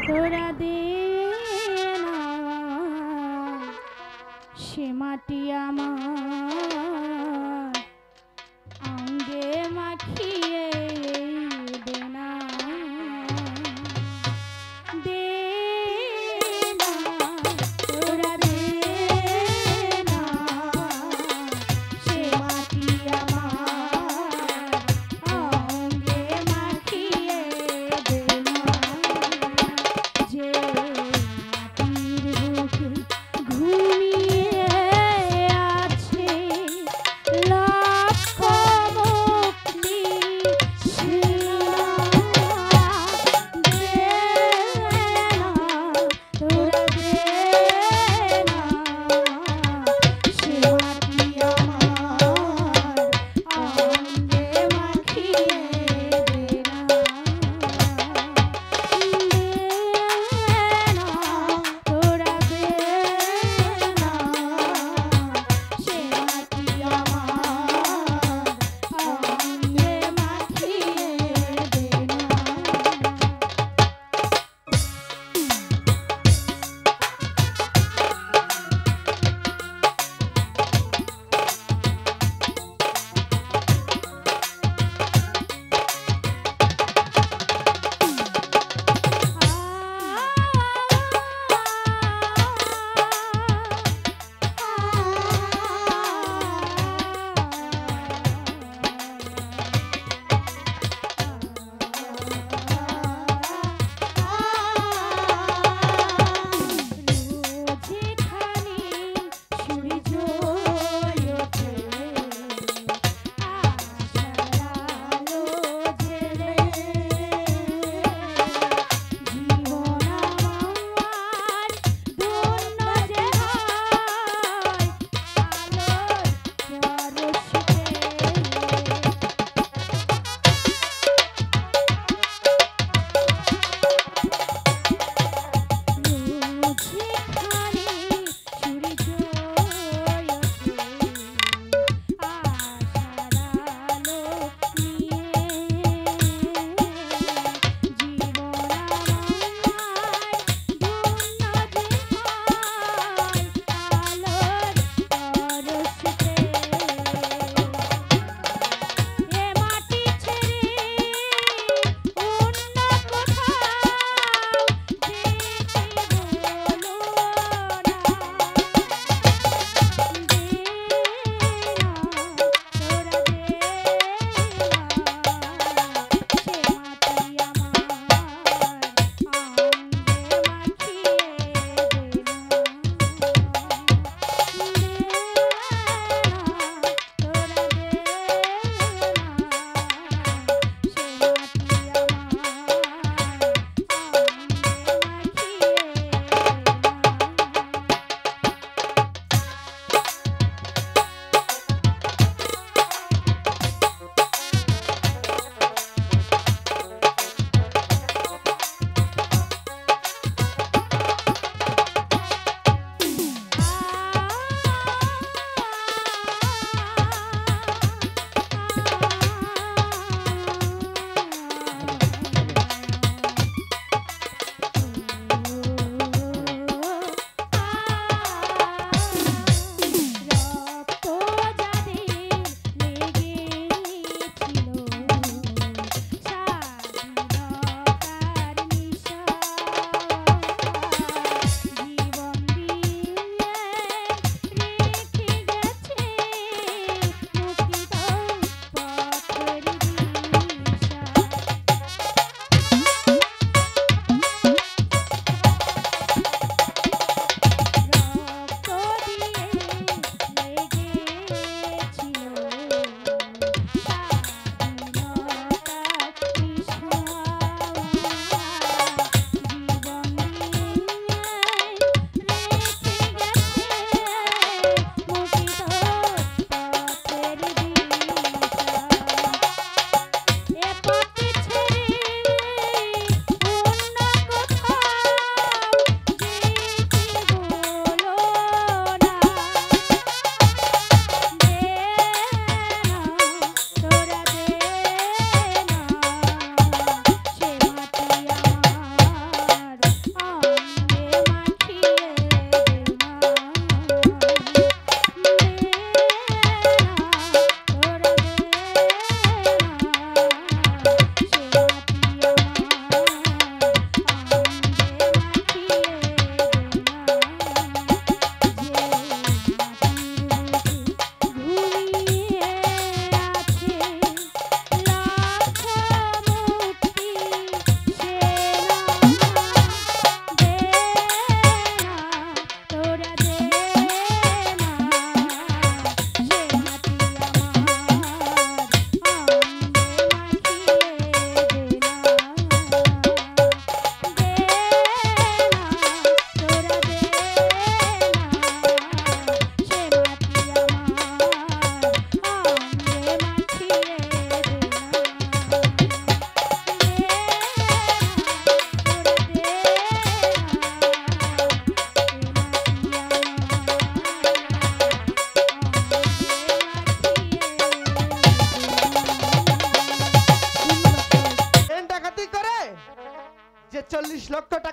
তোরা দে না সে মাটি আমার অঙ্গে মাখিয়ে দে না দে না তোরা দে না সে মাটি আমার অঙ্গে মাখিয়ে দে না যে মাটির বুকে ঘুমিয়ে আছে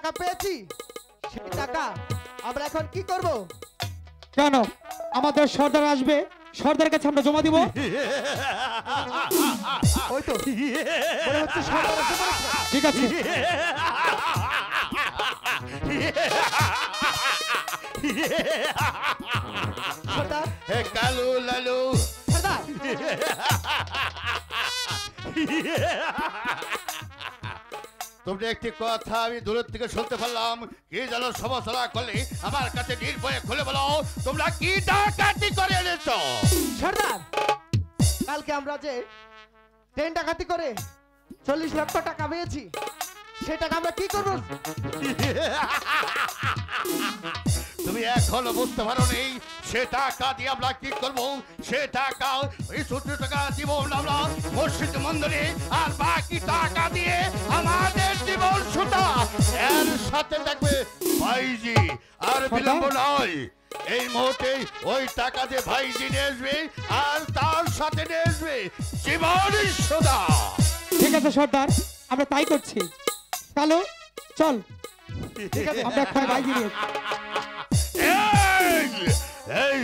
টাকা পেয়েছি, সেই টাকা আমরা এখন কি করব? কেন আমাদের সর্দার আসবে, সর্দারের কাছে আমরা জমা দিব। ওই তো মনে হচ্ছে সর্দার এসে পড়েছে। ঠিক আছে, সর্দার, কালু লালু সর্দার, তোমরা একটি কথা আমি দূরের থেকে শুনতে পারলাম। কি যেন সমস্যা করলে আমার কাছে নির্ভয়ে খুলে বলো, তোমরা কি ডাকাতি করে এনেছো? সর্দার, কালকে আমরা যে ট্রেন ডাকাতি করে 40 লক্ষ টাকা পেয়েছি, সেই টাকা আমরা কি করব? তুমি এখনো বুঝতে পারো নেই সে টাকা দিয়ে আমরা কি করবো? সে টাকা ওই 70 টাকা দিব আমরা মসজিদ মন্দিরে, আর বাকি টাকা দিয়ে আমাদের জীবন সুতা। এর সাথে থাকবে ভাইজি, আর বিলম্ব নয়। এই মুহূর্তে ওই টাকা দিয়ে ভাইজি নিয়ে আসবে, আর তার সাথে নিয়ে আসবে জীবন সুতা। ঠিক আছে সর্দার, আমরা তাই করছি। কালো চল, ঠিক আছে, আমরা এখন বাইরে নিয়ে এই এই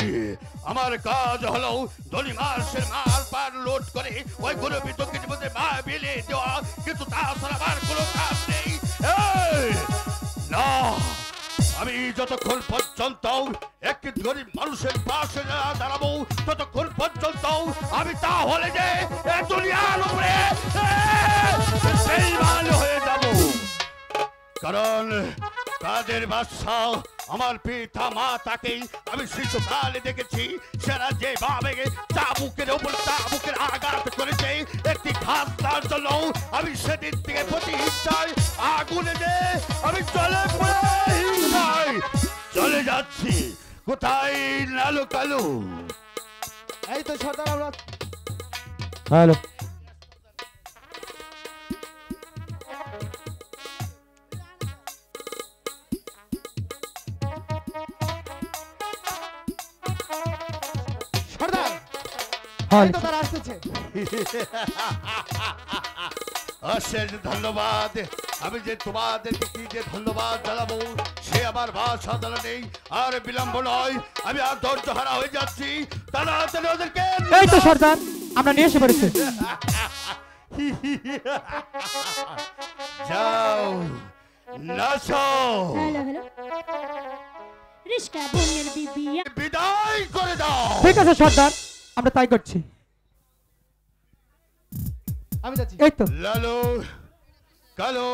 আমার কাজ হলো ধনী মাসের মাল পার লোড করে ওই গরু বিদ্যুৎ মধ্যে মা বিলে দেওয়া, কিন্তু তাছাড়া আমার কোনো কাজ নেই। এই, না, আমি যতক্ষণ পর্যন্ত একটি গরিব মানুষের পাশে না দাঁড়াবো, ততক্ষণ পর্যন্ত আমি তাহলে যে এ দুনিয়ার উপরে বেঈমান হয়ে যাব। কারণ কাদের বাদশা আমার পিতা মা তাকেই আমি শিশুকালে দেখেছি, সেরা যেভাবে চাবুকের উপর চাবুকের আঘাত করেছে একটি খাদ্যার জন্য, আমি সেদিন থেকে প্রতি হিংসায় আগুনে যে আমি চলে চলে যাচ্ছি। কোথায় লালু কালু? এই তো সর্দার, আমরা হ্যালো। সর্দার, হ্যাঁ, এই তো তারা আসতেছে। অশেষ ধন্যবাদ। আমি যে তোমাদেরকে কি যে ধন্যবাদ জানাবো সে আমার ভাষা জানা নেই। আর বিলম্ব নয়, আমি আর ধৈর্য হারা হয়ে যাচ্ছি। তাড়াতাড়ি ওদেরকে এই তো সর্দার, আমরা নিয়ে এসে পড়েছি। যাও নাচো, হ্যালো হ্যালো রিস্কা বোনের বিবি বিদায় করে দাও। ঠিক আছে সর্দার, আমরা তাই করছি। আমি যাচ্ছি। এই তো লালু কালু,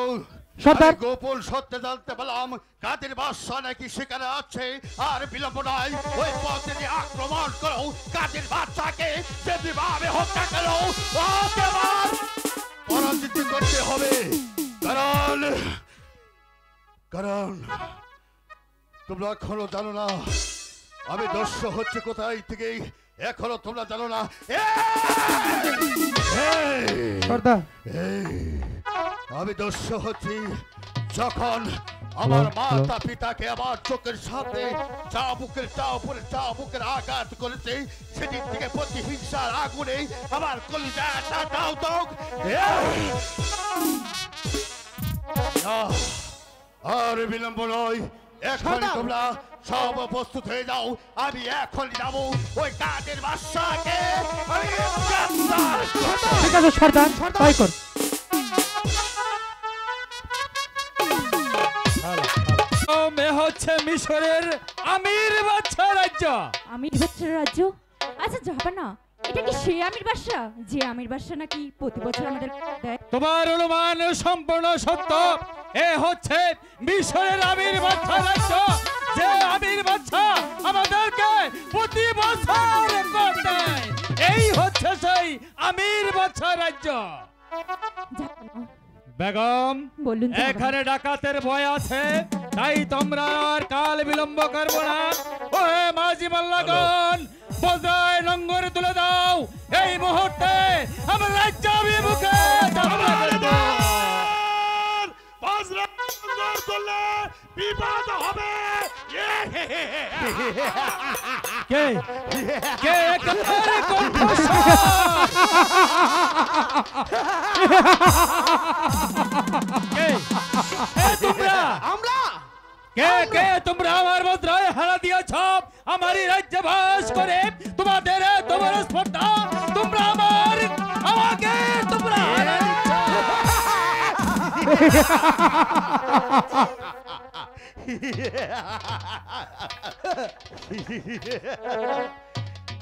সর্দার। আমি গোপন সত্য জানতে পারলাম কাদের বাদশা নাকি সেখানে আছে। আর বিলম্ব নয়, ওই পথে দিয়ে আক্রমণ করো কাদের বাদশাকে, যেভাবে হত্যা করো ওকে আবার পরাজিত করতে হবে। কারণ কারণ তোমরা এখনো জানো না আমি দর্শ হচ্ছে কোথায় থেকে, এখনো তোমরা জানো না। সর্দার, আমি দস্যু হচ্ছি যখন আমার মাতা পিতাকে আমার চোখের সাথে চাবুকের আঘাত করেছে, সেদিন থেকে প্রতিহিংসার আগুনে আমার কলিজাটা দাও দাও। আর বিলম্ব নয়, এখন তোমরা সব প্রস্তুত হয়ে যাও। আমি এখন যাবো ওই কাদের বাদশাকে আমি গ্রেফতার করব। ঠিক আছে সর্দার, তাই কর। হচ্ছে মিশরের আমির বাদশা রাজ্য। আমির বাদশার রাজ্য? আচ্ছা যাবা না, এটা কি সে আমির বাদশা যে আমির বাদশা নাকি প্রতি বছর আমাদের দেয়? তোমার অনুমান সম্পূর্ণ সত্য। এ হচ্ছে মিশরের আমির বাদশা রাজ্য, যে আমির বাদশা আমাদেরকে প্রতি বছর কর দেয়। এই হচ্ছে সেই আমির বাদশা রাজ্য। যাবা না। বেগম, বলুন যাবা না। এখানে ডাকাতের ভয় আছে, তাই তোমরা আর কাল বিলম্ব করবো না। ও হে মাঝি মাল্লাগণ, বজায় লঙ্গর তুলে দাও। এই মুহূর্তে আমরা রাজ্য অভিমুখে যাত্রা করব। বিপদ হবে। কে কে একেবারে কণ্ঠস্বর? কে তোমরা? আমরা কে কে তোমরা আমার মুদ্রায় হারা দিয়েছ? আমারই রাজ্যে বাস করে তোমাদের তোমার স্পর্ধা, তোমরা আমাকে তোমরা হারা দিচ্ছ।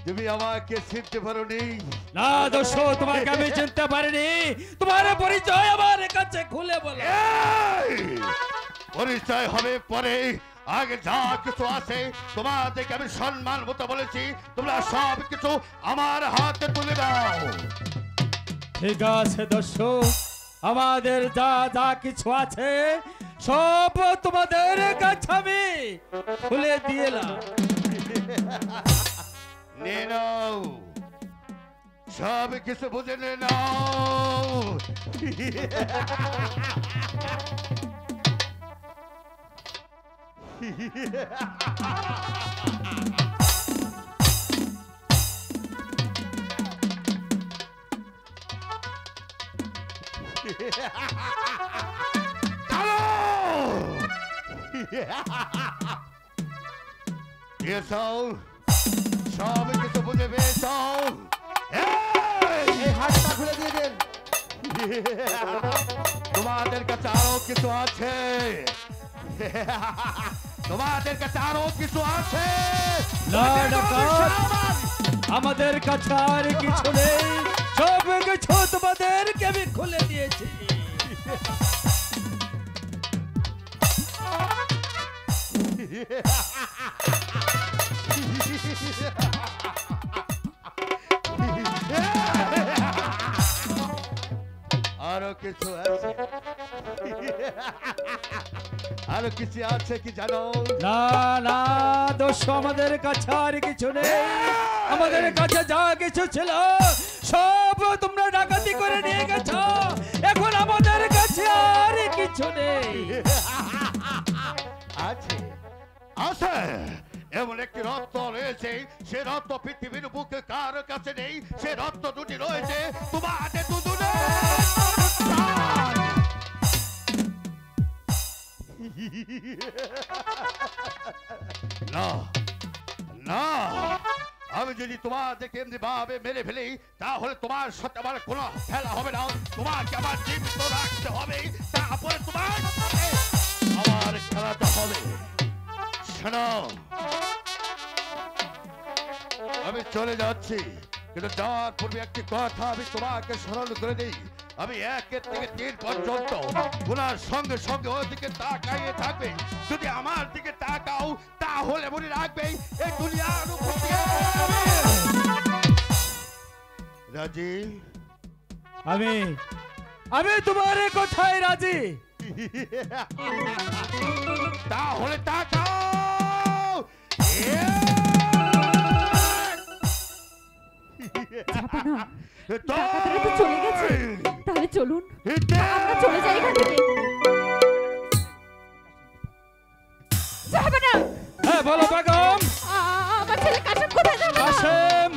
তুমি আমাকে চিনতে পারোনি? না দোষ, তোমাকে আমি চিনতে পারিনি। তোমার পরিচয় আমার কাছে খুলে বলো। এই! পরিচয় হবে পরে, আগে যা কিছু আছে তোমাদেরকে আমি সম্মান মতো বলেছি, তোমরা সব কিছু আমার হাতে তুলে দাও। ঠিক আছে দর্শক, আমাদের যা যা কিছু আছে সব তোমাদের কাছে আমি খুলে দিলাম। নে নাও, সব কিছু বুঝে নে নাও। সব কিছু বুঝে পেয়েছো? এই হাতটা খুলে দিয়ে দেন। তোমাদের কাছে আরো কিছু আছে, তোমাদের কাছে আরো কিছু আছে। না ডাকাত, আমাদের কাছে আর কিছু নেই, সব কিছু তোমাদেরকে আমি খুলে দিয়েছি। আরো কিছু আছে, আরো কিছু আছে কি জানো? না না দোষ, আমাদের কাছে আর কিছু নেই। আমাদের কাছে যা কিছু ছিল সব তোমরা ডাকাতি করে নিয়ে গেছো, এখন আমাদের কাছে আর কিছু নেই। আছে আছে, এমন একটি রত্ন রয়েছে, সে রত্ন পৃথিবীর বুকে কার কাছে নেই। সে রত্ন দুটি রয়েছে তোমাদের দুজনে। না না, আমি যদি তোমাদেরকে এমনি ভাবে মেরে ফেলি তাহলে তোমার সাথে আমার কোনো খেলা হবে না। তোমাকে আমার জীবিত রাখতে হবে, তারপরে তোমার আমার খেলাটা হবে। শোনো, আমি চলে যাচ্ছি, কিন্তু যাওয়ার পূর্বে একটি কথা আমি তোমাকে স্মরণ করে দিই। আমি 1 থেকে 3 পর্যন্ত গুনার সঙ্গে সঙ্গে ওর দিকে তাকাইয়ে থাকবে। যদি আমার দিকে তাকাও তাহলে মনে রাখবে এই দুনিয়ার উপর দিয়ে রাজি। আমি তোমার কথায় রাজি। তাহলে তাকাও। ঝাপানা, ডাকাতেরা তো চলে গেছে, তাহলে চলুন আমরা চলে যাই এখান থেকে। ঝাপানা, হ্যাঁ বলো বেগম। আমার ছেলে কাশেম কোথায় যাবে? কাশেম,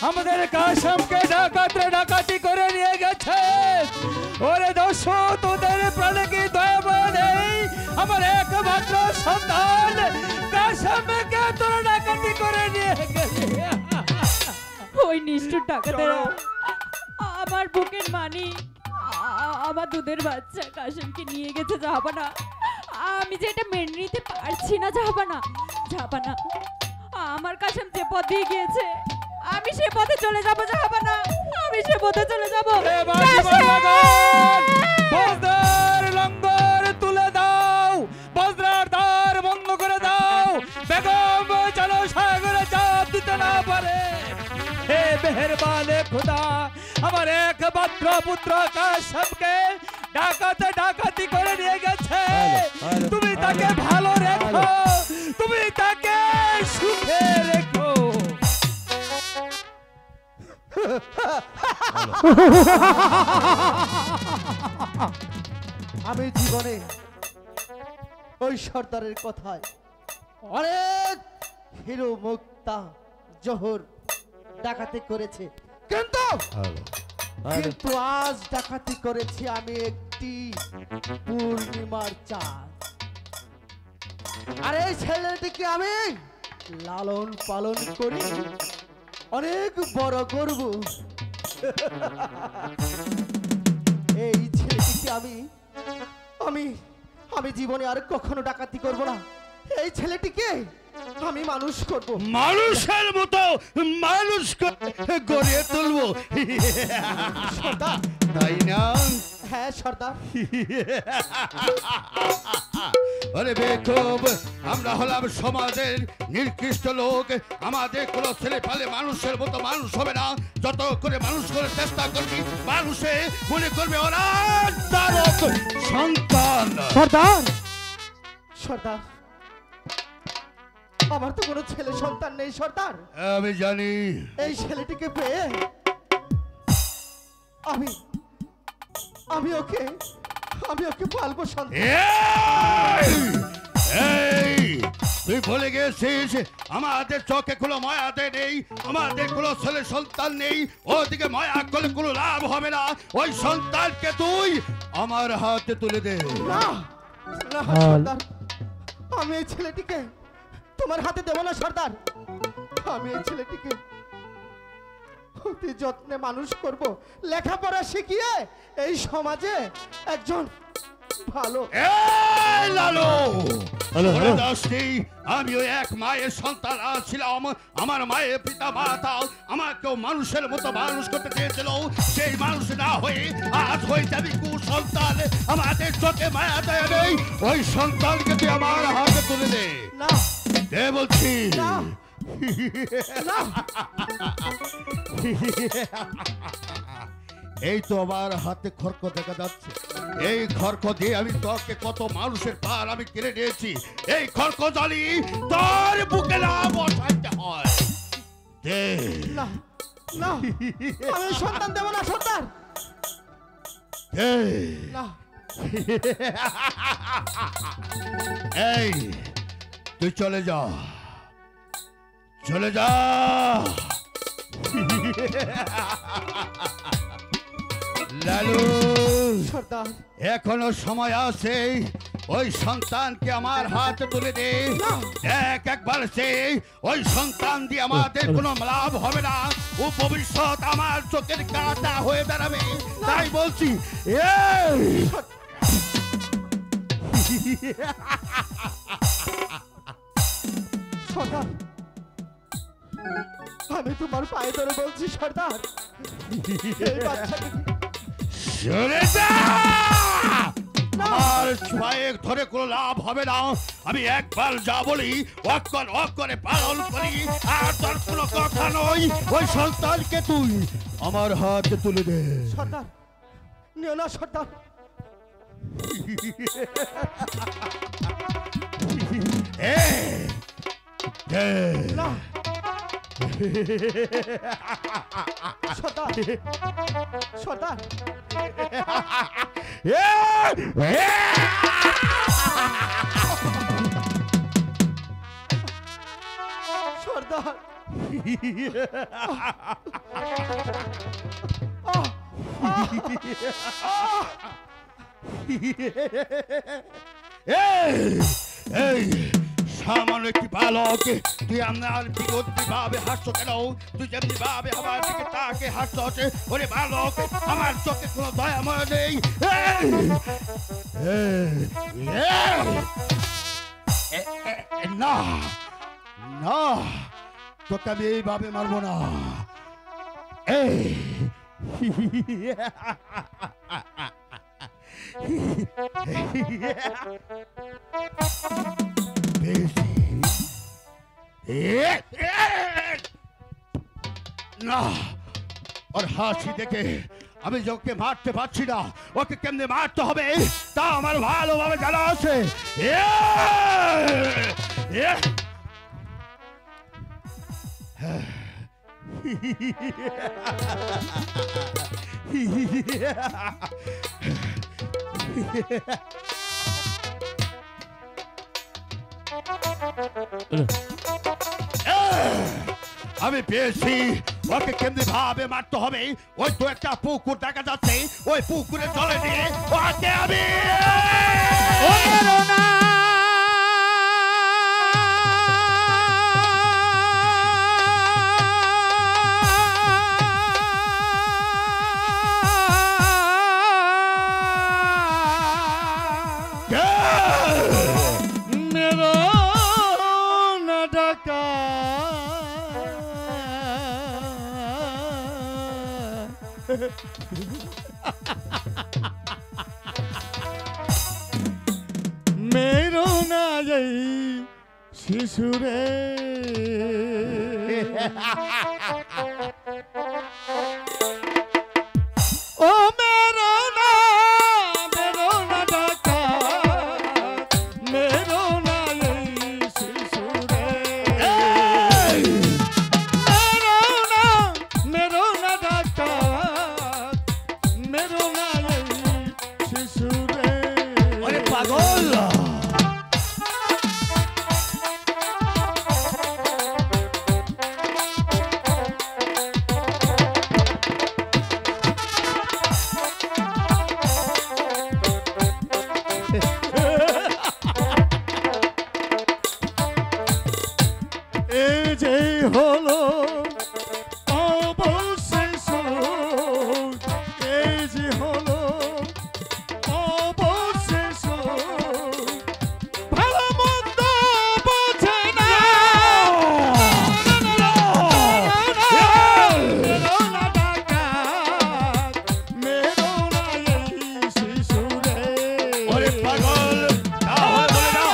আমাদের কাশেমকে ডাকাতরা ডাকাতি করে নিয়ে গেছে। ওরে দোষ, তোদের প্রাণে কি দয়া নেই? আমার একমাত্র সন্তান কাশেমকে তোরা ডাকাতি করে নিয়ে গেছে। ওই নিষ্ঠুর ডাকাতেরা আমার বুকের মানি, আমার দুধের বাচ্চা কাশেমকে নিয়ে গেছে। ঝাপানা, আমি যে এটা মেনে নিতে পারছি না। ঝাপানা, ঝাপানা, আমার কাশেম যে পথে গিয়েছে আমি সে পথে চলে যাব। ঝাপানা, আমি সে পথে চলে যাব। বজ্রার লঙ্গর তুলে দাও, বজ্রার দ্বার বন্ধ করে দাও, বেগম যেন সাগরে চাপ দিতে না পারে। হে মেহেরবানে খোদা, আমার একমাত্র পুত্র কাশেমকে ডাকাতি করে নিয়ে গেছে। তুমি তাকে ভালো রেখো, তুমি তাকে সুখে রেখো। আমি জীবনে ওই সর্দারের কথায় অনেক হিরো মুক্তা জোহর ডাকাতি করেছে, কিন্তু কিন্তু আজ ডাকাতি করেছি আমি একটি পূর্ণিমার চাঁদ। আর এই ছেলেটিকে আমি লালন পালন করি, অনেক বড় করব। এই ছেলেটিকে আমি আমি আমি জীবনে আর কখনো ডাকাতি করব না। এই ছেলেটিকে আমি মানুষ করব, মানুষের মতো মানুষ গড়ে তুলবো, সর্দার। তাই না? হ্যাঁ সর্দার। আরে বেকুব, আমরা হলাম সমাজের নিকৃষ্ট লোক। আমাদের কোনো ছেলে পালে মানুষের মতো মানুষ হবে না। যত করে মানুষ করে চেষ্টা করবি, মানুষে মনে করবে ওরা তারক সন্তান। সর্দার, সর্দার, আমার তো কোনো ছেলে সন্তান নেই সর্দার। আমি জানি। এই ছেলেটিকে পেয়ে আমি আমি ওকে পালবো সন্তান। এই তুই বলে গেছিস আমাদের চোখে কোনো মায়াতে নেই, আমাদের কোনো ছেলে সন্তান নেই। ওদিকে মায়া করলে কোনো লাভ হবে না। ওই সন্তানকে তুই আমার হাতে তুলে দে। না না সর্দার, আমি এই ছেলেটিকে তোমার হাতে দেব না সর্দার। আমি এই ছেলেটিকে অতি যত্নে মানুষ করব, লেখাপড়া শিখিয়ে এই সমাজে একজন ভালো। এই লালু, বলে দাসনি, আমিও এক মায়ের সন্তান ছিলাম। আমার মায়ের পিতা মাতা আমাকেও মানুষের মতো মানুষ করতে চেয়েছিল। সেই মানুষ না হয়ে আজ হয়ে যাবি কুসন্তান। আমাদের চোখে মায়া দয়া নেই। ওই সন্তানকে তুই আমার হাতে তুলে দে। না দে বলছি। না না। এই তো আমার হাতে খড়ক দেখা যাচ্ছে। এই খড়ক দিয়ে আমি তোকে কত মানুষের পার আমি কিনে নিয়েছি। এই খড়ক জালি তোর বুকে না বসাইতে হয়। দে। না না, আমি সন্তান দেব না সর্দার। দে। না। এই তুই চলে যা, চলে যা। লালু, সর্দার, এখনো সময় আছে। ওই সন্তানকে আমার হাতে তুলে দে। এক একবার সে ওই সন্তান দিয়ে আমাদের কোনো লাভ হবে না। ও ভবিষ্যৎ আমার চোখের কাঁটা হয়ে দাঁড়াবে। তাই বলছি এই সর্দার, আমি তোমার পায়ে ধরে বলছি সর্দার, এই বাচ্চাকে সরে যা। আমার পায়ে ধরে কোনো লাভ হবে না। আমি একবার যা বলি অক্ষরে পালন করি। আর তোর কোনো কথা নয়। ওই সন্তানকে তুই আমার হাতে তুলে দে। সর্দার, নিও না সর্দার। না সর্দার, সর্দার, সর্দার। এই সামান্য একটি বালক, তুই আমার বিরোধী ভাবে হাসছো কেন? তুই যেমনি ভাবে আমার দিকে তাকে হাসছ। ওরে বালক, আমার চোখে কোনো দয়া ময় নেই। না না, তোকে আমি এইভাবে মারবো না। এই না, ওর হাসি দেখে আমি ওকে মারতে পারছি না। ওকে কেমনে মারতে হবে তা আমার ভালোভাবে জানা আছে। আমি পেয়েছি ওকে কেমনি ভাবে মারতে হবে। ওই তো একটা পুকুর দেখা যাচ্ছে, ওই পুকুরে জলে দিয়ে ওকে আমি मेरो ना यही शिशुरे ओ मेरो ना डाका मेरो ना यही शिशुरे मेरो ना डाका मेरो ना यही शिशुरे। अरे पागल হলো অবশেষ এই যে হলো অবশেষ ভালো মন্দ বোঝে না মেরো না ডাকাত মেরো না এই শিশুরে। ওরে পাগল তাহলে বলে দাও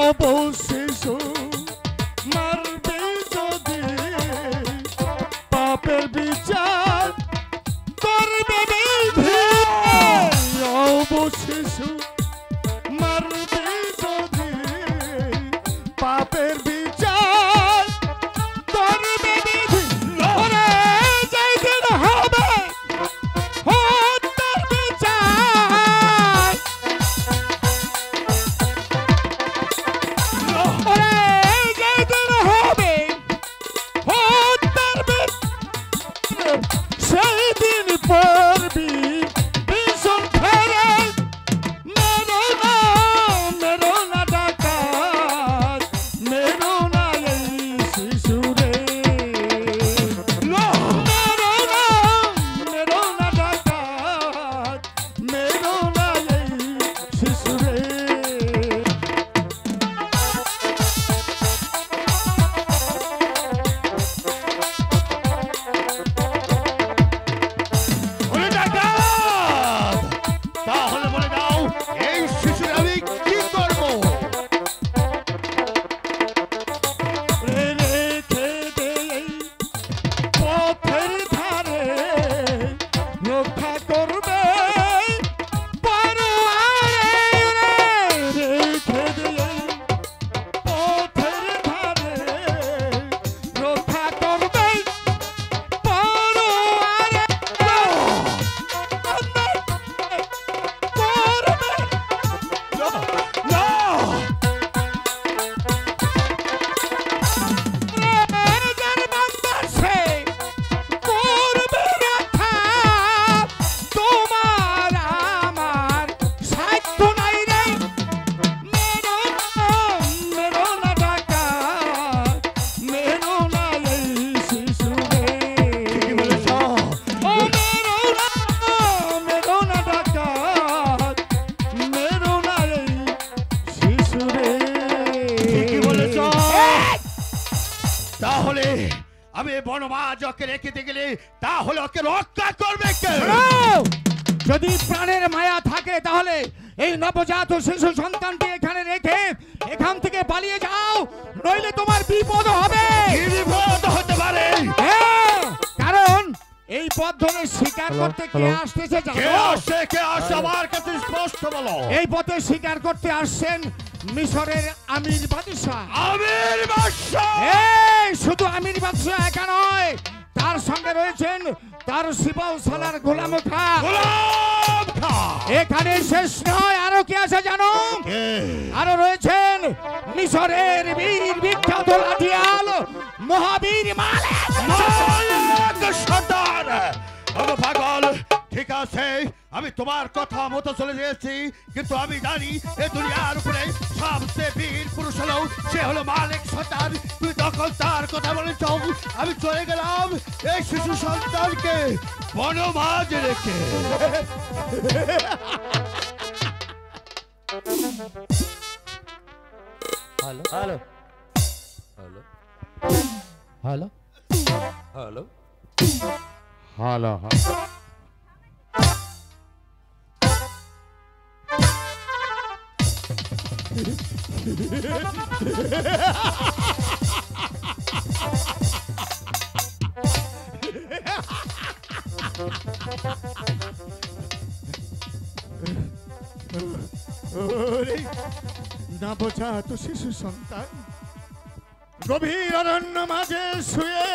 অবশেষ মারবে যদি পাপের বিচার করবে বিধি। অবশেষ মারবে যদি পাপের বিচার করবে বিধি। ওরে যেদিন হবে হত্যার বিচার সেই দিন পড়বি ভীষণ ফেরে। মেরো না ডাকাত মেরো না এই শিশুরে। মেরো না ডাকাত মেরো না এই শিশুরে। তাহলে বলে দাও এই শিশুর আমি কি করব? রেখে দেই পথের ধারে রক্ষা করবে পরোয়ারে। রেখে দেই পথের ধারে রক্ষা করবে পরোয়ারে। তাহলে আমি বনমাজ ওকে রেখে গেলে তাহলে ওকে রক্ষা করবে কে? যদি প্রাণের মায়া থাকে তাহলে এই নবজাত শিশু সন্তানটি এখানে রেখে এখান থেকে পালিয়ে যাও, নইলে তোমার বিপদ হবে। কি বিপদ হতে পারে? কারণ এই পথ মাধ্যমে শিকার করতে কে আসতেছে কে জানো? আসছে কে আসছে আমার কাছে স্পষ্ট বলো। এই পথে শিকার করতে আসছেন মিশরের আমির বাদশাহ। আমির বাদশাহ। এই শুধু আমির বাদশাহ একা নয়, তার সঙ্গে রয়েছেন তার সিপাহ সালার গোলাম খাঁ। গোলাম খাঁ। এখানে শেষ নয়, আরো কে আছে জানো? আরো রয়েছেন মিশরের বীর বিখ্যাত লাঠিয়াল মহাবীর মালিক। মালিক সর্দার। ওগো পাগল, ঠিক আছে আমি তোমার কথা মতো চলে গেছি, কিন্তু আমি জানি এই দুনিয়ার উপরে সবচেয়ে বীর পুরুষ হলো সে হলো মালিক সর্দার। তুমি তখন তার কথা বলেছ, আমি চলে গেলাম এই শিশু সন্তানকে বনমাঝে রেখে। Hello hello hello hello hello hello না বোঝা তো শিশু সন্তান গভীর অরণ্য মাঝে শুয়ে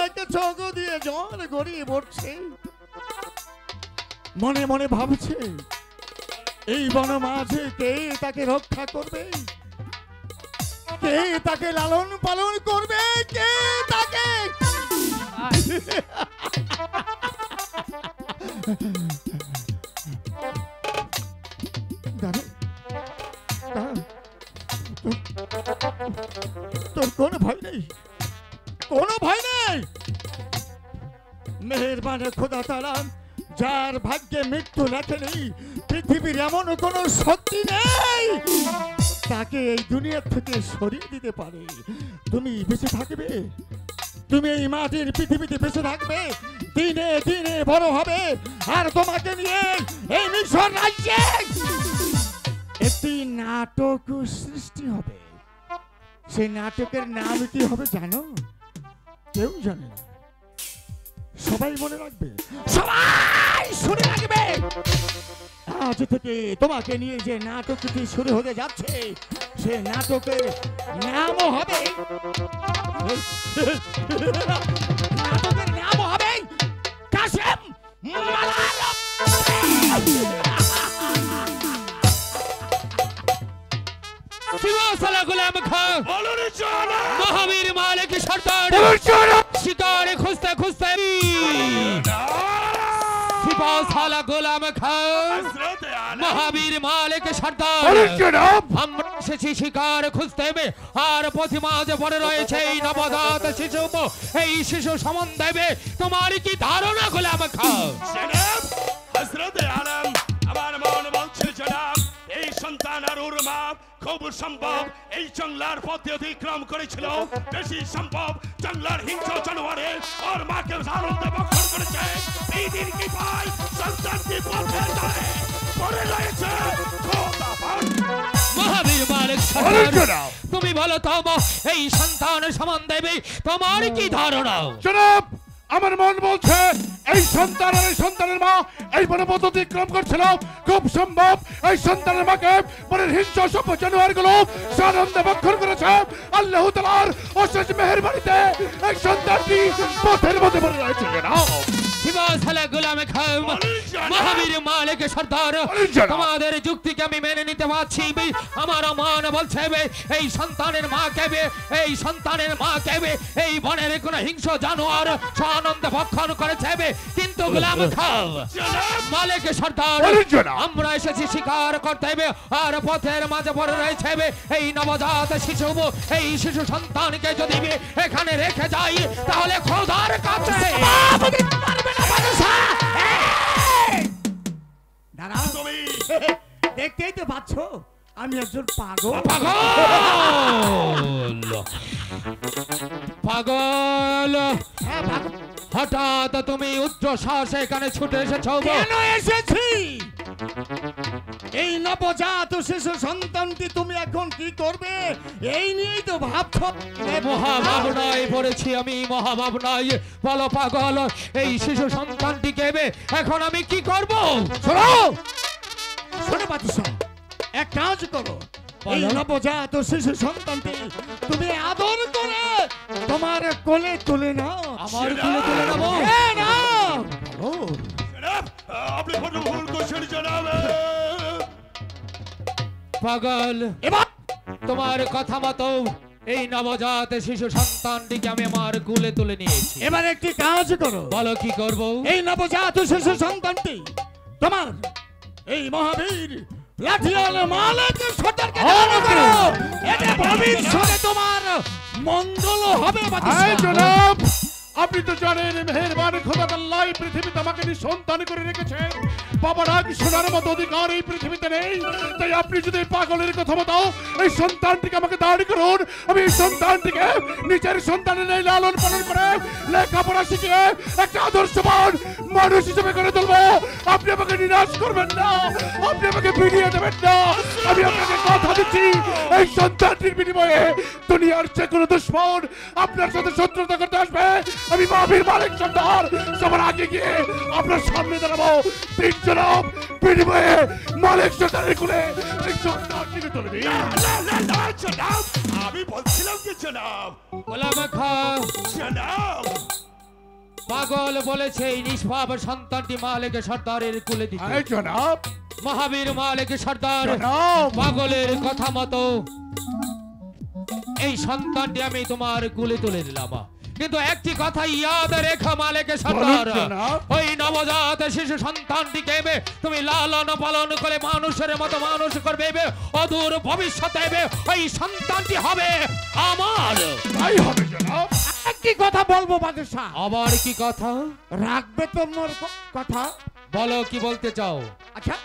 এক চোখ দিয়ে জল গড়িয়ে পড়ছে, মনে মনে ভাবছে এই বন মাঝে কে তাকে রক্ষা করবে, কে তাকে লালন পালন করবে, কে তাকে দাঁড়া, দাঁড়া। তোর কোনো ভয় নেই, কোনো ভয় নেই। মেহেরবান খোদা তাআলা যার ভাগ্যে মৃত্যু লেখেনি, পৃথিবীর এমন কোনো শক্তি নেই তাকে এই দুনিয়া থেকে সরিয়ে দিতে পারে। তুমি বেঁচে থাকবে, তুমি এই মাটির পৃথিবীতে বেঁচে থাকবে, দিনে দিনে বড় হবে, আর তোমাকে নিয়ে এই মিশর রাজ্যে একটি নাটক সৃষ্টি হবে। সেই নাটকের নাম কি হবে জানো? কেউ জানে না, সবাই মনে রাখবে, সবাই শুনে রাখবে। আজ থেকে তোমাকে নিয়ে যে নাটকটি শুরু হতে যাচ্ছে, সে নাটকের নামও হবে কাশেম মালায়ালাম। সিপাহ গোলাম খাঁ মহাবীর মালিক সর্দার শিকারে খুঁজতে খুঁজতে সিপাহ গোলাম খাঁ মহাবীর মালিক সর্দার আমরা এসেছি শিকার খুঁজতে, আর পথে মাঝে পড়ে রয়েছে এই নবজাত শিশু। এই শিশু সম্বন্ধে তোমার কি ধারণা গোলাম খাঁ? হযরত আলম, আমার মন বলছে জনাব এই সন্তান আর ওর মা খুব সম্ভব এই জঙ্গলার পথে অতিক্রম করেছিল, বেশি সম্ভব জঙ্গলার হিংস্র জানোয়ারে ওর মাকে আনন্দে বক্ষণ করেছে। এই দিন কি পাই সন্তানটি পথে ধরে পড়ে রয়েছে। মহাবীর মালিক সর্দার, তুমি বলো তো এই সন্তান সম্বন্ধে তোমার কি ধারণা? জনাব, আমার মন বলছে এই সন্তান আর এই সন্তানের মা এই বনপথ অতিক্রম করছিল, খুব সম্ভব এই সন্তানের মাকে বনের হিংস্র সব জানোয়ার গুলো সানন্দে ভক্ষণ করেছে। আল্লাহ তাআলার অশেষ মেহেরবানিতে এই সন্তানটি পথের মধ্যে পড়ে রয়েছে। সিপাহ গোলাম খাঁ মহাবীর মালিক সর্দার, তোমাদের যুক্তিকে আমি মেনে নিতে পারছি। আমার মন বলছে এই সন্তানের মা কেবে, এই সন্তানের মা কেবে এই বনের কোন হিংস্র জানোয়ার সানন্দে ভক্ষণ করেছে। কিন্তু গোলাম খাঁ মালিক সর্দার, আমরা এসেছি শিকার করতে, আর পথের মাঝে পড়ে রয়েছে এই নবজাত শিশু। এই শিশু সন্তানকে যদি এখানে রেখে যাই তাহলে খোদার কাছে দেখতেই তো পাচ্ছ আমি একজন পাগল। পাগল হঠাৎ তুমি উচ্চ সাহসে এখানে ছুটে এসেছো? কেন এসেছি এই নবজাত শিশু সন্তানটি তুমি এখন কি করবে এই নিয়েই তো ভাবছো। মহাভাবনায় পড়েছি আমি, মহাভাবনায়। বলো পাগল, এই শিশু সন্তানটিকে এখন আমি কি করব? শোনো শোনো বাদশা, এক কাজ করো, এই নবজাত শিশু সন্তানটি তুমি আদর করে তোমার কোলে তুলে নাও। আমার কোলে তুলে নেব? হ্যাঁ, নাও। ও জনাব, আপনি বড় ভুল করছেন জনাব। পাগল, এবার তোমার কথা মতো এই নবজাত শিশু সন্তানটিকে আমি আমার কোলে তুলে নিয়েছি। এবার একটি কাজ করো, বলো কি করব? এই নবজাত শিশু সন্তানটি তোমার এই মহাবীর লাঠিয়াল মালিক সর্দারকে দান করো। এতে ভবিষ্যতে তোমার মঙ্গল হবে বাদশা। এই জনাব, আপনি তো জানেন মেহেরবান খোদা আল্লাহ এই পৃথিবীতে আমাকে সন্তান করে রেখেছেন। বাবার আগ শোনার মতো অধিকার এই পৃথিবীতে নেই। তাই আপনি যদি এই পাগলের কথা মতো এই সন্তানটিকে আমাকে দাঁড় করুন, আমি এই সন্তানটিকে নিজের সন্তানের এই লালন পালন করে লেখাপড়া শিখিয়ে একটা আদর্শবান মানুষ হিসেবে করে তুলবো। আপনি আমাকে নিরাশ করবেন না, আপনি আমাকে ফিরিয়ে দেবেন না। আমি আপনাকে কথা দিচ্ছি, এই সন্তানটির বিনিময়ে দুনিয়ার যে কোনো দুশ্মন আপনার সাথে শত্রুতা করতে আসবে, আমি মহাবীর মালিক সর্দার সবার আগে গিয়ে আপনার সামনে দাঁড়াবো। তিন জনাব, বিনিময়ে মালিক সর্দারের কোলে এই সন্তানটিকে তুলে দিই। জনাব, আমি বলছিলাম কি জনাব, গোলাম খা জনাব, পাগল বলেছে এই নিষ্পাপ সন্তানটি মালিক সর্দারের কোলে দিতে। এই জনাব, মহাবীর মালিক সর্দার জনাব, পাগলের কথা মতো এই সন্তানটি আমি তোমার কোলে তুলে দিলাম। কিন্তু একটি কথা ইয়াদ রেখো মালিক সর্দার, বলুন জনাব। ওই নবজাত শিশু সন্তানটিকে তুমি লালন পালন করে মানুষের মতো মানুষ করবে। অদূর ভবিষ্যতে ওই সন্তানটি হবে আমার। তাই হবে জনাব। একটি কথা বলবো বাদশা, আবার কি কথা? রাখবে তোমার কথা। বলো কি বলতে চাও? আচ্ছা,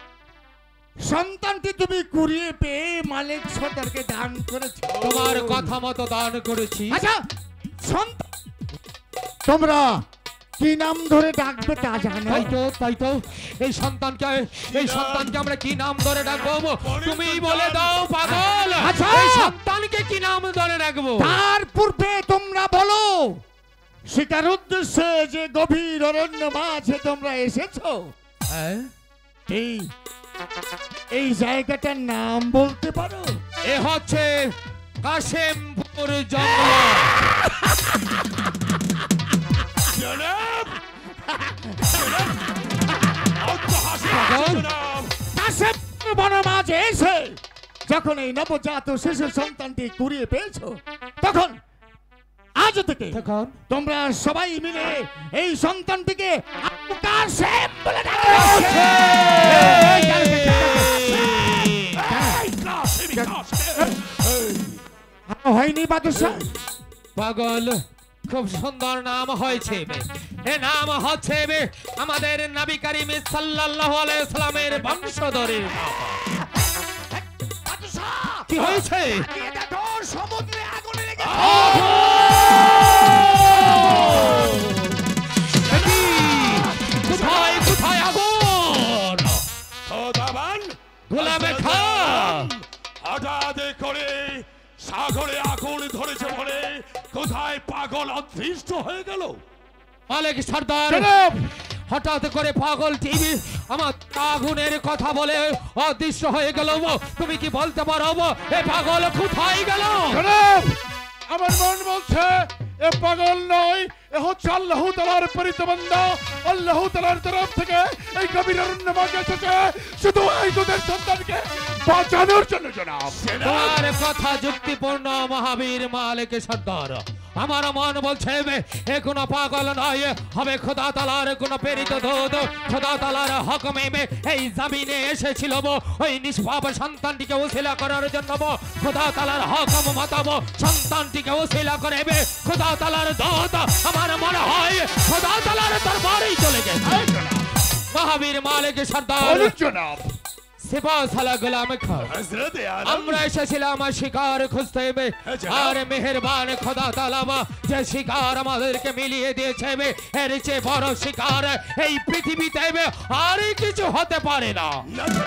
সন্তানটি তুমি কুড়িয়ে পেয়ে মালিক সর্দারকে দান করেছো। তোমার কথা মতো দান করেছি। আচ্ছা, সন্তান তোমরা কি নাম ধরে ডাকবে তা জানো? তাই তো এই সন্তানকে আমরা কি নাম ধরে ডাকবো? তুমি বলে দাও পাগল। আচ্ছা। এই সন্তানকে কি নাম ধরে ডাকবো? তার পূর্বে তোমরা বলো, শিকার উদ্দেশ্যে যে গভীর অরণ্য মাঝে তোমরা এসেছো, হ্যাঁ? এই জায়গাটার নাম বলতে পারো? এ হচ্ছে কাশেমপুর জঙ্গল। জনাব, কাশেমপুর বন মাঝে এসে যখন এই নবজাত শিশু সন্তানটি কুড়িয়ে পেয়েছো, তখন আজ থেকে তোমরা সবাই মিলে এই সন্তানটিকে কাশেম বলে ডাকবে। হয়নি বাদশা? পাগল, খুব সুন্দর নাম হয়েছে। এ নাম হচ্ছে আমাদের নবী করিম সাল্লাল্লাহু আলাইহি সাল্লামের বংশধরের নাম। কি হয়েছে? সমুদ্রে আগুন লেগে কোথায় কোথায় আগুন? খোদাবান গোলামে খা হঠাৎ করে সাগরে আগুন ধরেছে বলে কোথায় পাগল অদৃষ্ট হয়ে গেল। মালিক সর্দার, হঠাৎ করে পাগল টিভি আমার আগুনের কথা বলে অদৃশ্য হয়ে গেল। তুমি কি বলতে পারো এ পাগল কোথায় গেল? আমার মন বলছে এ পাগল নয়, এ হচ্ছে আল্লাহ তাআলার পরিত বান্দা। আল্লাহ তাআলার তরফ থেকে এই গভীর অরণ্য মাঝে এসেছে শুধু এই দুধের সন্তানকে বাঁচানোর জন্য। জনাব, তোমার কথা যুক্তিপূর্ণ মহাবীর মালিক সর্দার। আমার মন বলছে এ কোনো পাগল নয়, হবে খোদা তাআলার কোন প্রেরিত দূত। খোদা তাআলার হুকুমে এই জমিনে এসেছিল ওই নিষ্পাপ সন্তানটিকে ওসিলা করার জন্য। খোদা তাআলার হুকুম মতো সন্তানটিকে ওসিলা করে খোদা তাআলার দূত আমার মনে হয় খোদা তাআলার দরবারেই চলে গেছে। মহাবীর মালিক সর্দার, জনাব, সিপা সালা গোলাম খান হযরত আলম আমরা এসেছিলাম শিকার খুঁজতে হ্যাঁ, জনাব। আর মেহেরবান খোদা তাআলা যে শিকার আমাদেরকে মিলিয়ে দিয়েছে এর চেয়ে বড় শিকার এই পৃথিবীতে আর কিছু হতে পারে না।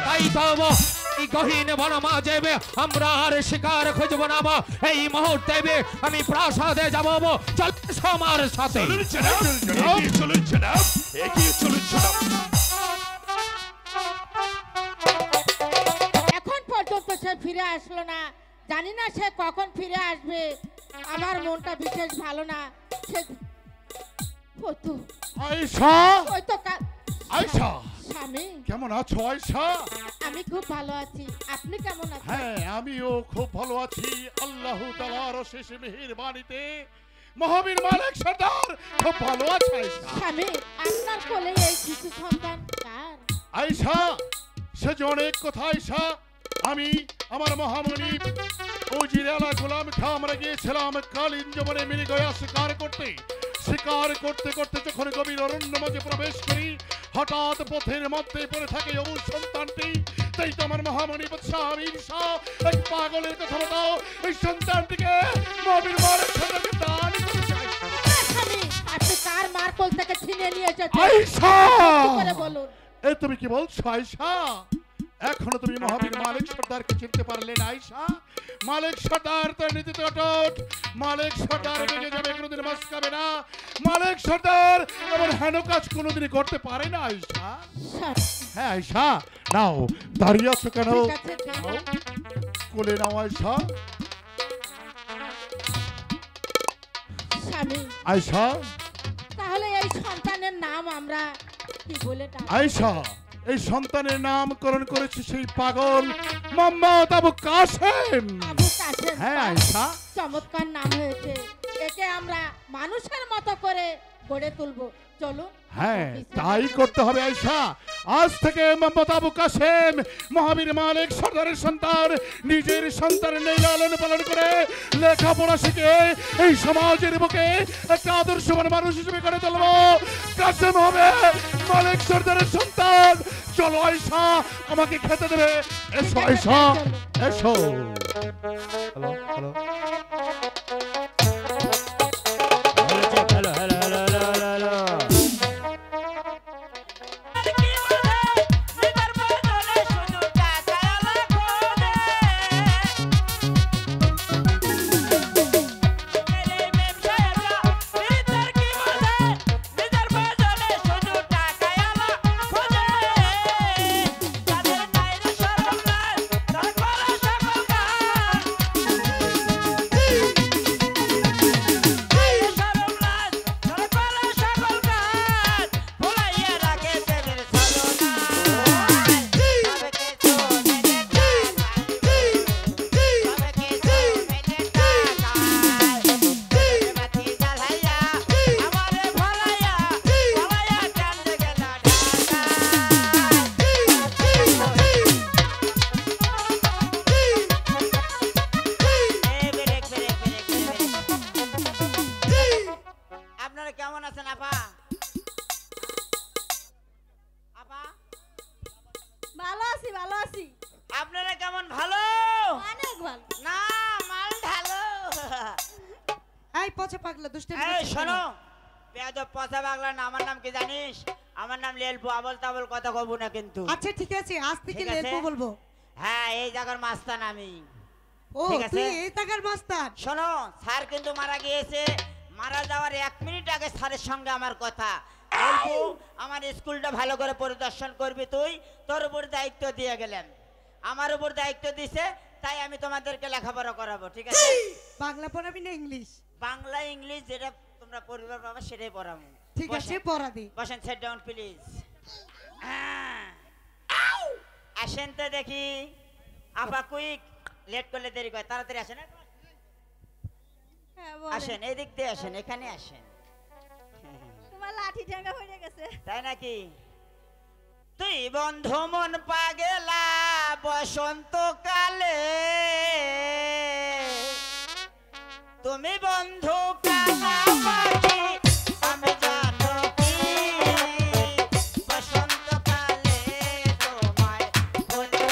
তাই তো এই গহীন বন মাঝে আমরা আর শিকার খুঁজব না। এই মুহূর্তে আমি প্রাসাদে যাব, চল আমার সাথে। চলুন জনাব, এগিয়ে চলুন জনাব, এগিয়ে চলুন জনাব। এখন পর্যন্ত সে ফিরে আসলো না, জানি না সে কখন ফিরে আসবে। আমার মনটা বিশেষ ভালো না। সে ওই তো আয়েশা, ওই তো কা- আয়েশা স্বামী, কেমন আছো আয়েশা? আমি খুব ভালো আছি, আপনি কেমন আছেন? হ্যাঁ, আমিও খুব ভালো আছি। আল্লাহ তাআলার অশেষ মেহেরবানিতে মহাবীর মালিক সর্দার খুব ভালো আছে। আয়েশা, স্বামী, আপনার কোলে এই শিশু সন্তান কার? আয়েশা সে যে অনেক কথা। আয়েশা, আমি আমার মহামণি ওজিরালা গোলাম খা আমরা গিয়েছিলাম কালীন জবনে মিলে গয়া শিকার করতে। শিকার করতে করতে যখন গভীর অরণ্য মাঝে প্রবেশ করি, হঠাৎ পথের মধ্যে পড়ে থাকে ও সন্তানটি। তাই তো আমার মহামণি বাদশাহ আমির শাহ এই পাগলের কথা বলো, এই সন্তানটিকে মহাবীর মালিক সর্দারকে দান করতে চাই। স্বামী, আপনি কার মার কোল থেকে ছিনিয়ে নিয়ে এসেছেন? আয়েশা, কি করে বলুন? এ তুমি কি বলছো আয়েশা? এখনো তুমি মহাবীর মালিক সর্দারকে চিনতে পারলে না আয়েশা? মালিক সর্দার তার নীতিতে অটুট। মালিক সর্দার বেগে যাবে, কোনোদিন মস্কাবে না। মালিক সর্দার এমন হেন কাজ কোনোদিনই করতে পারে না আয়েশা। হ্যাঁ আয়েশা, নাও দাঁড়িয়ে আছো কেন? ঠিক আছে, দেন। নাও, কোলে নাও আয়েশা। স্বামী, আয়েশা, তাহলে এই সন্তানের নাম আমরা কি বলে ডাকবো? আয়েশা এই সন্তানের নামকরণ করেছে সেই পাগল মোহাম্মদ আবু কাসেম। আবু কাসেম। হ্যাঁ আয়েশা, চমৎকার নাম হয়েছে। একে আমরা মানুষের মতো করে গড়ে তুলবো। চলুন। হ্যাঁ তাই করতে হবে আয়েশা। আজ থেকে মোহাম্মদ আবু কাসেম মহাবীর মালিক সর্দারের সন্তান, নিজের সন্তানের নেই লালন পালন করে লেখাপড়া শিখে এই সমাজের বুকে একটা আদর্শবান মানুষ হিসেবে গড়ে তুলবো। কাসেম হবে মালিক সর্দারের সন্তান। চলো আয়েশা, আমাকে খেতে দেবে। এসো আয়েশা, এসো। হ্যালো হ্যালো, কেমন আছেন আপা? আপা ভালো আছি, ভালো আছি। আপনারা কেমন? ভালো? অনেক ভালো। না মাল ঢালো। এই পচা পাগলা দুষ্টে। এই শোনো, বেয়াদব পচা পাগলা না, আমার নাম কি জানিস? আমার নাম লেলপু। আবল তাবল কথা কব না কিন্তু। আচ্ছা ঠিক আছে, আজ থেকে ঠিক আছে? লেলপু বলবো। হ্যাঁ, এই জায়গার মাস্তান আমি। ও ঠিক আছে? তুই এই টাকার মাস্টার। শোনো, স্যার কিন্তু মারা গিয়েছে। মারা যাওয়ার 1 মিনিট আগে স্যারের সঙ্গে আমার কথা। লেলপু, আমার স্কুলটা ভালো করে পরিদর্শন করবি তুই। তোর উপর দায়িত্ব দিয়ে গেলেন, আমার উপর দায়িত্ব দিছে, তাই আমি তোমাদেরকে লেখাপড়া করাবো। ঠিক আছে? বাংলা পড়াবি না ইংলিশ? বাংলা ইংলিশ যেটা তোমরা পড়বে বাবা সেটাই পড়াবো। ঠিক আছে, পড়া দি। বসেন, সেট ডাউন প্লিজ। আসেন তো দেখি। আপা কুইক, লেট করলে দেরি করে, তাড়াতাড়ি আসেন। হ্যাঁ, আসেন, এই দিক দিয়ে আসেন, এখানে আসেন। তোমার লাঠি ঠ্যাঙ্গা হয়ে গেছে। তাই নাকি? তুই বন্ধু মন পাগেলা বসন্তকালে, তুমি বন্ধু কালা পাখি, আমি জানো কি বসন্তকালে তোমায় বলতে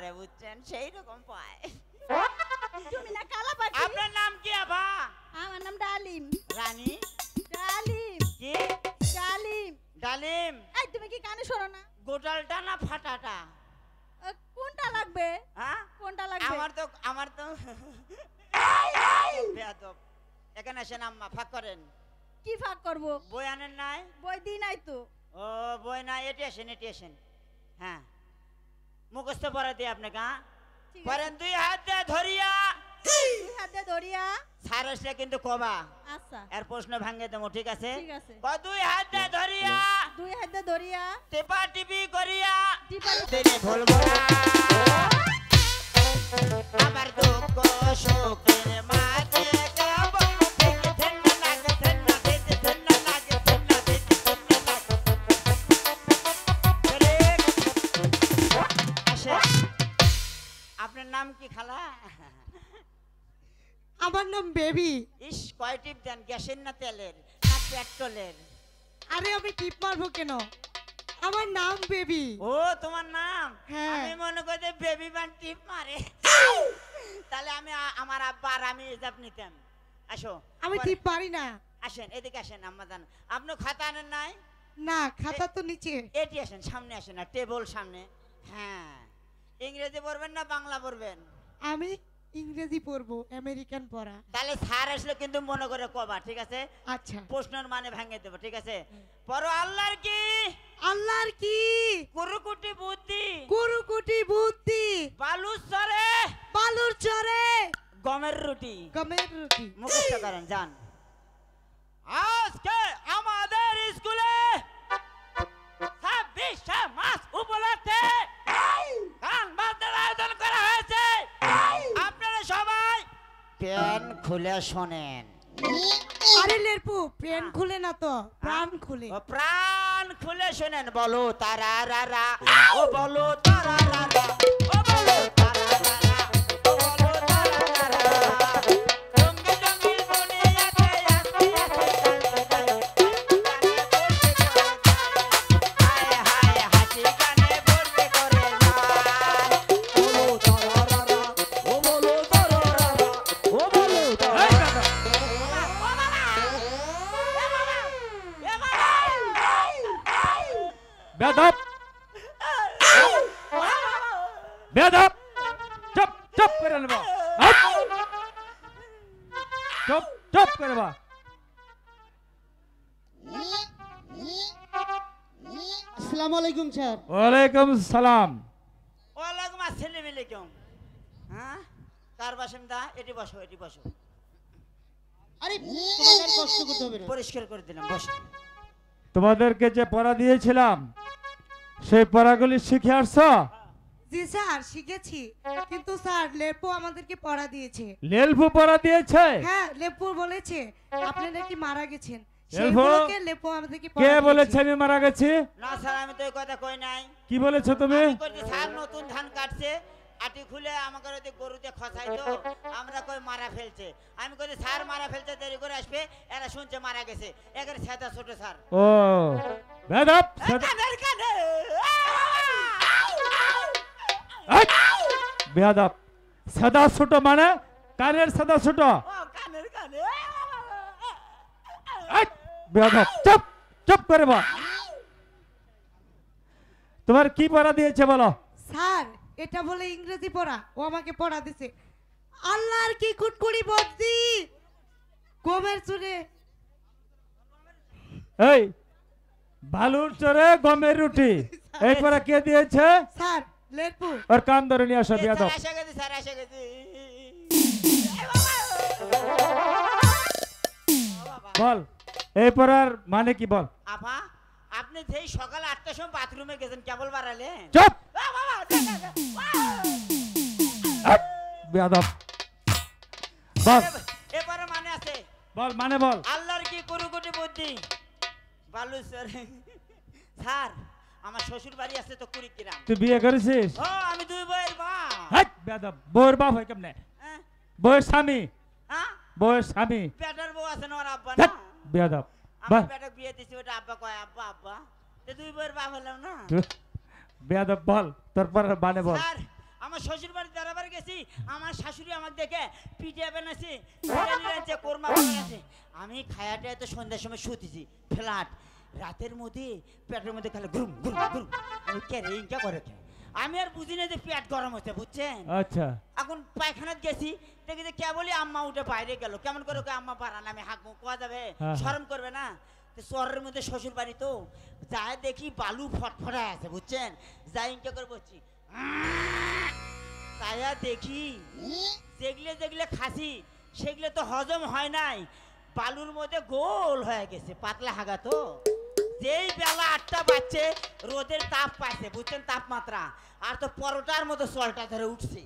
পারে বুঝছেন সেই রকম পায় তুমি না কালা পাখি? আপনার নাম কি আভা? আমার নাম ডালিম। রানী ডালিম। কি? ডালিম। ডালিম। এই তুমি কি কানে শোনো না? গোটালটা না ফাটাটা? কোনটা লাগবে? হ্যাঁ কোনটা লাগবে? আমার তো বেয়াদব। এখানে আসেন আম্মা, ফাঁক করেন। কি ফাঁক করব? বই আনেন নাই? বই দি নাই তো। ও বই না, এটি আসেন। হ্যাঁ মুখস্থ পড়া দিয়ে আপনাকে। হ্যাঁ ঠিক আছে। পড়েন, 2 হাত দিয়ে ধরিয়া। 2 হাত দিয়ে ধরিয়া। স্যার আসলে কিন্তু কবা আচ্ছা এর প্রশ্ন ভাঙে দেবো, ঠিক আছে? ঠিক আছে। 2 হাত দিয়ে ধরিয়া। 2 হাত দিয়ে ধরিয়া। টেপা টিপি করিয়া। টিপা তেরে ভুলবো না আমার দুঃখ সুখের মাঝে গাবো। থেকে ধন্য লাগে, ধন্য দিতে, ধন্য লাগে, ধন্য দিতে, ধন্য লাগে। রে, আসেন। আপনার নাম কি খালা? আমার নাম বেবি। ইস, কয় টিপ দেন, গ্যাসের না তেলের না পেট্রোলের? আরে আমি টিপ মারবো কেন? আমার নাম বেবি। ও তোমার নাম? হ্যাঁ। আমি মনে করি বেবি বান টিপ মারে। তাহলে আমি আমার আব্বা আর আমি হিসাব নিতাম। আসো। আমি টিপ পারি না। আসেন, এদিকে আসেন আম্মা জান। আপনি খাতা আনেন নাই? না, খাতা তো নিচে। এটি আসেন, সামনে আসেন না, টেবল সামনে। হ্যাঁ, ইংরেজি পড়বেন না বাংলা পড়বেন? আমি ইংরেজি পড়বো, আমেরিকান পড়া। তাহলে স্যার আসলে কিন্তু মনে করে কবা, ঠিক আছে? আচ্ছা। প্রশ্নের মানে ভেঙে দেবো, ঠিক আছে? পড়ো, আল্লাহর কি? আল্লাহর কি? কুরুকুটি বুদ্ধি। কুরুকুটি বুদ্ধি। বালুর চরে। বালুর চরে। গমের রুটি। গমের রুটি। মুখস্থ করেন, যান। আজকে আমাদের স্কুলে 26শে মার্চ উপলক্ষে গান বাজনার আয়োজন করা হয়েছে। আপনারা সবাই প্যান খুলে শোনেন। আরে লেরপু, প্যান খুলে না তো, প্রাণ খুলে। ও প্রাণ খুলে শোনেন। বলো তারা রারা, ও বলো তারা রারা, ও বলো তারা রারা, ও বলো তারা রারা। জঙ্গি জঙ্গি দুনিয়াতে আসতে হায় হায় হাসি গানে ভরবে করে যায়। বলো তারা রারা, ও বলো তারা রারা, ও বলো তারা রারা। বেয়াদব, বেয়াদব, চুপ চুপ করে নেবা। চুপ চুপ করে নেবা। আসসালামু আলাইকুম স্যার। ওয়ালাইকুম সালাম। ওয়ালাইকুম আসসালাম। হ্যাঁ, কার বাসিন্দা? এটি বসো, এটি বসো। আরে তোমাকে আর কষ্ট করতে হবে না। পরিষ্কার করে দিলাম, বসো। তোমাদেরকে যে পড়া দিয়েছিলাম সেই পড়াগুলি শিখে আসছো? জি স্যার, শিখেছি। কিন্তু স্যার লেপু আমাদেরকে পড়া দিয়েছে। লেলফু পড়া দিয়েছে? হ্যাঁ, লেপু বলেছে আপনি নাকি মারা গেছেন। লেপু? সেইগুলোকে লেপু আমাদেরকে পড়া কে দিয়েছে। বলেছে আমি মারা গেছি? না স্যার, আমি তো এই কথা কই নাই। কি বলেছো তুমি? আমি কইছি স্যার নতুন ধান কাটছে, আটি খুলে আমাকে ওই গরুতে খসাই তো আমরা কই মারা ফেলছে। আমি কইছি স্যার মারা ফেলছে, দেরি করে আসবে, এরা শুনছে মারা গেছে। একের সাদা ছোট স্যার। ও বেয়াদব, কানের কানে। বেয়াদব। সাদা ছোট মানে কানের সাদা ছোট? ও কানের কানে। বেয়াদব, চুপ চুপ করে বল। তোমার কি পড়া দিয়েছে বলো? স্যার এটা বলে ইংরেজি পড়া, ও আমাকে পড়া দিছে। আল্লাহর কি কুটকুড়ি বদ্দি, গমের চুরে। এই বালুর চরে গমের রুটি, এই পড়া কে দিয়েছে? স্যার লেরপু। ওর কান ধরে নিয়ে আসো। বেয়াদব, স্যার এসে গেছে, স্যার এসে গেছে। বল এই পড়ার মানে কি বল? আপা, আপনি যেই সকাল 8টার সময় বাথরুমে গেছেন কেবল বাড়ালেন। চুপ। বেয়াদব, বল এবারে মানে আছে। বল মানে বল। আল্লাহর কি কুরুকুটি বুদ্ধি। বালু স্যার, স্যার আমার শ্বশুর বাড়ি আছে তো কুড়িগ্রাম। তুই বিয়ে করেছিস? ও আমি 2 বইয়ের বাপ। হাট বেয়াদব, বউয়ের বাপ হয় কেমনে? হ্যাঁ? বউয়ের স্বামী, হ্যাঁ? বউয়ের স্বামী। পেটার বউ আছে না, ওর আব্বা না? ধ্যাৎ, বেয়াদব। আমি বাহ, পেটে বিয়ে দিছি, ওটা আব্বা কয় আব্বা আব্বা। তো 2 বইয়ের বাপ হলাম না। বেয়াদব, বল তোর পড়ার মানে বল। স্যার আমার শ্বশুর বাড়ি দাঁড়াবার গেছি, আমার শাশুড়ি আমাকে দেখে পিঠে বানাচ্ছে, বিরিয়ানি রাঁধছে, কোরমা বানাচ্ছে। আমি খায়াটা তো সন্ধ্যার সময় শুতেছি ফ্ল্যাট, রাতের মধ্যে পেটের মধ্যে খেলে ঘুম ঘুম ঘুম। আমি কে রে ইনকা করে কে? আমি আর বুঝি না যে পেট গরম হচ্ছে, বুঝছেন? আচ্ছা এখন পায়খানাত গেছি, দেখি যে কে বলি আম্মা উঠে বাইরে গেল, কেমন করে ওকে আম্মা বাড়ান, আমি হাঁকবো, কোয়া যাবে, শরম করবে না? তো শহরের মধ্যে শ্বশুর বাড়ি তো যাই দেখি বালু ফটফটায় আছে, বুঝছেন? যাই ইনকা করে বলছি, তাইয়া দেখি যেগুলো যেগুলো খাসি সেগুলো তো হজম হয় নাই, বালুর মধ্যে গোল হয়ে গেছে, পাতলা হাগা তো। যেই বেলা 8টা বাজছে, রোদের তাপ পাইছে, বুঝছেন তাপমাত্রা, আর তো পরোটার মতো চলটা ধরে উঠছে,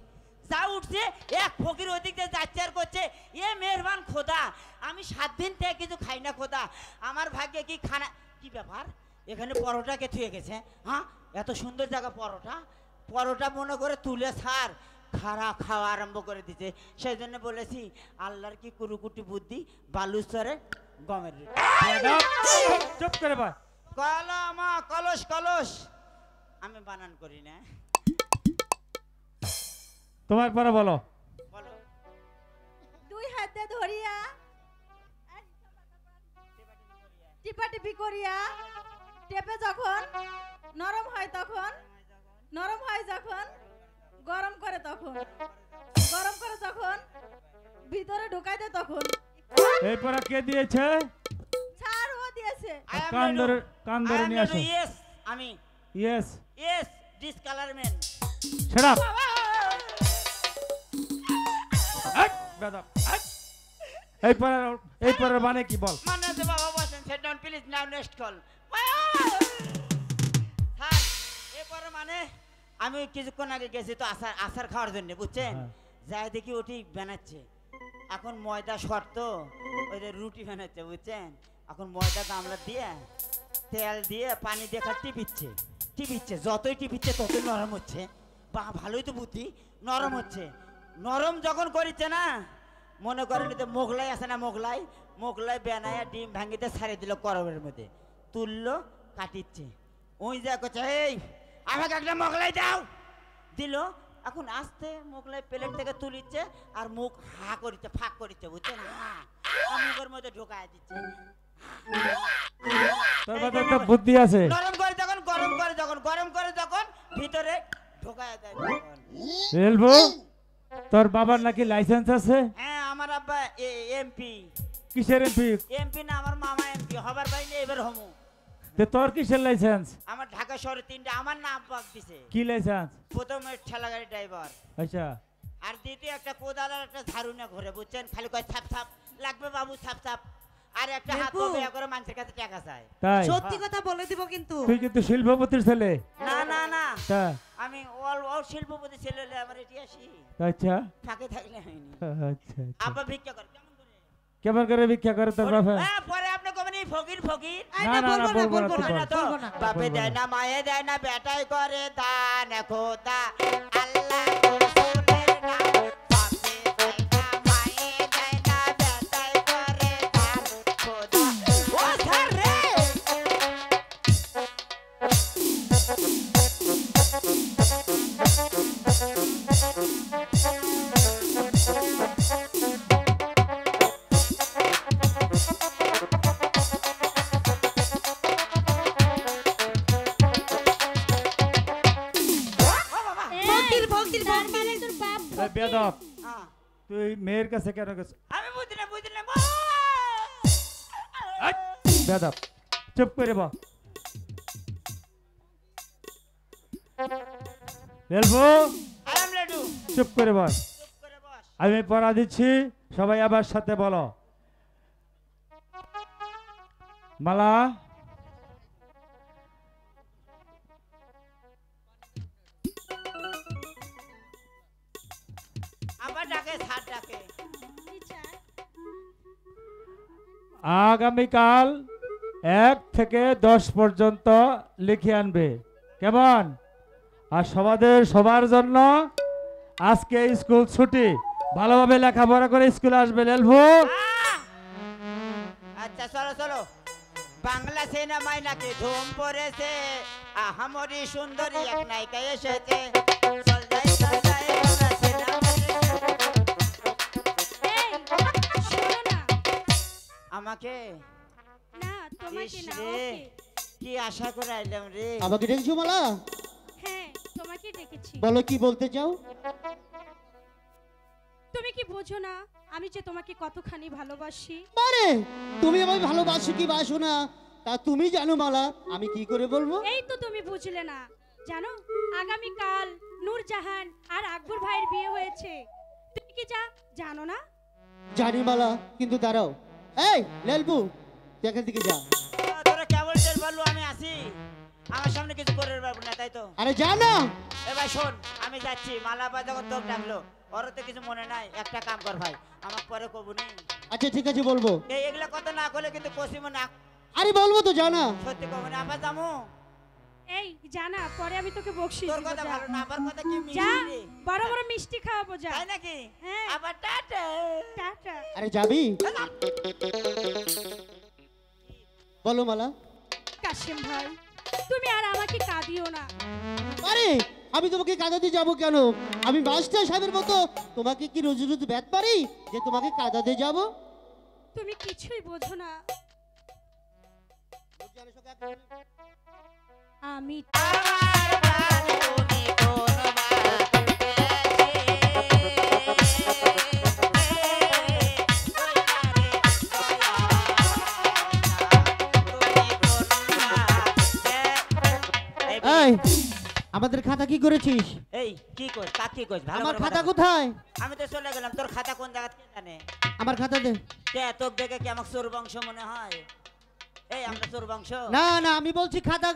যা উঠছে এক ফকির ওদিক দিয়ে যাচ্ছে আর করছে, এ মেহরবান খোদা, আমি 7 দিন থেকে কিছু খাই না খোদা, আমার ভাগ্যে কি খানা। কি ব্যাপার, এখানে পরোটাকে থুয়ে গেছে? হ্যাঁ, এত সুন্দর জায়গা পরোটা, পরোটা মনে করে তুলে ছাড়, খাড়া খাওয়া আরম্ভ করে দিছে। সেই জন্য বলেছি আল্লাহর কি কুরুকুটি বুদ্ধি, বালুচরে গমের রুটি। চুপ করে বল। কলমা কলস কলস, আমি বানান করি না। তোমার পরে বলো। বলো। 2 হাতে ধরিয়া টিপাটিপি করিয়া টেপে যখন নরম হয় তখন, নরম হয় যখন গরম করে তখন, গরম করে যখন ভিতরে ঢুকাই দে তখন। এই পড়া কে দিয়েছে? ছাড় ও দিয়েছে। কান ধরে নিয়ে আসো। ইয়েস, আমি ইয়েস ইয়েস ডিসকালারম্যান। Shut up. এই পড়ার মানে কি বল? মানে আছে বাবা, বসেন, sit down please, now next call. Sir এরপরে মানে আমি কিছুক্ষণ আগে গেছি তো আসার খাওয়ার জন্য, বুঝছেন? যাই দেখি ওটি বানাচ্ছে, এখন ময়দা শর্ত, ওই যে রুটি বানাচ্ছে, বুঝছেন? এখন ময়দা গামলা দিয়ে তেল দিয়ে পানি দিয়ে টিপিচ্ছে, টিপিচ্ছে, যতই টিপিচ্ছে ততই নরম হচ্ছে। বা ভালোই তো বুদ্ধি, নরম হচ্ছে। নরম যখন করিচ্ছে না, মনে করেন যে মোগলাই আছে না, মোগলাই, মোগলাই বেনায় ডিম ভাঙিতে ছাড়িয়ে দিল গরমের মধ্যে, তুললো কাটিচ্ছে, ওই যা করছে, এই আমাকে একটা মোগলাই দাও, দিল। এখন আস্তে মোগলাই প্লেট থেকে তুলিচ্ছে আর মুখ হা করিচ্ছে, ফাঁক করিচ্ছে, বুঝছেন? মুখের মধ্যে ঢোকায় দিচ্ছে। তোর মাথায় একটা বুদ্ধি আছে। নরম করে যখন, গরম করে যখন, গরম করে যখন ভিতরে ঢোকায় দেয়। রেলবো, তোর বাবার নাকি লাইসেন্স আছে? হ্যাঁ, আমার আব্বা এমপি। কিসের এমপি? এমপি না, আমার মামা এমপি, হবার পাইনি, এবার হমু। তোর কিসের লাইসেন্স? আমার ঢাকা শহরে 3টা, আমার না আব্বা দিছে। কি লাইসেন্স? প্রথমে ঠেলা গাড়ি ড্রাইভার, আচ্ছা, আর দ্বিতীয় একটা কোদাল আর একটা ঝাড়ু না ঘুরে, বুঝছেন? খালি কয় ছাপ ছাপ লাগবে বাবু, ছাপ ছাপ, আর একটা হাত বেয়া করে মানুষের কাছে টাকা চায়। তাই? সত্যি কথা বলে দিব কিন্তু। তুই কিন্তু শিল্পপতির ছেলে? না না না, তা আমি অল শিল্পপতি ছেলে, আমার এটি আসি আচ্ছা, ফাঁকে থাকলে হয়নি। আচ্ছা আব্বা ভিক্ষা করে, কেমন করে ভিক্ষা করে তোর বাবা? হ্যাঁ, পরে আপনি কবেন এই ফকির ফকির? না না না, বলবো না তো, তো। বাপে দেয় না, মায়ে দেয় না, বেটাই করে দান খোদা, আল্লাহ রসুলের নাম। বাপে দেয় না, মায়ে দেয় না, বেটাই করে দান খোদা। ও স্যার রে, বেয়াদব, হ্যাঁ, তুই মেয়ের কাছে কেন গেছ? আমি বুঝি না, বুঝি না। বেয়াদব, চুপ করে বল। রেলবো, আরাম লাডু, চুপ করে বল। চুপ করে বস। আমি পড়া দিচ্ছি, সবাই আবার সাথে বলো। মালা, আবার ডাকে, স্যার ডাকে। আগামীকাল 1 থেকে 10 পর্যন্ত লিখে আনবে, কেমন? আর সবার জন্য আজকে স্কুল ছুটি, ভালোভাবে লেখাপড়া করে স্কুলে আসবে। রেলভো, আচ্ছা চলো চলো, বাংলা সিনেমায় নাকি ধুম পড়েছে, আহামরি সুন্দরী এক নায়িকা এসেছে, চল যাই চল যাই আমাকে না তোমাকে ইস না রে, ওকে। কি আশা করে আইলাম রে। আমাকে ডেকেছো মালা? হ্যাঁ তোমাকে ডেকেছি। বলো কি বলতে চাও? তুমি কি বোঝো না আমি যে তোমাকে কতখানি ভালোবাসি? আরে তুমি আমায় ভালোবাসো কি বাসো না তা তুমি জানো মালা, আমি কি করে বলবো? এই তো তুমি বুঝলে না। জানো আগামী কাল নূরজাহান আর আকবর ভাইয়ের বিয়ে হয়েছে। তুমি কি জানো না? জানি মালা, কিন্তু দাঁড়াও। এই লেলবু, তুই এখান থেকে যা। তোরা কেবল টের পারলু আমি আসি, আমার সামনে কিছু করে পারবো না, তাই তো? আরে যা না। এ ভাই শোন, আমি যাচ্ছি। মালাবা যখন তোকে ডাকলো, ওর তো কিছু মনে নাই। একটা কাম কর ভাই, আমাকে পরে কবু নেই। আচ্ছা ঠিক আছে বলবো। এগুলা কথা না করলে কিন্তু পশ্চিমে না। আরে বলবো তো, জানা। সত্যি কবু না, আবার যাবো। এই জানা, পরে আমি তোকে বকশিশ তোর দিব। কথা যা। ভালো না, আবার কথা কি যা, মিষ্টি রে। বড় বড় মিষ্টি খাওয়াবো যা। তাই নাকি? হ্যাঁ। আবার টাটা। টাটা। আরে যাবি? বলো মালা। কাশিম ভাই তুমি আর আমাকে কাঁদিও না। আরে আমি তোমাকে কাঁদাতে যাব কেন? আমি মাস্টার সাহেবের মতো তোমাকে কি রোজ রোজ ব্যাত পারি যে তোমাকে কাঁদাতে যাব? তুমি কিছুই বোঝো না। আমি এই আমাদের খাতা কি করেছিস? এই কি কর, কাকি কর, ভালো আমার করে খাতা কথা বল। কোথায়? আমি তো চলে গেলাম, তোর খাতা কোন জায়গা থেকে জানে? আমার খাতা দে। কে তোকে দেখে কি আমাকে চোর বংশ মনে হয়? এই আমরা চোর বংশ? না না, আমি বলছি খাতা।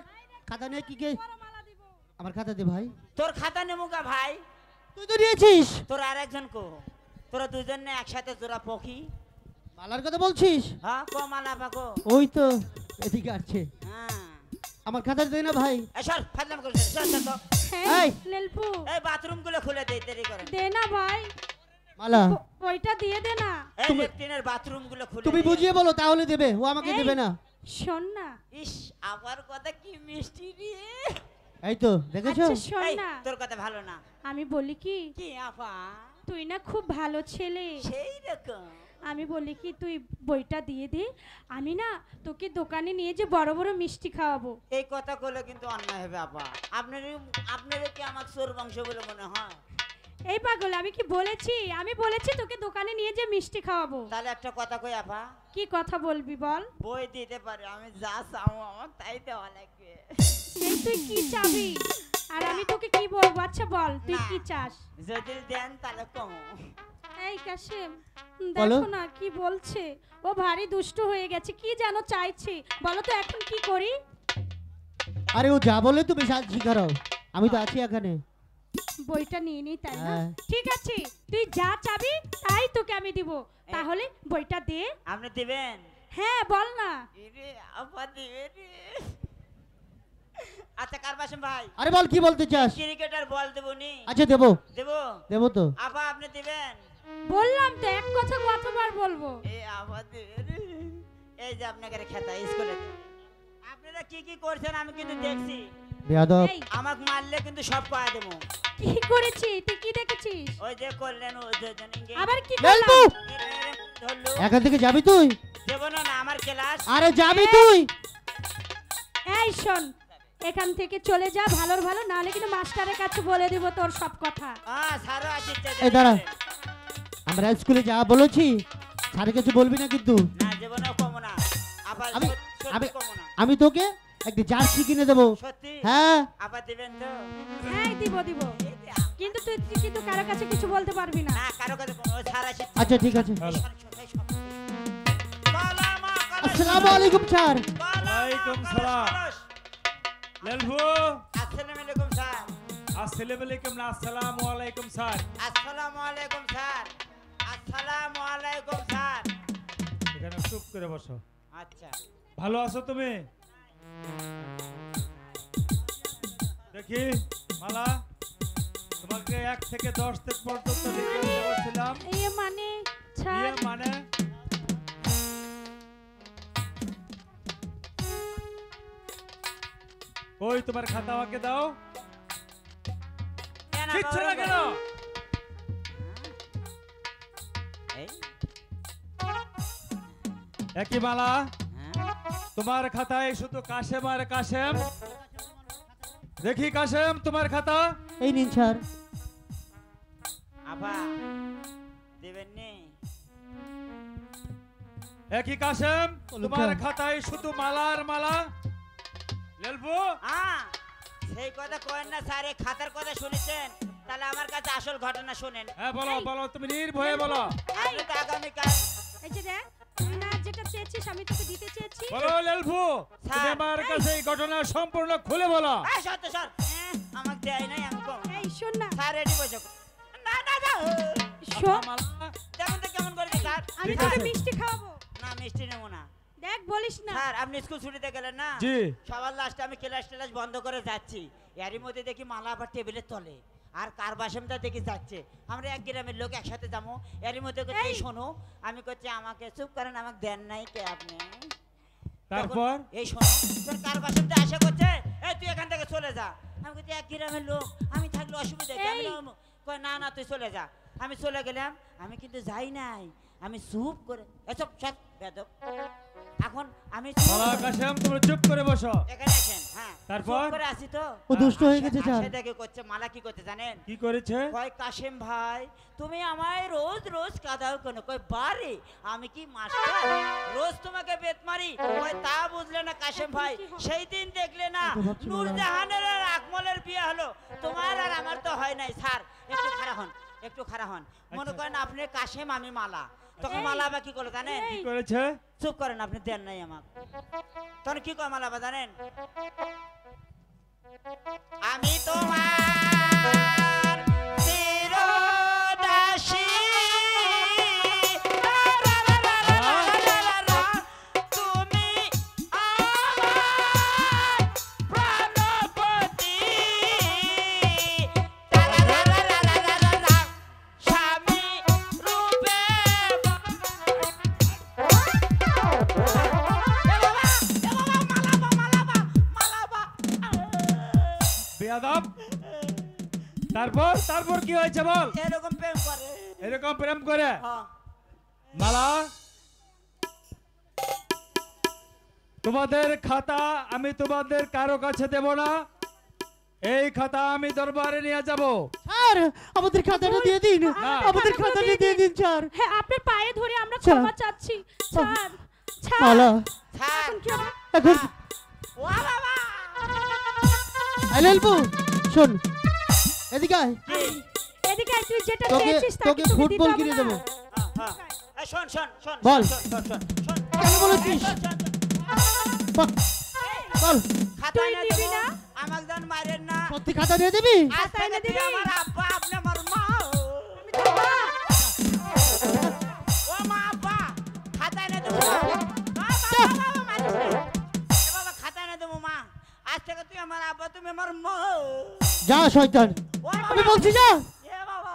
খাতা নিয়ে কি কে? আমার খাতা দে ভাই। তোর খাতা নেবো গা ভাই? তুই তো নিয়েছিস। তোর আরেকজন কো? তোরা দুজন না একসাথে জোড়া পখি? মালার কথা বলছিস? হ্যাঁ কো মালা পাকো। ওই তো এদিকে আসছে। হ্যাঁ আমার খাতা দে না ভাই। এই সর, ফাজলাম করিস না, সর সর তো। হ্যাঁ এই। লেলপু এই বাথরুম গুলো খুলে দে, দেরি করে। দে না ভাই, মালা ওইটা দিয়ে দে না। এই লেট্রিনের বাথরুম গুলো খুলে তুমি দে। বুঝিয়ে বলো, তাহলে দেবে। ও আমাকে এই, দেবে না। শোন না। ইস আমার কথা কি মিষ্টি রে। এই তো দেখেছো? আচ্ছা শোন এই, না, তোর কথা ভালো না। আমি বলি কি কি আপা? তুই না খুব ভালো ছেলে। সেই রকম। আমি বলি কি তুই বইটা দিয়ে দে, আমি না তোকে দোকানে নিয়ে যে বড় বড় মিষ্টি খাওয়াবো। এই কথা কইলে কিন্তু অন্যায় হবে আপা। আপনার কি আমার চোর বংশ বলে মনে হয়? এই পাগল, আমি কি বলেছি? আমি বলেছি তোকে দোকানে নিয়ে যে মিষ্টি খাওয়াবো। তাহলে একটা কথা কই আপা। কি কথা বলবি বল। বই দিতে পারে, আমি যা চাও আমার তাই দেওয়া লাগবে। এই তুই কি চাবি আর আমি তোকে কি বলবো? আচ্ছা বল তুই না। কি চাস? যদি দেন তাহলে কম। এই কাশিম বলো। দেখো না কি বলছে, ও ভারী দুষ্টু হয়ে গেছে, কি যেন চাইছে। বলো তো এখন কি করি? আরে ও যা বলে তুমি শিখাও, আমি তো আছি এখানে। বইটা নিয়ে নি তাই না? হ্যাঁ। ঠিক আছে, তুই যা চাবি তাই তোকে আমি দিব। তাহলে বইটা দে। আপনি দিবেন? হ্যাঁ বল না। ইরে আপা দিবে রে। আচ্ছা কারবাসম ভাই, আরে বল কি বলতে চাস? ক্রিকেটার বল দেবো নি? আচ্ছা দেবো। দেবো? দেবো তো। আপা আপনি দিবেন? বললাম তো এক কথা কতবার বলবো। এ আপা দিবে রে। এই যে আপনাকে খেতা স্কুলে আপনারা কি কি করছেন আমি কিন্তু দেখছি। বেয়াদব। এই আমাকে মারলে কিন্তু সব পাওয়া দেবো। কি করেছি তুই কি দেখেছিস? ওই যে করলেন ওই দুজন আবার কি লেলবু, করলাম? ধরলো। এখান থেকে যাবি তুই? দেবো না না আমার ক্লাস। আরে যাবি তুই? এই শোন, এখান থেকে চলে যা ভালোর ভালো, নাহলে কিন্তু মাস্টারের কাছে বলে দিব তোর সব কথা। স্যারও আসছে। এই দাঁড়া, আমরা স্কুলে যা বলেছি স্যারের কাছে বলবি না কিন্তু। না দেবো না, কমো না। আবার আমি- সত্যি আমি- কমো না। আমি তোকে একটা জার্সি কিনে দেবো। সত্যি? হ্যাঁ আবার দিবেন তো? হ্যাঁ দিব দিব, কিন্তু তুই কিন্তু কারো কাছে কিছু বলতে পারবি না। না কারো কাছে কোনো স্যার আসছে। আচ্ছা ঠিক আছে। আসসালামু আলাইকুম স্যার। ওয়ালাইকুম সালাম। লেলভু, আসসালামু আলাইকুম স্যার। আসসালামু আলাইকুম না, আসসালামু আলাইকুম স্যার। আসসালামু আলাইকুম স্যার। আসসালামু আলাইকুম স্যার। এখানে চুপ করে বসো। আচ্ছা ভালো আছো তুমি? দেখি মালা, তোমাকে 1 থেকে 10 পর্যন্ত লিখে দিতে বলছিলাম। এই মানে ছাড়। ইয়ে মানে ওই তোমার খাতা আমাকে দাও। দিচ্ছ না কেন? এই একই মালা তোমার খাতায় শুধু কাশেম আর কাশেম। দেখি কাশেম তোমার খাতা। এই নিন স্যার। আবা দেবেন নি? একই কাশেম তোমার খাতায় শুধু মালা আর মালা। লেলবু সেই কথা কয়েন না স্যার, এই খাতার কথা শুনেছেন? তাহলে আমার কাছে আসল ঘটনা শুনেন। হ্যাঁ বলো বলো, তুমি নির্ভয়ে বলো। আপনি তো আগামীকাল এই যে দেখ, না যেটা চেয়েছিস আমি তোকে দিতে চেয়েছি। বলো লেলবু, তুমি আমার কাছে এই ঘটনা সম্পূর্ণ খুলে বলো। সত্য স্যার, আমাকে দেয় নাই আমি কম। এই শোন না স্যার রেডি বসে। না না না শোন, দেখুন তো কেমন করে স্যার। আমি তোকে মিষ্টি খাওয়াবো। না মিষ্টি নেবো না। দেখ বলিস না। স্যার আপনি স্কুল ছুটিতে গেলেন না? জি। সবার লাস্টে আমি ক্লাস টেলাস বন্ধ করে যাচ্ছি, এরই মধ্যে দেখি মালা আবার টেবিলের তলে, আর কার বাসনটা দেখি যাচ্ছে। আমরা এক গ্রামের লোক একসাথে যাবো, এরই মধ্যে করছি শোনো, আমি করছি আমাকে চুপ করেন, আমাকে দেন নাই কে আপনি? তারপর এই শোনো, তোর কার বাসনটা আশা করছে, এই তুই এখান থেকে চলে যা। আমি করছি এক গ্রামের লোক, আমি থাকলে অসুবিধা কি? কই না না তুই চলে যা। আমি চলে গেলাম, আমি কিন্তু যাই নাই, আমি চুপ করে এসব সব বেদব। এখন আমি কাশেম তুমি চুপ করে বসো এখানে আসেন। হ্যাঁ তারপর করে আসি তো ও দুষ্ট হয়ে গেছে স্যার। সেটাকে করছে মালা কি করতে জানেন? কি করেছে? কয় কাশেম ভাই তুমি আমায় রোজ রোজ কাঁদাও কেন? কই বারে আমি কি মাস্টার রোজ তোমাকে বেত মারি? কই তা বুঝলে না কাশেম ভাই, সেই দিন দেখলে না নূরজাহানের আর আকমলের বিয়ে হলো, তোমার আর আমার তো হয় নাই। স্যার একটু খাড়া হন, একটু খাড়া হন। মনে করেন আপনি কাশেম আমি মালা, তখন মালা বা কি করলো জানেন? কি করেছে? চুপ করেন, আপনি দেন নাই আমাকে। তখন কি কয় মালা বা জানেন? আমি তোমার চিরদাসী, তুমি আমার প্রাণপতি, স্বামী রূপে। বেয়াদব। তারপর তারপর কি হয়েছে বল? এরকম প্রেম করে, এরকম প্রেম করে। হ্যাঁ। মালা তোমাদের খাতা আমি তোমাদের কারো কাছে দেব না, এই খাতা আমি দরবারে নিয়ে যাব। স্যার আমাদের খাতাটা দিয়ে দিন, আমাদের খাতাটা দিয়ে দিন স্যার। হ্যাঁ আপনার পায়ে ধরে আমরা ক্ষমা চাচ্ছি স্যার। মালা স্যার এখন ও বাবা আইলেলবু শোন এদিকে আয়। এদিকে আয়, তুই যেটা তোকে চেয়েছিস তোকে ফুটবল কিনে দেব। এই শোন শোন শোন বল। শোন শোন শোন শোন। কেন বলেছিস? বল খাতা এনে দিবি না? আমাকে জান মারেন না। সত্যি খাতা দিয়ে দিবি? আজ থেকে তুই আমার আব্বা, আপনি আমার মা। ও মা আব্বা খাতা এনে দেবো। বাবা খাতা এনে দেবো মা। আজ থেকে তুই আমার আব্বা, তুমি আমার মা। যা শয়তান, আমি বলছি যা। এ বাবা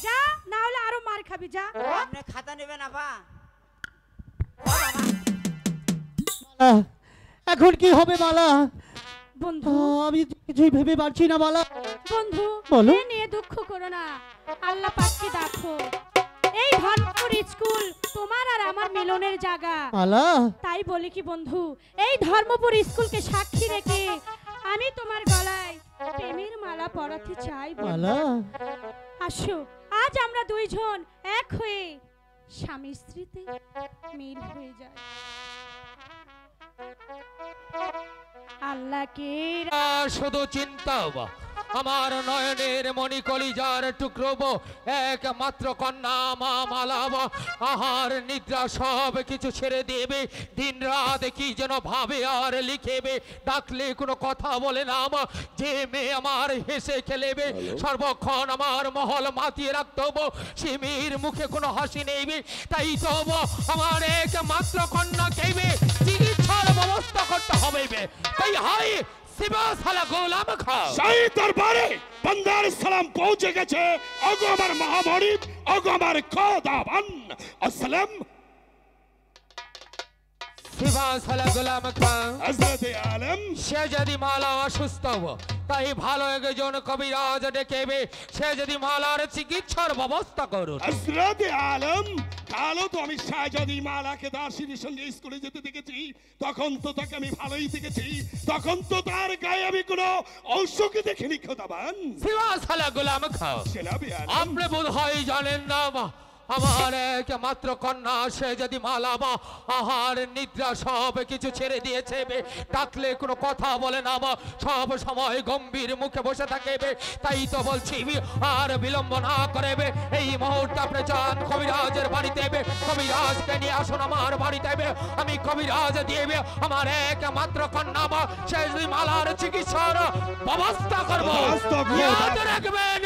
যা, না হলে আরো মার খাবি যা। আপনি খাতা নেবেন আব্বা? এখন কি হবে মালা? বন্ধু আমি কিছুই ভেবে পারছি না মালা। বন্ধু বলো। এ নিয়ে দুঃখ করো না, আল্লাহ পাককে দেখো। এই ধর্মপুর স্কুল তোমার আর আমার মিলনের জায়গা। মালা তাই বলি কি বন্ধু, এই ধর্মপুর স্কুলকে সাক্ষী রেখে আমি তোমার গলায় প্রেমের মালা পরাতে চাই। মালা আসো আজ আমরা দুইজন এক হয়ে স্বামী স্ত্রীতে মিল হয়ে যায়। আল্লাহকে শুধু চিন্তা আমার নয়নের মণি কলিজার টুকরো একমাত্র কন্যা মা মালাব আহার নিদ্রা সব কিছু ছেড়ে দেবে, দিন রাত কি যেন ভাবে আর লিখেবে, ডাকলে কোনো কথা বলে না, যে মেয়ে আমার হেসে খেলেবে, সর্বক্ষণ আমার মহল মাতিয়ে রাখতে হবো, সে মেয়ের মুখে কোনো হাসি নেইবে, তাই তো আমার একমাত্র কন্যা কেবে চিকিৎসার ব্যবস্থা করতে হবে। তাই হাই সেই দরবারে বন্দার সালাম পৌঁছে গেছে। ওগো আমার মহামণিব, ওগো আমার খোদাবান আসসালাম। সে যদি মালা অসুস্থ তাই ভালো একজন কবিরাজ ডেকেবে, সে যদি মালার চিকিৎসার ব্যবস্থা করুন। হযরত আলম কালও তো আমি শাহজাদি মালাকে দাসীর সঙ্গে স্কুলে যেতে দেখেছি, তখন তো তাকে আমি ভালোই দেখেছি, তখন তো তার গায়ে আমি কোনো ঔষধ দেখিনি খোদাবান। সিবা সালা গোলাম খাও, জনাবে আলম, আপনি বোধ হয় জানেন না আমার একমাত্র কন্যা সে যদি মালাবা আহার নিদ্রা সব কিছু ছেড়ে দিয়েছে, ডাকলে কোনো কথা বলে না, সব সময় গম্ভীর মুখে বসে থাকে। তাই তো বলছি আর বিলম্ব না করে এই মুহূর্তে আপনি যান কবিরাজের বাড়িতে, কবিরাজকে নিয়ে আসুন আমার বাড়িতে। আমি কবিরাজ দিয়ে আমার একমাত্র কন্যা সে যদি মালার চিকিৎসার ব্যবস্থা করবো। রাখবেন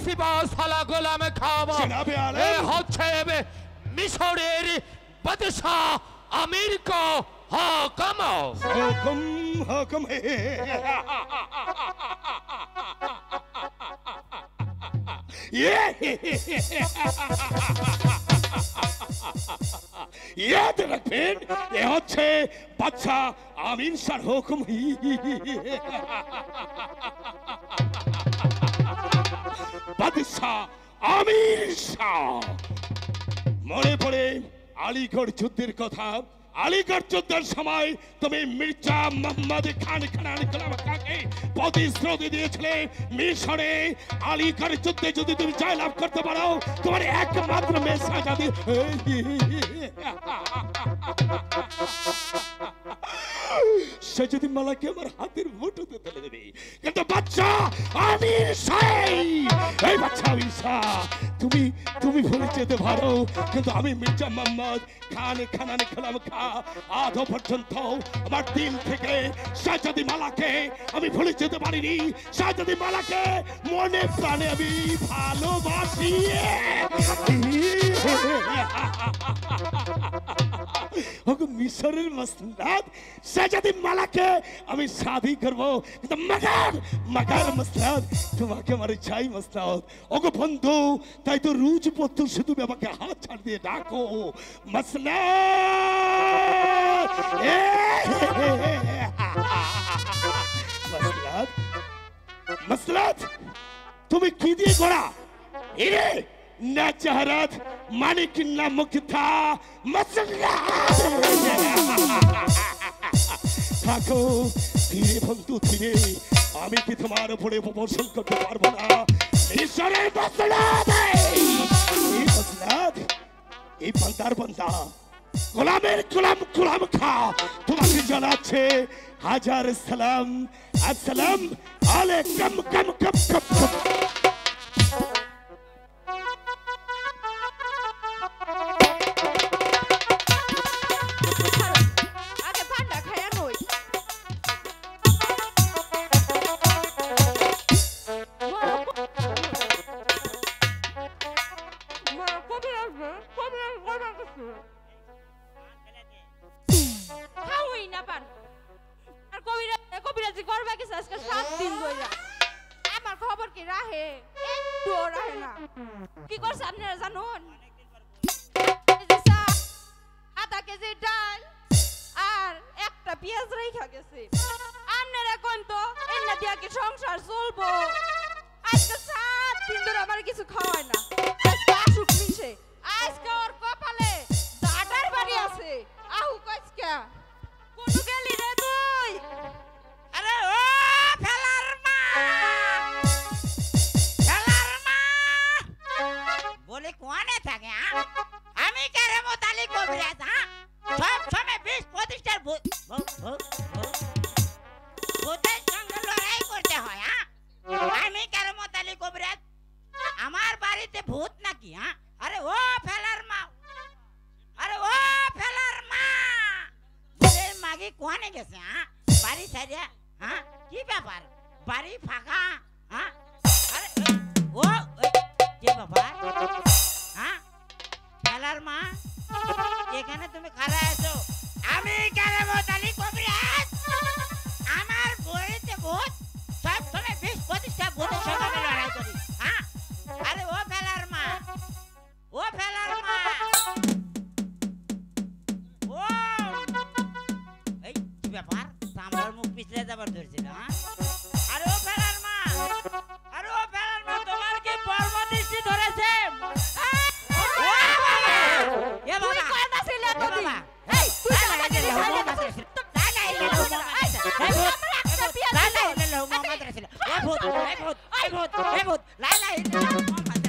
সিবা সালা গোলাম খাওয়া হচ্ছে মিশরের বাদশাহ আমির কো হুকুম। হুকুম হুকুম ইয়াদ রাখবেন, এ হচ্ছে বাদশাহ আমির শাহর হুকুম। বাদশাহ আমির শাহ। মনে পড়ে আলীগড় যুদ্ধের কথা। আলীগড় যুদ্ধের সময় তুমি মির্জা মোহাম্মদ খান খানকে প্রতিশ্রুতি দিয়েছিলে মিশরে আলীগড় যুদ্ধে যদি তুমি জয়লাভ করতে পারো তোমার একমাত্র মেয়ে শাহজাদি সে যদি মালাকে আমার হাতের মুঠোতে তুলে দেবে। কিন্তু বাচ্চা আমির শাহ, এই বাচ্চা আমির শাহ, তুমি ভুলে যেতে পারো, কিন্তু আমি মির্জা মোহাম্মদ খানানে খেলাম খা আধো পর্যন্ত আমার দিল থেকে শাহজাদি মালাকে আমি ভুলে যেতে পারিনি। শাহজাদি মালাকে মনে প্রাণে আমি ভালোবাসি। মিশরের মসলাদ শাহজাদি মালাকে আমি শাদি করবো, কিন্তু মগার মসলাদ তোমাকে আমার চাই মসলাদ। ওগো বন্ধু, তাই তো রুজ পত্তু শুধু আমাকে হাত ছাড় দিয়ে ডাকো মসলাদ। মসলাদ মসলাদ তুমি কি দিয়ে গড়া? এরে না চাহরাত মানিক না মুক্তা মসলাদ। থাকো ধীরে বন্ধু ধীরে, আমি কি তোমার উপরে প্রবর্ষণ করতে পারবো না। ঈশ্বরের মসলাদ, এই মসলাদ, এই বান্দার বান্দা, গোলামের গোলাম খা তোমাকে জানাচ্ছে হাজার সালাম। আসসালাম আলাইকুম কম কম কম কম। কি করছে আপনারা জানুন? আধা কেজি ডাল আর একটা পেঁয়াজ রেখা গেছে। আপনারা কোন তো এন্না দিয়া কি সংসার চলবো? আজকে 7 দিন ধরে আমার কিছু খাওয়ায় না। আজকে আসুক মিশে, আজকে ওর কপালে দাটার বাড়ি আছে। আহু কইছকা কোন গেলি রে তুই? আরে ও ফেলার মা, বলে কোনে থাকে? আমি কেরামত আলী কবিরাজ, সব সময় 20-25টার ভূতের সঙ্গে লড়াই করতে হয়। আমি কেরামত আলী কবিরাজ, আমার বাড়িতে ভূত নাকি? আরে ও ফেলার মা, আরে ও ফেলার মা, মাগি কোনে গেছে? বাড়ি ছাড়িয়া কি ব্যাপার? বাড়ি ফাঁকা? আরে ও কে ব্যাপার? ফেলার মা, এখানে তুমি কারা আছো? আমি কেরামত আলী কবিরাজ, আমার বইতে ভূত, সব সময় 20-25টা ভূতের সঙ্গে আমি লড়াই করি। আরে ও ফেলার মা, ও ফেলার মা, ও এই কি ব্যাপার? সামলার মুখ পিছলে যাবার ধরছিল। আরে ও ফেলার মা, আরে ও ফেলার মা, তোমার কি পরবর্তী ধরেছে? ও বাবা এই ভূত লা লা ইল্লাল্লাহ মুহাম্মদ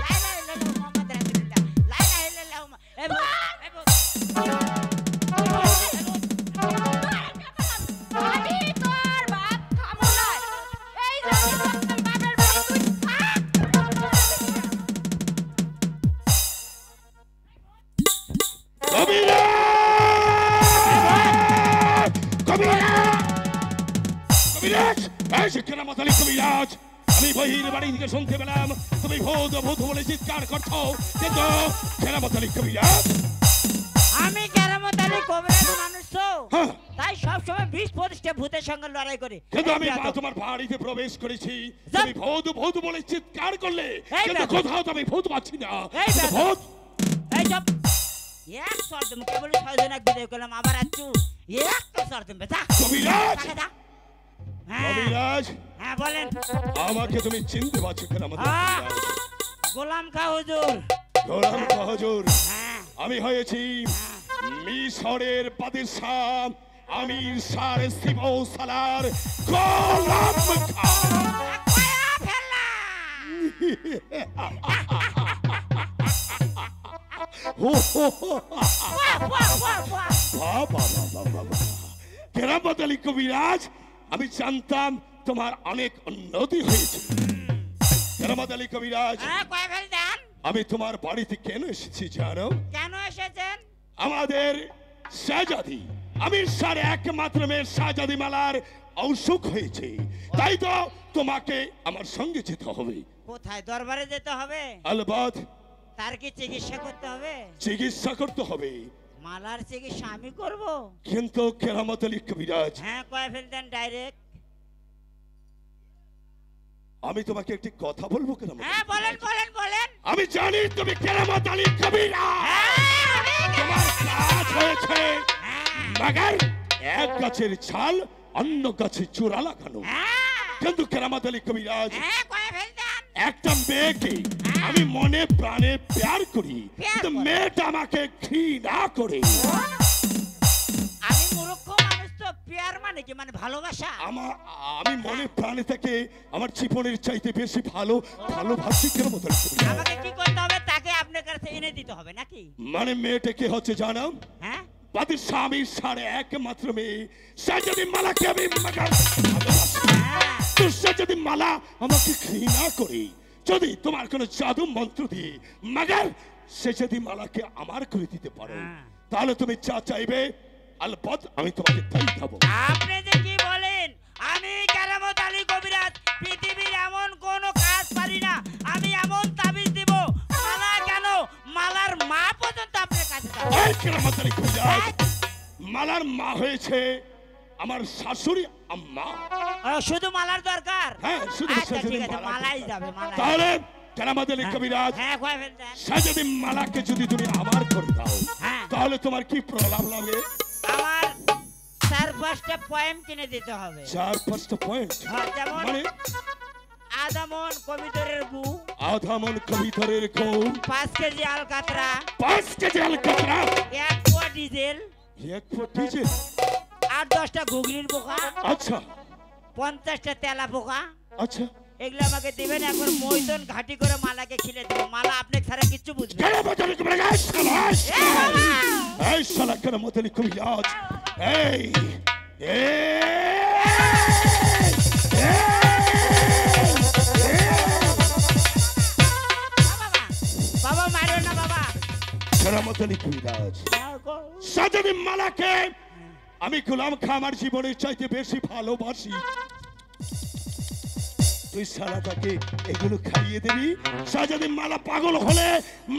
লা লা ইল্লাল্লাহ মুহাম্মদ রাসূলুল্লাহ লা লা ইল্লাল্লাহ এই ভূত আমি তোর বাপ খাবো না এই যে বাপের বাড়ি তুই কবিরাজ এই শিক্ষা মতালি কবিরাজ আমি বহির বাড়ি থেকে শুনতে পেলাম তুমি ভূত ভূত বলে চিৎকার করছো কিন্তু কেরামতালি কবিরাজ আমি কেরামতালি কবিরাজ মানুষ তো তাই সব সময় 20-25টা ভূতের সঙ্গে লড়াই করি কিন্তু আমি তোমার বাড়িতে প্রবেশ করেছি তুমি ভূত ভূত বলে চিৎকার করলে কিন্তু কোথাও তো আমি ভূত পাচ্ছি না ভূত এই সব এক শর্ত কেবল 6 জন এক বিদায় করলাম আবার আচ্ছু একটা শর্ত বেটা কবিরাজ কবিরাজ হ্যাঁ বলেন আমাকে তুমি চিনতে পারছো কেরামতালি গোলাম খা হুজুর গোলাম খা হুজুর আমি হয়েছি মিশরের বাদশাহ আমির শাহ সিবো সালার গোলাম খা কেরামতালি কবিরাজ আমি জানতাম তোমার অনেক উন্নতি হয়েছে কেরামতালি কবিরাজ আমি তোমার বাড়িতে কেন এসেছি জানো কেন এসেছেন আমাদের শাহজাদি আমির শাহর একমাত্র মেয়ে শাহজাদি মালার অসুখ হয়েছে তাই তো তোমাকে আমার সঙ্গে যেতে হবে কোথায় দরবারে যেতে হবে আলবাত তার কি চিকিৎসা করতে হবে চিকিৎসা করতে হবে মালার চিকিৎসা আমি করব কিন্তু কেরামতালি কবিরাজ হ্যাঁ কয় ফেলতেন ডাইরেক্ট আমি তোমাকে একটি কথা বলবো কেরামত হ্যাঁ বলেন বলেন বলেন আমি জানি তুমি কেরামতালি কবিরাজ তোমার কাজ হয়েছে মগর এক গাছের ছাল অন্য গাছে চূড়া লাগানো কিন্তু কেরামতালি কবিরাজ একটা মেয়েকে আমি মনে প্রাণে প্যার করি কিন্তু মেয়েটা আমাকে ঘৃণা করে আমি মূর্খ মানুষ তো প্যার মানে কি মানে ভালোবাসা আমি মনে প্রাণে থেকে আমার জীবনের চাইতে বেশি ভালোবাসি কেরামতালি কবিরাজ আমাকে কি করতে হবে তাকে আপনার কাছে এনে দিতে হবে নাকি মানে মেয়েটা কি হচ্ছে জানো হ্যাঁ বাদশাহ আমির শাহর একমাত্র মেয়ে শাহজাদি মালাকে আমি মগর শাহজাদি মালা আমাকে ঘৃণা করে যদি তোমার কোনো জাদু মন্ত্র দিয়ে মগর শাহজাদি মালাকে আমার করে দিতে পারো তাহলে তুমি যা চাইবে আলবত আমি তোমাকে তাই দেব আপনি যে কি বলেন আমি কেরামতালি কবিরাজ পৃথিবীর এমন কোন কাজ পারি না আমি এমন তাবিজ দিব মালা কেন মালার মা পর্যন্ত আপনার কাছে যাবে এই কেরামতালি কবিরাজ মালার মা হয়েছে আমার শাশুড়ি আম্মা শুধু মালার দরকার হ্যাঁ শুধু ঠিক আছে মালাই যাবে মালাই তাহলে কেরামতালি কবিরাজ হ্যাঁ কয় ফেলতেন শাহজাদি মালাকে যদি তুমি আমার করে দাও তাহলে তোমার কি প্রলাপ লাগে আমার 4-5টা পয়েন্ট কিনে দিতে হবে 4-5টা পয়েন্ট যেমন মানে আদামন কবিতরের গু আধামন কবিতরের গু 5 কেজি আলকাতরা 5 কেজি আলকাতরা 1 পোয়া ডিজেল 1 পোয়া ডিজেল 8-10টা ঘুগনির পোকা আচ্ছা 50টা তেলা পোকা আচ্ছা এগুলো আমাকে দিবেন একবার ময়দান ঘাটি করে মালাকে খিলে দেব মালা আপনি ছাড়া কিছু বুঝবে কেরামতালি কবিরাজ এই শালা কেরামতালি কবিরাজ এই বাবা মারো না বাবা কেরামতালি কবিরাজ শাহজাদি মালাকে আমি গোলাম খা আমার জীবনের চাইতে বেশি ভালোবাসি তুই শালাটাকে এগুলো খাইয়ে দিবি শাহজাদি মালা পাগল হলে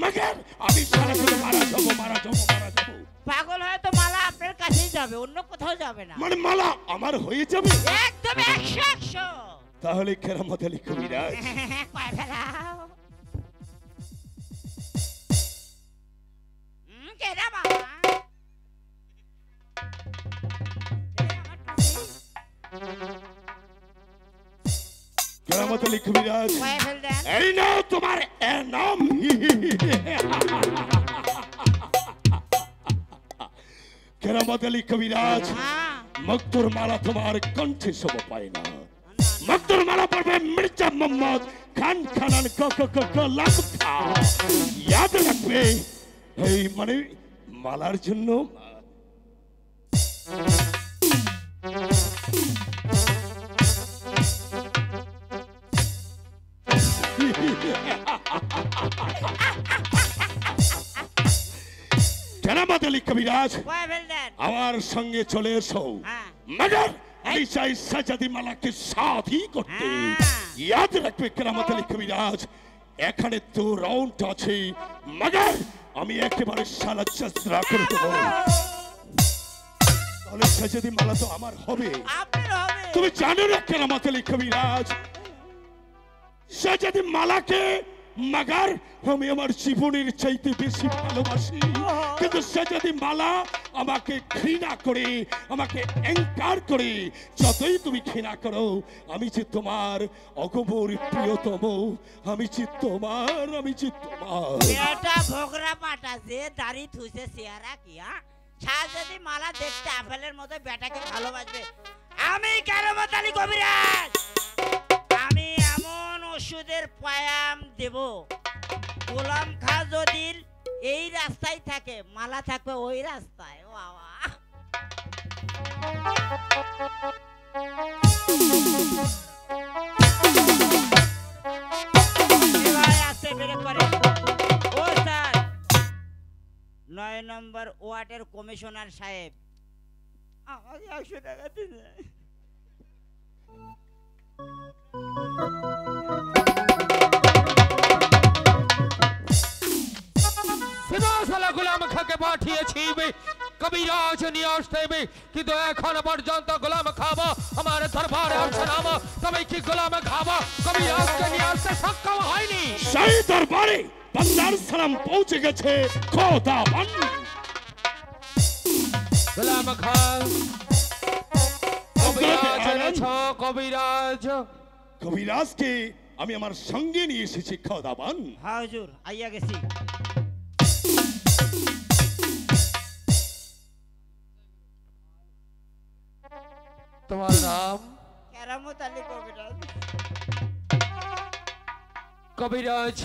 মগর আমি শালাটাকে মারা যাবো পাগল হয় তো মালা আপনার কাছেই যাবে অন্য কোথাও যাবে না মানে মালা আমার হয়ে যাবে একদম 100 তাহলে কেরামতালি কবিরাজ কয় ফেলাও কেরা বাবা কেরামতালি কবিরাজ এই নাও তোমার নাম কেরামতালি কবিরাজ মক্তুর মালা তোমার কণ্ঠে শোভা পায় না মক্তুর তোর মালা পড়বে মির্জা মোহাম্মদ খান খানান গোলাম খা। ইয়াদ রাখবে এই মানে মালার জন্য জনাব আলী কবিরাজ আমার সঙ্গে চলে এসো। মগর আমি চাই সাজাদি মালাকে শাদি করতে। ইয়াদ রাখবে কেরামত আলী কবিরাজ এখানে তো রাউন্ড আছে, মগর আমি একেবারে সালা চেষ্টা করে দেবো। তাহলে সাজাদি মালা তো আমার হবে। তুমি জানো না কেরামত আলী কবিরাজ সাজাদি মালাকে মগর আমি আমার জীবনের চাইতে বেশি ভালোবাসি, কিন্তু সাজাদি মালা আমাকে ঘৃণা করে, আমাকে অহংকার করে। যতই তুমি ঘৃণা করো আমি যে তোমার অগমর প্রিয়তম, আমি যে তোমার। বেটা ভোগরা পাটা যে দাড়ি থুসে চেহারা কি সাজাদি মালা দেখতে আপেলের মতো বেটাকে ভালোবাসবে। আমি কেরামত আলী কবিরাজ আমি এমন ওষুধের পায়াম দেব, গোলাম খা যদি এই রাস্তায় থাকে মালা থাকবে ওই রাস্তায়। ও বাবা আসতে বেরে করে। ও স্যার 9 নম্বর ওয়ার্ডের কমিশনার সাহেব আমাকে 100 টাকা দিন। গোলাম খাকে পাঠিয়েছি কবিরাজ নিয়ে আসতে, কিন্তু এখন পর্যন্ত গোলাম খাবো আমার দরবারে আসছে না। তবে কি গোলাম খাবো কবিরাজকে নিয়ে আসতে সক্ষম হয়নি। সেই দরবারে বান্দার সালাম পৌঁছে গেছে। খোদাবন্দ গোলাম খা কবিরাজ এনেছো। কবিরাজকে আমি আমার সঙ্গে নিয়ে এসেছি। খোদাবন্দ। হ্যাঁ হুজুর আইয়া গেছি। তোমার নাম? কেরামত আলী কবিরাজ। কবিরাজ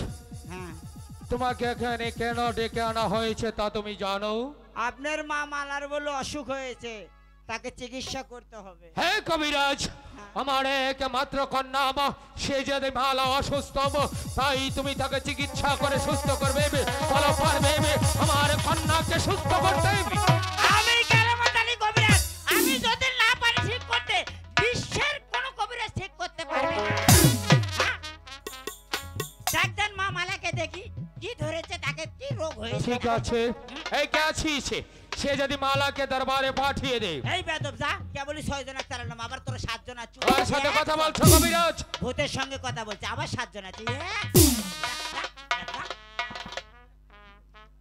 তোমাকে এখানে কেন ডেকে আনা হয়েছে তা তুমি জানো? আপনার মা মালার বলে অসুখ হয়েছে, তাকে চিকিৎসা করতে হবে। হ্যাঁ কবিরাজ, আমার একমাত্র কন্যা সে যদি মালা অসুস্থ, তাই তুমি তাকে চিকিৎসা করে সুস্থ করবে। বলো পারবে আমার কন্যাকে সুস্থ করতে? আমি কেরামত আলী কবিরাজ আমি যদি না পারি ঠিক করতে, বিশ্বের কোন কবিরাজ ঠিক করতে পারবে না। ডাক্তার মা মালাকে দেখি কি ধরেছে, তাকে কি রোগ হয়েছে। ঠিক আছে, এই কে আছিস? সে যদি মালাকে দরবারে পাঠিয়ে দে। এই বেদব যা, কে বলি 6 জন তার নাম, আবার তোর 7 জন আছে। ওর সাথে কথা বলছো কবিরাজ? ভূতের সঙ্গে কথা বলছে, আবার 7 জন আছে।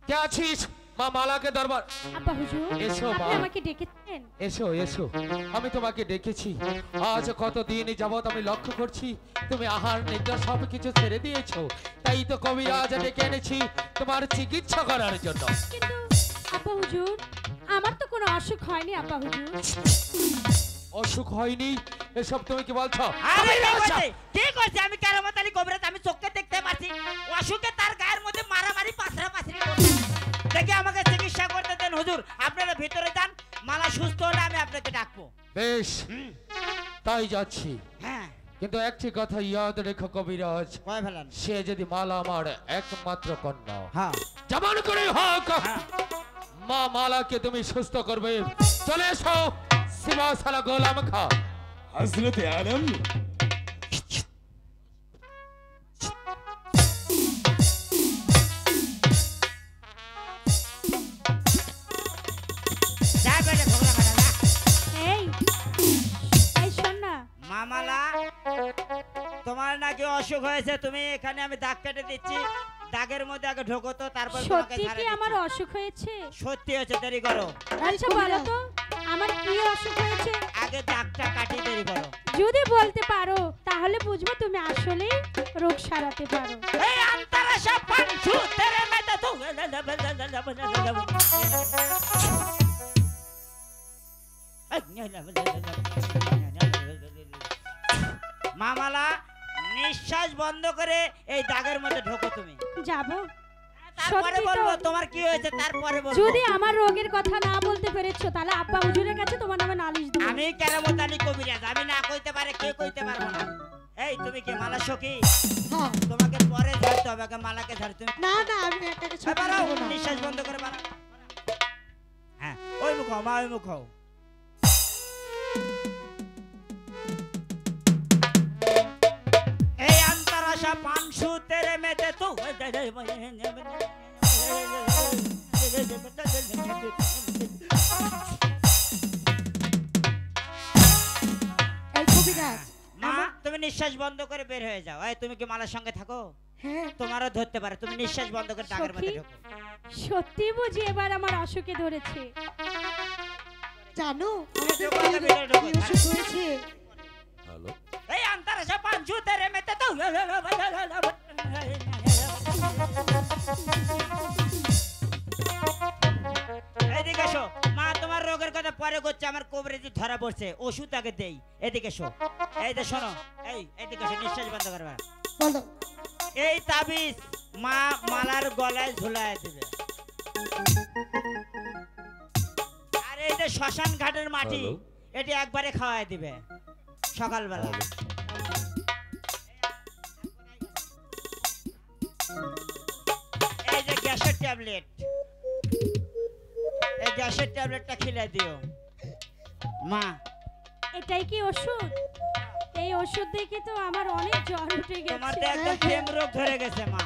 কে আছিস? মা মালাকে দরবার। আব্বা হুজুর এসো মা, আপনি আমাকে ডেকেছেন? এসো এসো, আমি তোমাকে ডেকেছি। আজ কতদিন যাবত আমি লক্ষ্য করছি তুমি আহার নিদ্রা সব কিছু ছেড়ে দিয়েছো, তাই তো কবিরাজ ডেকে এনেছি তোমার চিকিৎসা করার জন্য। কিন্তু আব্বা হুজুর আমার তো কোনো অসুখ হয়নি। আব্বা হুজুর অসুখ হয়নি এসব তুমি কি বলছো? ঠিক আছে, আমি কেরামত আলী কবিরাজ আমি চোখে দেখতে পাচ্ছি অসুখে তার গায়ের মধ্যে মারামারি পাছড়াপাছড়ি করছে। দেখে আমাকে চিকিৎসা করতে দেন হুজুর। আপনারা ভিতরে যান, মালা সুস্থ হলে আমি আপনাকে ডাকবো। বেশ, তাই যাচ্ছি। হ্যাঁ, কিন্তু একটি কথা ইয়াদ রেখো কবিরাজ, কয় ফেলান সে যদি মালা আমার একমাত্র কন্যা, হ্যাঁ যেমন করে হোক মা মালাকে তুমি সুস্থ করবে। চলে এসো সিবা সালা গোলাম খা। হযরত আলম মামালা তোমার নাকি অসুখ হয়েছে, তুমি এখানে আমি দাগ কেটে দিচ্ছি, দাগের মধ্যে আগে ঢোকো তো, তারপর তোমাকে সত্যি কি আমার অসুখ হয়েছে? সত্যি হয়েছে, দেরি করো। আচ্ছা বলো তো আমার কি অসুখ হয়েছে? আগে দাগটা কাটি, দেরি করো। যদি বলতে পারো তাহলে বুঝবো তুমি আসলেই রোগ সারাতে পারো। এই আন্তরা সব পাঁচু তেরে মেতে তো মামা নিঃশ্বাস বন্ধ করে এই দাগের মধ্যে ঢোকো তুমি। যাব তারপরে সত্যি তো? বলবো তোমার কি হয়েছে, তারপরে বলবো। যদি আমার রোগের কথা না বলতে পেরেছো তাহলে আব্বা হুজুরের কাছে তোমার নামে নালিশ দেব। আমি কেরামতালি কবিরাজ, আমি না কইতে পারে কে কইতে পারবো না। এই তুমি কি মালা সখী? হ্যাঁ। তোমাকে পরে ধরতে হবে, আগে মালাকে ধর তুমি। না না আমি এটাকে ছুটি বাড়াও, দেব না। নিঃশ্বাস বন্ধ করে বাড়াও। হ্যাঁ, ওই মুখ হও, মা ওই মুখ হও। এই আন্তরাশা পানসু তেরে মেতে তো এই কবিরাজ, মা তুমি নিঃশ্বাস বন্ধ করে বের হয়ে যাও। এই তুমি কি মালার সঙ্গে থাকো? হ্যাঁ তোমারও ধরতে পারে, তুমি নিঃশ্বাস বন্ধ করে দাগের মধ্যে সখী? ঢোকো। সত্যি বুঝি এবার আমার অসুখে ধরেছে। জানো আমাদের ঢোকো, কি ভিতরে ঢোকো। অসুখ হয়েছে? এই আন্তরাশা পানসু তেরে মেতে তো এদিকে এসো মা, তোমার রোগের কথা পরে করছে, আমার কবরেজি ধরা পড়ছে, ওষুধ আগে দেই। এদিকে এসো, এই যে শোনো, এই এদিকে এসো, নিঃশ্বাস বন্ধ করবা। বলো। এই তাবিজ মা মালার গলায় ঝুলায় দিবে। আর এই যে শ্মশান ঘাটের মাটি, এটি একবারে খাওয়ায় দিবে সকালবেলা। এই যে গ্যাসের ট্যাবলেট, এই গ্যাসের ট্যাবলেটটা খেলে দিও মা। এটাই কি ওষুধ? এই ওষুধ দেখে তো আমার অনেক জ্বর উঠে তোমার তো গেছে। একদম প্রেম রোগ ধরে গেছে মা,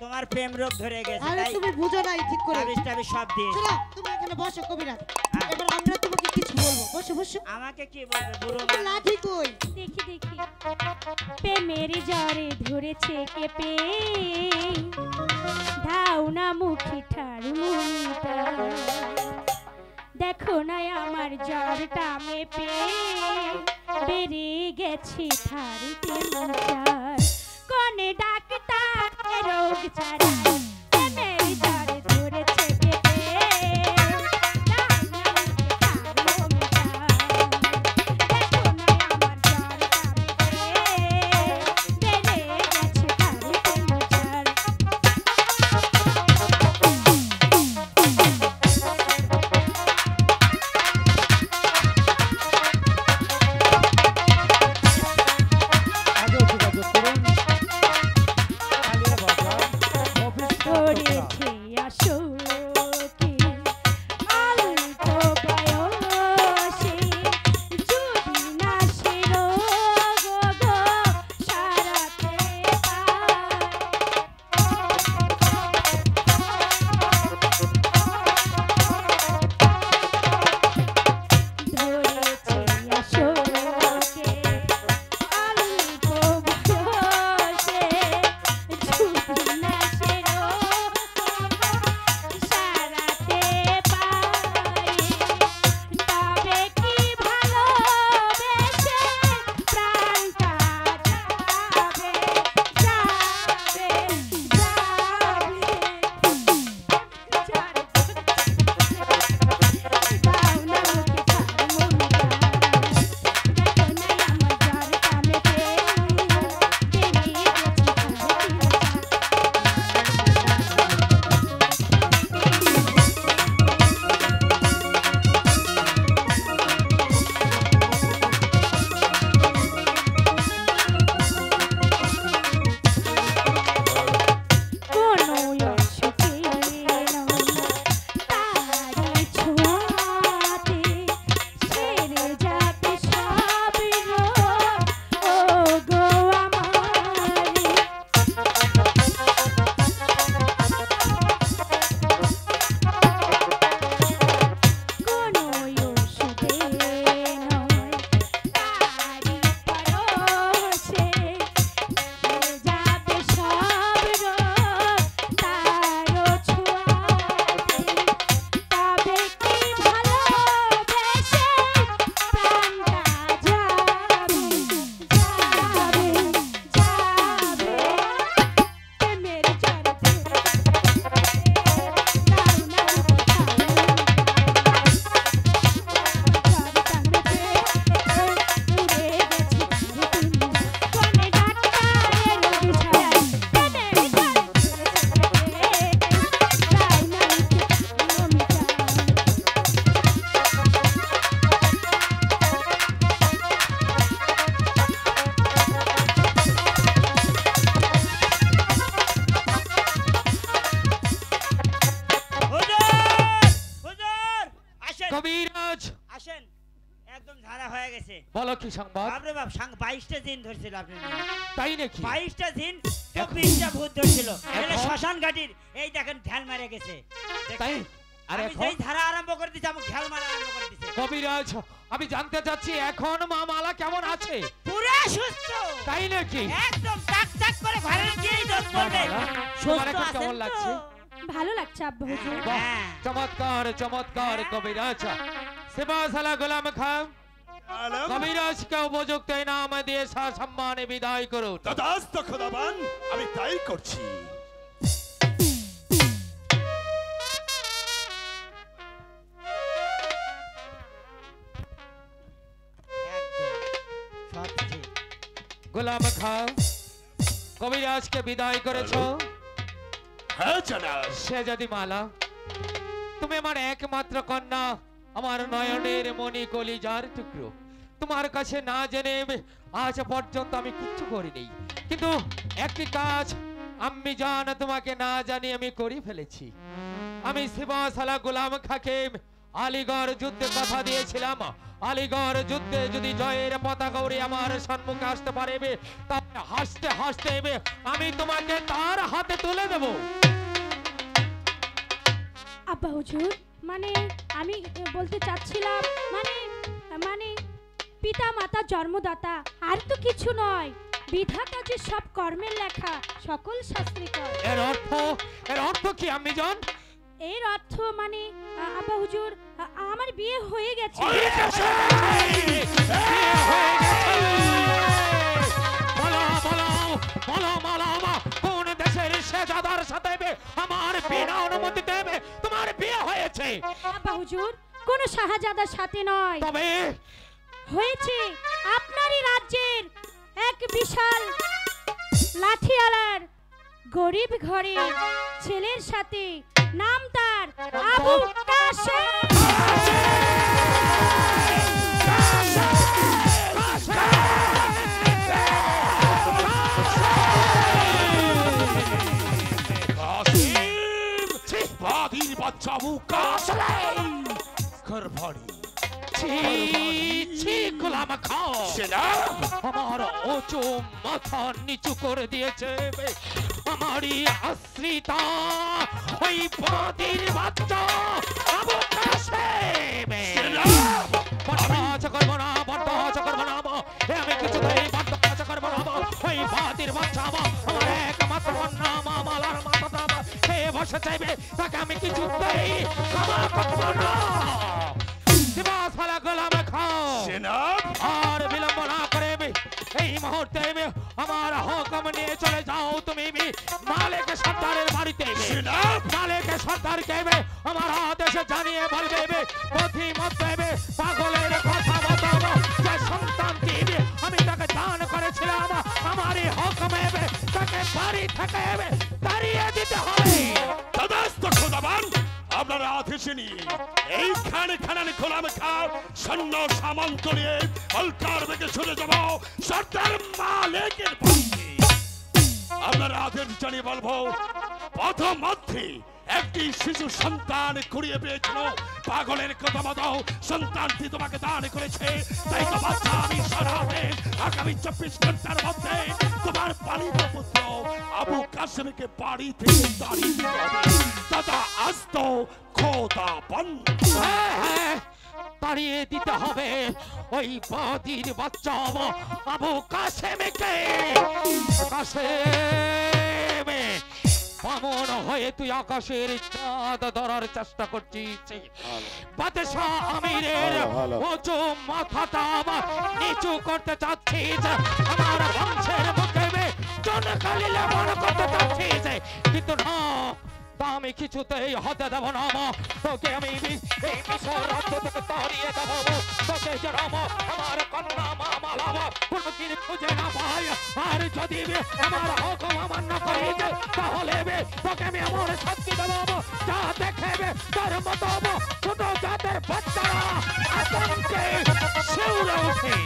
তোমার প্রেম রোগ ধরে গেছে। আরে তাই তুমি বুঝো নাই ঠিক করে। তাবিজ টাবিজ সব দিয়ে চলো তুমি এখানে বসো কবিরাজ। হ্যাঁ। এবার আমরা তোমাকে কিছু বলবো। বসো বসো। আমাকে কি বলবে বুড়ো তোমার মা? লাঠি কই? দেখি দেখি। প্রেমের জ্বরে ধরেছে কেঁপে, দাও না মুখে ঠাড়ু মুনিটা। দেখো না আমার জ্বরটা মেপে, বেড়ে গেছে থারিতে মশার। কোনে ডাক্তার রোগ ছাড়া, প্রেমের জ্বরে ধরেছে কেঁপে, দাও না মুখে ঠাড়ু মুনিটা। দেখো না আমার জ্বরটা মেপে, বেড়ে গেছে থারিতে মশার। আগে যোগাযোগ করুন কালিয়া বাজার অফিস ধরেছে আসুকি অল্প বয়সে, যদি না সে রোগ গো সারাতে ধরেছে আসুকি অল্প বয়সে, যদি না সে রোগ একদম ঝাড়া হয়ে গেছে। বলো কি সংবাদ? বাপরে বাপ, 22টা জিন ধরছিল আপনি। তাই নাকি? 22টা জিন, 24টা ভূত ধরছিল। এখানে শ্মশান ঘাটির এই দেখেন ঢাল মারা গেছে। তাই? আর আমি এখন যেই ধারা আরম্ভ করে দিছি, আমি ঢাল মারা আরম্ভ করে দিছি। কবিরাজ, আমি জানতে চাচ্ছি এখন মা মালা কেমন আছে? পুরা সুস্থ। তাই নাকি? একদম টাক টাক করে ঘরে গিয়েই দোষ করবে। তোমার সুস্থ এখন আছেন কেমন তো? লাগছে? ভালো লাগছে আব্বা হুজুর। বাহ, চমৎকার চমৎকার কবিরাজ। সেবাসালা গোলাম খান কবিরাজকে উপযুক্ত নাম দিয়ে সসম্মানে বিদায় করুন। তথাস্ত খোদাবান, আমি তাই করছি। গোলাম খান কবিরাজকে বিদায় করেছো। হ্যাঁ জনাব। সে যদি মালা, তুমি আমার একমাত্র কন্যা, আমার নয়নের মণি কলিজার টুকরো। তোমার কাছে না জেনে আজ পর্যন্ত আমি কিচ্ছু করিনি, কিন্তু একটি কাজ আমি জান তোমাকে না জানি আমি করে ফেলেছি। আমি সেবাসালা গোলাম খাকে আলিগড় যুদ্ধে কথা দিয়েছিলাম, আলিগড় যুদ্ধে যদি জয়ের পতাকা উড়ে আমার সম্মুখে আসতে পারবে, তাহলে হাসতে হাসতে আমি তোমাকে তার হাতে তুলে দেব। আব্বা হুজুর, মানে আমি বলতে চাচ্ছিলাম, মানে পিতা মাতা জন্মদাতা, আর তো কিছু নয়। বিধাতা যে সব কর্মের লেখা, সকল শাস্ত্রীকর। এর অর্থ কি আমি জান? এর অর্থ মানে আব্বা হুজুর, আমার বিয়ে হয়ে গেছে। কোন দেশের শেজাদার সাথে আমার বিনা অনুমতি দেবে তোমার বিয়ে হয়েছে? আব্বা হুজুর, কোন শাহজাদার সাথে নয়, তবে হয়েছে আপনারই রাজ্যের এক বিশাল লাঠিয়ালার গরিব ঘরে ছেলের সাথে। নাম তার আবু কাশেম। বাদির বাচ্চা আবু কাশেম গর্ভণী। গোলাম খাও, আমার উঁচু মাথা নিচু করে দিয়েছে আমারই আশ্রিতা ওই বাদির বাচ্চা আবু কাশেম। বরদাস্ত করবো না, বরদাস্ত করবো না, আমি কিছুতেই বরদাস্ত করবো না। ওই বাদির বাচ্চা আমার একমাত্র কন্যা মা মালার মাথা সে বসে চাইবে, তাকে আমি কিছুতেই ক্ষমা করবো না। আর বিলম্ব না করে এই মুহূর্তে আমার হুকুম নিয়ে চলে যাও তুমি মালিক সর্দারের বাড়িতে। মালিক সর্দারকে আমার আদেশে জানিয়ে বলবে প্রতিমধ্যে পাগলের কথা মতো যে সন্তানটি আমি তাকে দান করেছিলাম, আমারই হুকুমে তাকে বাড়ি থেকে তাড়িয়ে দিতে হবে। তদাস্ত খোদাবান, আপনারা আদেশে নিয়ে এইখানে খানানে খোলাম খাও সৈন্য সামন্ত নিয়ে অলকার বেগে ছুটে যাব সর্দার মালিকের বাড়ি। আপনারা আদেশ জানিয়ে বলবো প্রথম মধ্যে একটি শিশু সন্তান কুড়িয়ে পেয়েছিল, পাগলের কথা মতো সন্তানটি তোমাকে দান করেছে, তাই তো বাচ্চা আমি সারাতে আগামী 24 ঘন্টার মধ্যে তোমার পালিত পুত্র আবু কাশেমকে বাড়ি থেকে তাড়িয়ে দিতে হবে। দাদা আস্ত খোদা বন্ধ। তাড়িয়ে দিতে হবে ওই বাদির বাচ্চা আবু কাশেমকে। কাশেম, বামন হয়ে তুই আকাশের চাঁদ ধরার চেষ্টা করছিস, বাদশাহ আমিরের উঁচু মাথাটা নিচু করতে চাচ্ছিস, আমার বংশের মুখে জনকালি লেবন করতে চাচ্ছিস, কিন্তু না, তা আমি কিছুতেই হতে দেব না। তোকে আমি এই মিশর রাজ্য থেকে তাড়িয়ে দেব, তোকে যেন আমার কন্যা মা মালাব কোনদিন খুঁজে না পাই, আর যদি আমার হুকুম অমান্য করিস তাহলে তোকে আমি আমার শাস্তি দেব, যা দেখে তার মতো ছোট জাতের বাচ্চারা আতঙ্কে শিউরে ওঠে।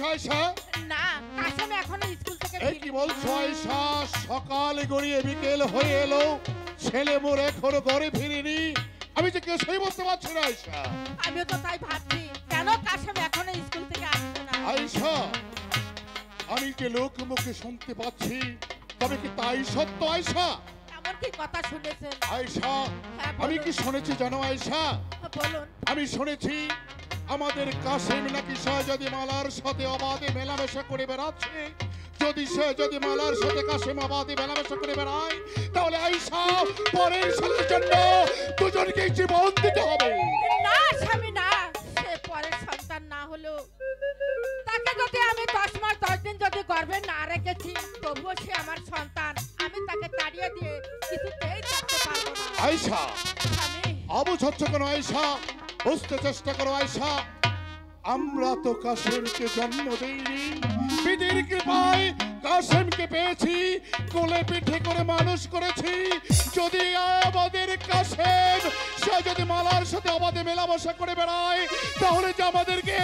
বলছো আয়শা? না কাশেম এখনো স্কুল থেকে এই কি বলছো আয়শা? সকাল গড়িয়ে বিকেল হয়ে এলো, ছেলে মোর এখনো ঘরে ফিরেনি। আমি যে কিছুই বুঝতে পারছি না আয়শা। আমিও তো তাই ভাবছি, কেন কাশেম এখনো স্কুল থেকে আসছে না। আয়শা, আমি যে লোক মুখে শুনতে পাচ্ছি, তবে কি তাই সত্য আয়শা? এমন কি কথা শুনেছেন? আয়শা, হ্যাঁ, আমি বলুন। কি শুনেছি জানো আয়শা? বলুন। আমি শুনেছি আমাদের কাশেম নাকি শাহজাদি মালার সাথে অবাধে মেলামেশা করে বেড়াচ্ছে। যদি শাহজাদি মালার সাথে কাশেম অবাধে মেলামেশা করে বেড়ায়, তাহলে আয়শা পরের ছেলের জন্য দুজনকে জীবন দিতে হবে। না স্বামী না, সে পরের সন্তান না হলেও তাকে যদি আমি 10 মাস 10 দিন যদি গর্ভে না রেখেছি, তবুও সে আমার সন্তান। আমি তাকে তাড়িয়ে দিয়ে কিছুতেই থাকতে পারবো না। আয়শা, স্বামী, অবুঝ হচ্ছে কেন আয়শা? বুঝতে চেষ্টা করো আয়শা। আমরা তো কাশেমকে জন্ম দেইনি, বিধির কৃপায় কাশেমকে পেয়েছি, কোলে পিঠে করে মানুষ করেছি। যদি আমাদের কাশেম সে যদি মালার সাথে অবাধে মেলামেশা করে বেড়ায়, তাহলে যে আমাদেরকে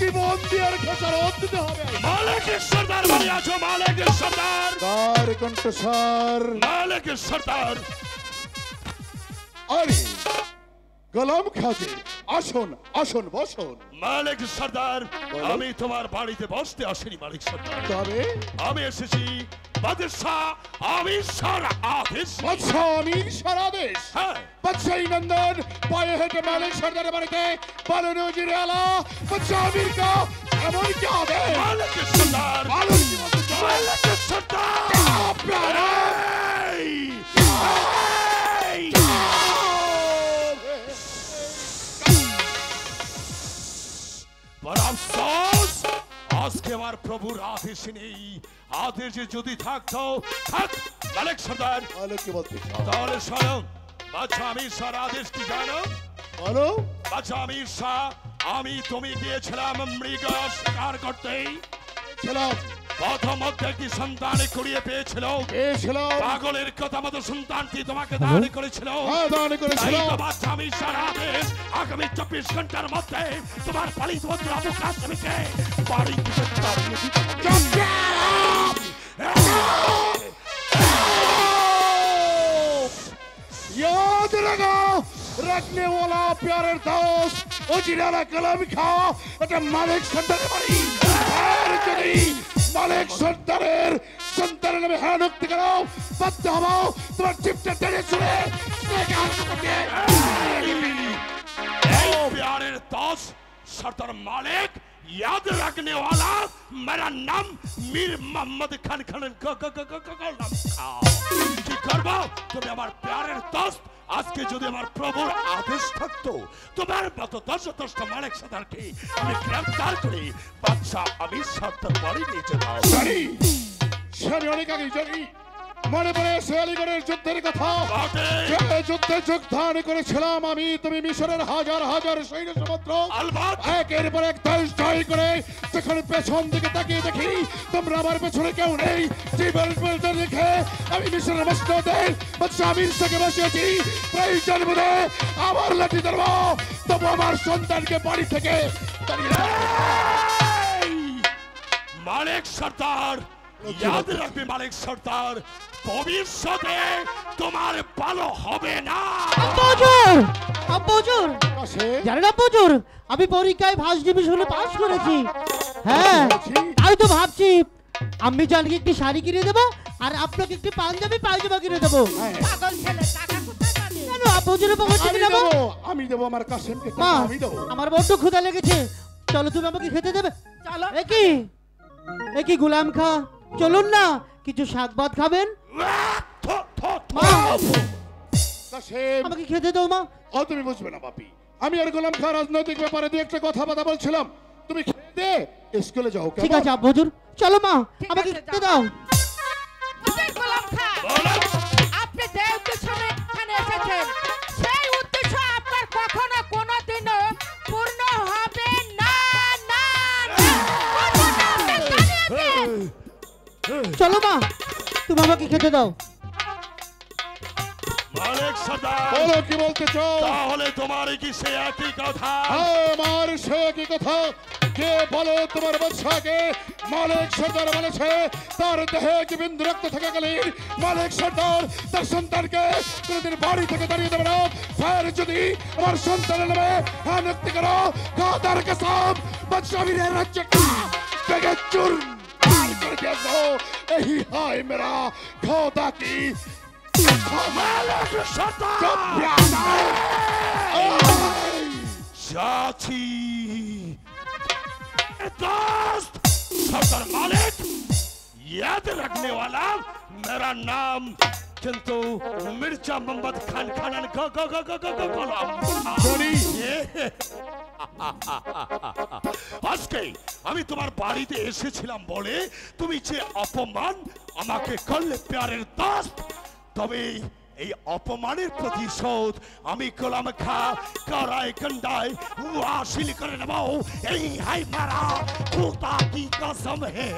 জীবন দিয়ে খেসারত দিতে হবে। মালিকের সর্দার বাড়ি আছো, মালিকের সর্দার। তার কণ্ঠস্বর মালিকের সর্দার। আরে গোলাম খাজে, আসুন আসুন বসুন। মালিক সর্দার, আমি তোমার বাড়িতে বসতে আসিনি মালিক সর্দার। তবে আমি এসেছি বাদশাহ আমির আদেশ। বাদশাহ আমির আদেশ? হ্যাঁ। বাদশাহী নন্দন পায়ে হেঁটে মালিক সর্দারের বাড়িতে বলো নজির আলা বাদশাহ আমির কা এমন কি আদেশ? মালিক সর্দার, মালিক সর্দার। বড় আফসোস, আজকে আমার প্রভুর আদেশ নেই। আদেশ যদি থাকতো, থাক মালিক সর্দার। কি বলতে তাহলে শোনো, বাদশাহ আমির শাহর আদেশ কি জানো? বলো। বাদশাহ আমির শাহ, আমি তুমি গিয়েছিলাম মৃগ শিকার করতে। ছিলাম। প্রথম একটি সন্তান কুড়িয়ে পেয়েছিল। পাগলের কথা মতো সন্তানটি তোমাকে দান করেছিল। দান করেছিল। বাদশাহ আমির শাহর আদেশ, আগামী 24 ঘন্টার মধ্যে তোমার পালিত পুত্র আবু কাসেমকে বাড়ি থেকে তাড়িয়ে দিতে হবে। याद रखो, रखने वाला प्यारे दोस्त उजिराला कलम खाओ এটা মালিক সর্দারের বাড়ি। আর যদি মালিক সর্দারের সন্তানের নামে হেনক্তি করো, বাধ্য হবো তোমার চিপটা টেনে ছুড়ে এই প্যারের দোস্ত সর্দার মালিক, याद रखने वाला मेरा नाम मीर मोहम्मद खान खान গোলাম খা। কি করবো তুমি আমার প্যারের দোস্ত? আজকে যদি আমার প্রভুর আদেশ থাকতো, তোমার মতো 10-10টা মালিক সর্দারকে আমি গ্রেফতার করে বাদশাহ আমির সর্দার বাড়ি নিয়ে যেতাম। জানি, সে আমি অনেক আগেই জানি। মনে পড়ে শেয়ালিগড়ের যুদ্ধের কথা। যে যুদ্ধে যোগদান করেছিলাম আমি, তুমি মিশরের হাজার হাজার সৈন্য সমুদ্র একের পর এক দেশ জয় করে যখন পেছন দিকে তাকিয়ে দেখি তোমরা আমার পেছনে কেউ নেই, জীবন রেখে আমি মিশরের মসনদে বাদশাহ আমির শাহকে বসিয়েছি। প্রয়োজন বোধে আমার লাঠি ধরবো, তবু আমার সন্তানকে বাড়ি থেকে মালিক সর্দার, याद रखবে মালিক সর্দার, ভবিষ্যতে তোমার ভালো হবে না। আব্বুজুর জানেন আব্বুজুর, আমি পরীক্ষায় ফার্স্ট ডিভিশনে পাস করেছি। হ্যাঁ, তাই তো ভাবছি আমি জানকে একটি শাড়ি কিনে দেবো আর আপনাকে একটি পাঞ্জাবি পায়জামা কিনে দেবো। পাগল ছেলে, টাকা কোথায় পাবি? কেন আব্বুজুর পকেট থেকে নেবো? আমি দেবো আমার কাশেমকে, মা, আমি দেবো। আমার বড্ড ক্ষুধা লেগেছে, চলো তুমি আমাকে খেতে দেবে। চলো। একই গোলাম খা, চলুন না কিছু শাক ভাত খাবেন। আমাকে খেতে দাও মা। ও তুমি বুঝবে না বাপি, আমি আর গোলাম খা রাজনৈতিক ব্যাপারে দিয়ে একটা কথা বলছিলাম। তুমি খেতে স্কুলে যাও। ঠিক আছে আব্বুজুর, চলো মা আমাকে খেতে দাও। গোলাম খা, আপনি যে উদ্দেশ্যে এখানে এসেছেন, সেই উদ্দেশ্য আপনার কখনো কোনোদিনও পূর্ণ হবে না। চলো মা, তুমি আমাকে খেতে দাও। মালিক সর্দার, বলো কি বলতে চাও? তাহলে তোমার কি সে একই কথা? আমার সে একই কথা। কে বলো তোমার বাদশাকে মালিক সর্দার বলেছে তার দেহে কি বিন্দু রক্ত থাকাকালীন মালিক সর্দার তার সন্তানকে কোনোদিন বাড়ি থেকে দাঁড়িয়ে দেবে না। ফের যদি আমার সন্তানের নামে হানক্তি করো খোদার কসম বাদশাহ বীরের রাজ্যটা ভেঙে চুরমার করে দেবো। এই হায় মেরা খোদা কি মালিক সর্দার যাচ্ছি दोस्त सरदार मालिक याद रखने वाला मेरा नाम किंतु मिर्जा मोहम्मद खान खानन गो गो गो गो गो गो गोलाम আজকে আমি তোমার বাড়িতে এসেছিলাম বলে তুমি যে অপমান আমাকে করলে প্যারের দোস্ত, তবে এই অপমানের প্রতিশোধ আমি কলম খা করায় গন্ডায় হাসিল করে নেব। এই হাই মারা খোদা কি কসম হে।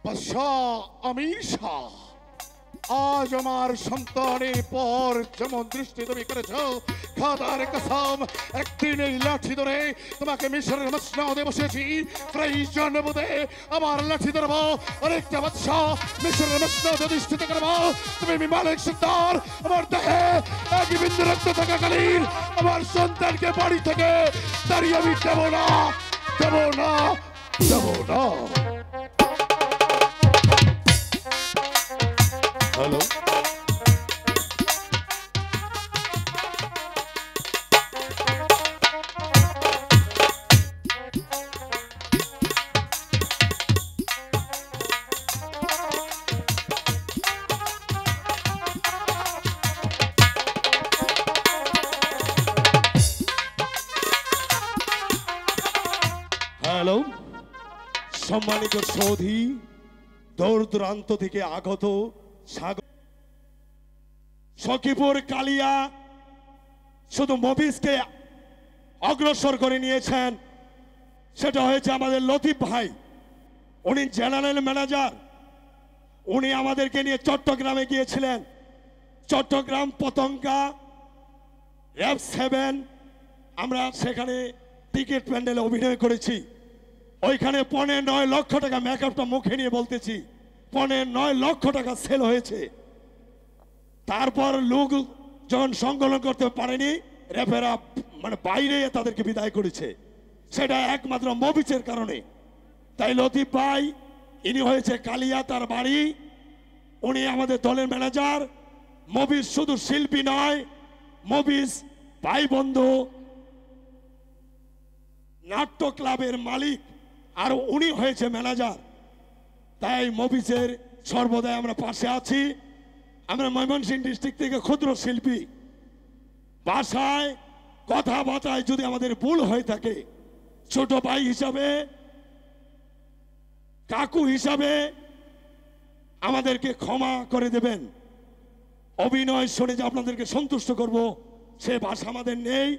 বাদশাহ আমির শাহ, আজ আমার সন্তানের পর যেমন দৃষ্টি তুমি করেছ খোদার কসম একদিন এই লাঠি ধরে তোমাকে মিশরের মসনদে বসেছি প্রয়োজন বোধে আমার লাঠি ধরবো আরেকটা বাদশাহ মিশরের মসনদে অধিষ্ঠিত করবো। তুমি মালিক সর্দার আমার দেহে এক বিন্দু রক্ত থাকাকালীন আমার সন্তানকে বাড়ি থেকে দাঁড়িয়ে আমি দেবো না দেবো না দেবো না। হ্যালো হ্যালো সম্মানিত সৌধী দূর দূরান্ত থেকে আগত সখীপুর কালিয়া শুধু মফিজকে অগ্রসর করে নিয়েছেন, সেটা হয়েছে আমাদের লতিফ ভাই। উনি জেনারেল ম্যানেজার, উনি আমাদেরকে নিয়ে চট্টগ্রামে গিয়েছিলেন। চট্টগ্রাম পতঙ্গা র্যাব 7 আমরা সেখানে টিকিট প্যান্ডেলে অভিনয় করেছি। ওইখানে 9.5 লক্ষ টাকা, মেকআপটা মুখে নিয়ে বলতেছি 9.5 লক্ষ টাকা সেল হয়েছে। তারপর লোক যখন সংকলন করতে পারেনি রেফেরা মানে বাইরে তাদেরকে বিদায় করেছে, সেটা একমাত্র মফিজের কারণে। তাই লতিফ ভাই ইনি হয়েছে কালিয়া তার বাড়ি, উনি আমাদের দলের ম্যানেজার। মফিজ শুধু শিল্পী নয়, মফিজ ভাই বন্ধু নাট্য ক্লাবের মালিক, আর উনি হয়েছে ম্যানেজার। তাই মফিজের সর্বদাই আমরা পাশে আছি। আমরা ময়মনসিংহ ডিস্ট্রিক্ট থেকে ক্ষুদ্র শিল্পী, ভাষায় কথাবার্তায় যদি আমাদের ভুল হয়ে থাকে ছোট ভাই হিসাবে কাকু হিসাবে আমাদেরকে ক্ষমা করে দেবেন। অভিনয় শুনে যে আপনাদেরকে সন্তুষ্ট করব সে ভাষা আমাদের নেই।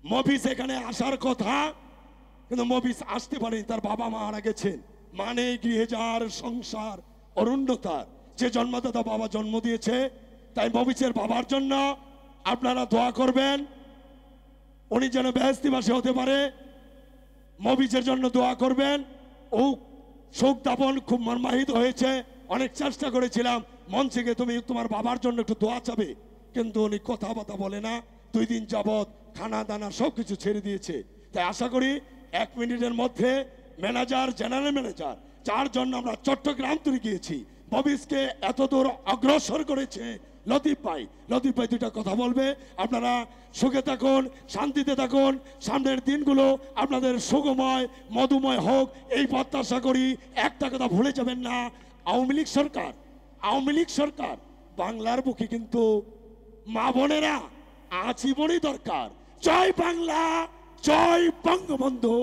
মফিজ এখানে আসার কথা কিন্তু মফিজ আসতে পারেনি, তার বাবা মা মারা গেছেন। মানে গৃহে যার সংসার অরুণ্যতার, যে জন্মদাতা বাবা জন্ম দিয়েছে। তাই মফিজের বাবার জন্য আপনারা দোয়া করবেন, উনি যেন বেহেশতিবাসী হতে পারে। মফিজের জন্য দোয়া করবেন। ও শোক দাপন খুব মর্মাহিত হয়েছে, অনেক চেষ্টা করেছিলাম মন থেকে তুমি তোমার বাবার জন্য একটু দোয়া চাবে, কিন্তু উনি কথাবার্তা বলে না। 2 দিন যাবৎ খানা দানা সব কিছু ছেড়ে দিয়েছে। তাই আশা করি 1 মিনিটের মধ্যে ম্যানেজার, জেনারেল ম্যানেজার, যার জন্য আমরা চট্টগ্রাম তুলে গিয়েছি, মফিজকে এত দূর অগ্রসর করেছে লতিফ ভাই। লতিফ ভাই 2টা কথা বলবে। আপনারা সুখে থাকুন, শান্তিতে থাকুন, সামনের দিনগুলো আপনাদের সুগময় মধুময় হোক এই প্রত্যাশা করি। একটা কথা ভুলে যাবেন না, আওয়ামী লীগ সরকার বাংলার বুকে কিন্তু মা বোনেরা আজীবনই দরকার। জয় বাংলা, জয় বঙ্গবন্ধু,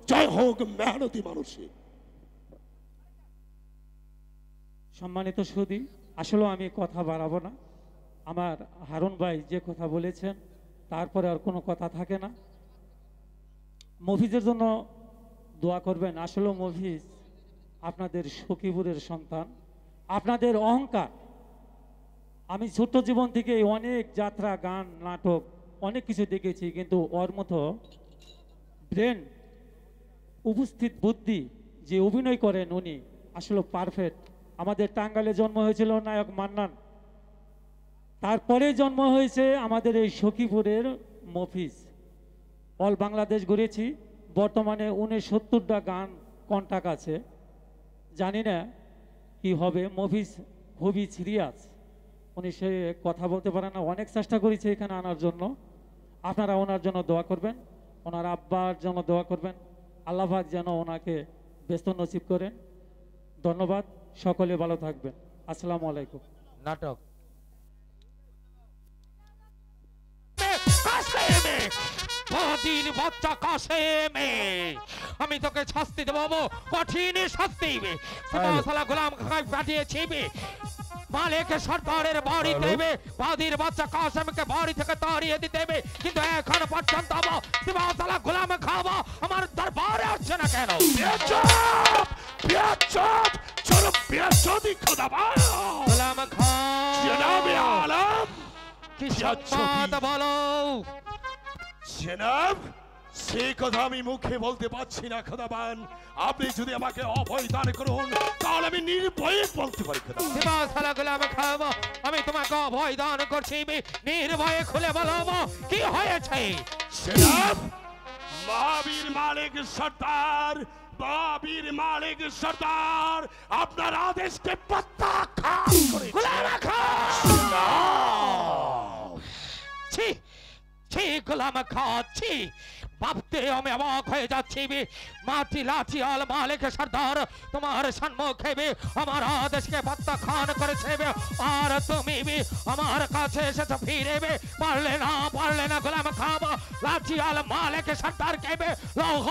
জয় হোক মেহনতি মানুষের। সম্মানিত সুধী, আসলে আমি কথা বাড়াবো না। আমার হারুন ভাই যে কথা বলেছেন তারপরে আর কোনো কথা থাকে না। মফিজের জন্য দোয়া করবেন। আসলে মফিজ আপনাদের সখীপুরের সন্তান, আপনাদের অহংকার। আমি ছোট্ট জীবন থেকে অনেক যাত্রা, গান, নাটক অনেক কিছু দেখেছি, কিন্তু ওর মতো ব্রেন উপস্থিত বুদ্ধি যে অভিনয় করেন উনি আসলে পারফেক্ট। আমাদের টাঙ্গাইলে জন্ম হয়েছিল নায়ক মান্নান, তারপরে জন্ম হয়েছে আমাদের এই সখীপুরের মফিজ। অল বাংলাদেশ ঘুরেছি, বর্তমানে 69টা গান কন্টাক্ট আছে। জানি না কি হবে, মফিজ খুবই সিরিয়াস, উনি সে কথা বলতে পারে না। অনেক চেষ্টা করেছে এখানে আনার জন্য, আপনারা ওনার জন্য দোয়া করবেন, ওনার আব্বার জন্য দোয়া করবেন, আল্লাহ পাক যেন ওনাকে ব্যস্ত নসিব করেন। ধন্যবাদ, সকলে ভালো থাকবেন, আসসালামু আলাইকুম। নাটক বাচ্চা কাশেমে আমি তোকে শাস্তি দেবো, কঠিন শাস্তি। গোলাম খাই পাঠিয়েছি মালিক সরকারের বাড়ি দেবে, বাদির বাচ্চা কাশেমকে বাড়ি থেকে তাড়িয়ে দিতে হবে, কিন্তু এখন পর্যন্ত গোলাম খাওয়া আমার দরবারে আসছে না কেন? গোলাম খা কি সংবাদ বলো? জনাব, সে কথা আমি মুখে বলতে পারছি না খোদাবান। আপনি যদি আমাকে অভয় দান করুন তাহলে আমি নির্ভয়ে বলতে পারি। আমি তোমাকে অভয় দান করছি, নির্ভয়ে খুলে বলো কি হয়েছে। জনাব, মহাবীর মালিক সর্দার, মহাবীর মালিক সর্দার আপনার আদেশকে প্রত্যাখ্যান করেছে। গোলাম খাচ্ছি ভাবতে আমি অবাক হয়ে যাচ্ছি। মাটি লাঠি আল মালিক সর্দার তোমার সম্মুখে আমার আদেশকে প্রত্যাখ্যান করেছে, আর তুমি আমার কাছে এসেছো ফিরে পারলে না গোলাম খাবা লাঠি আল মালিক সর্দার কেবে লৌহ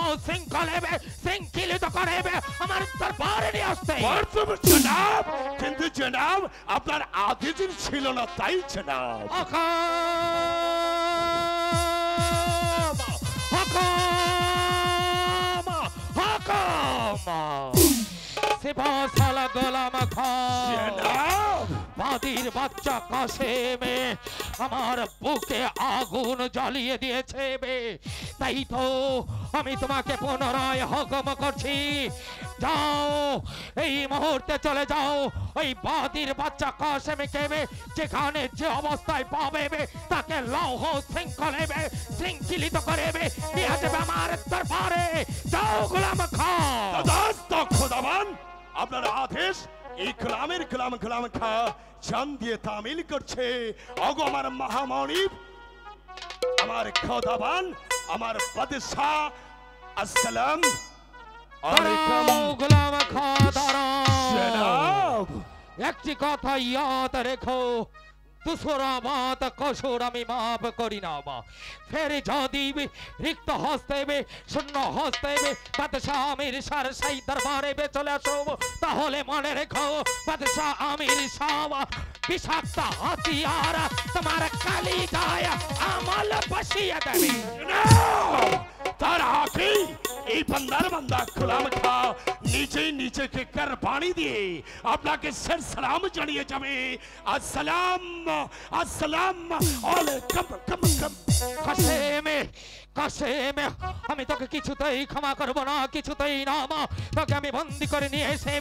শৃঙ্খলিত করে আমার দরবারে নিয়ে আসতে। জনাব, কিন্তু জনাব আপনার আদেশ ছিল না তাই জনাব। গোলাম বাদির বাচ্চা কাশেমে আমার বুকে আগুন জ্বালিয়ে দিয়েছে, তাই তো আমি তোমাকে পুনরায় হুকুম করছি, যাও এই মুহূর্তে চলে যাও, ওই বাদির বাচ্চা কাশেমকে যেখানে যে অবস্থায় পাবে তাকে লৌহ শৃঙ্খলিত করে নিয়ে যাবে আমার দরবারে। যাও গোলাম খা। খোদাবান, আপনার আদেশ এই গোলামের গোলাম খা জান দিয়ে তামিল করছে। অগো আমার মহামণি, আমার খোদাবান, আমার বাদশাহ, আসসালাম আলাইকুম। গোলাম খা দাঁড়াও, একটি কথা ইয়াদ রেখো, दूसरा बात कसूर আমি মাফ করি না। ফের যদি রিক্ত হস্তে শূন্য হস্তে বাদশাহ আমির শাহ সেই দরবারে চলে আসো, তাহলে মনে রেখো বাদশাহ আমির শাহ বিষাক্ত হাতিয়ার তোমার কালি গায় আমল বসিয়ে দেবে। তার আগে এই বান্দার বান্দা গোলাম খা নিজেই নিজেকে কুরবানি দিয়ে আপনাকে সর সালাম জানিয়ে যাবে। আসসালাম আসসালাম আলাইকুম। কাশেমে আমি তোকে কিছুতেই ক্ষমা করবো না, কিছুতেই না। তোকে আমি বন্দি করে নিয়ে এসে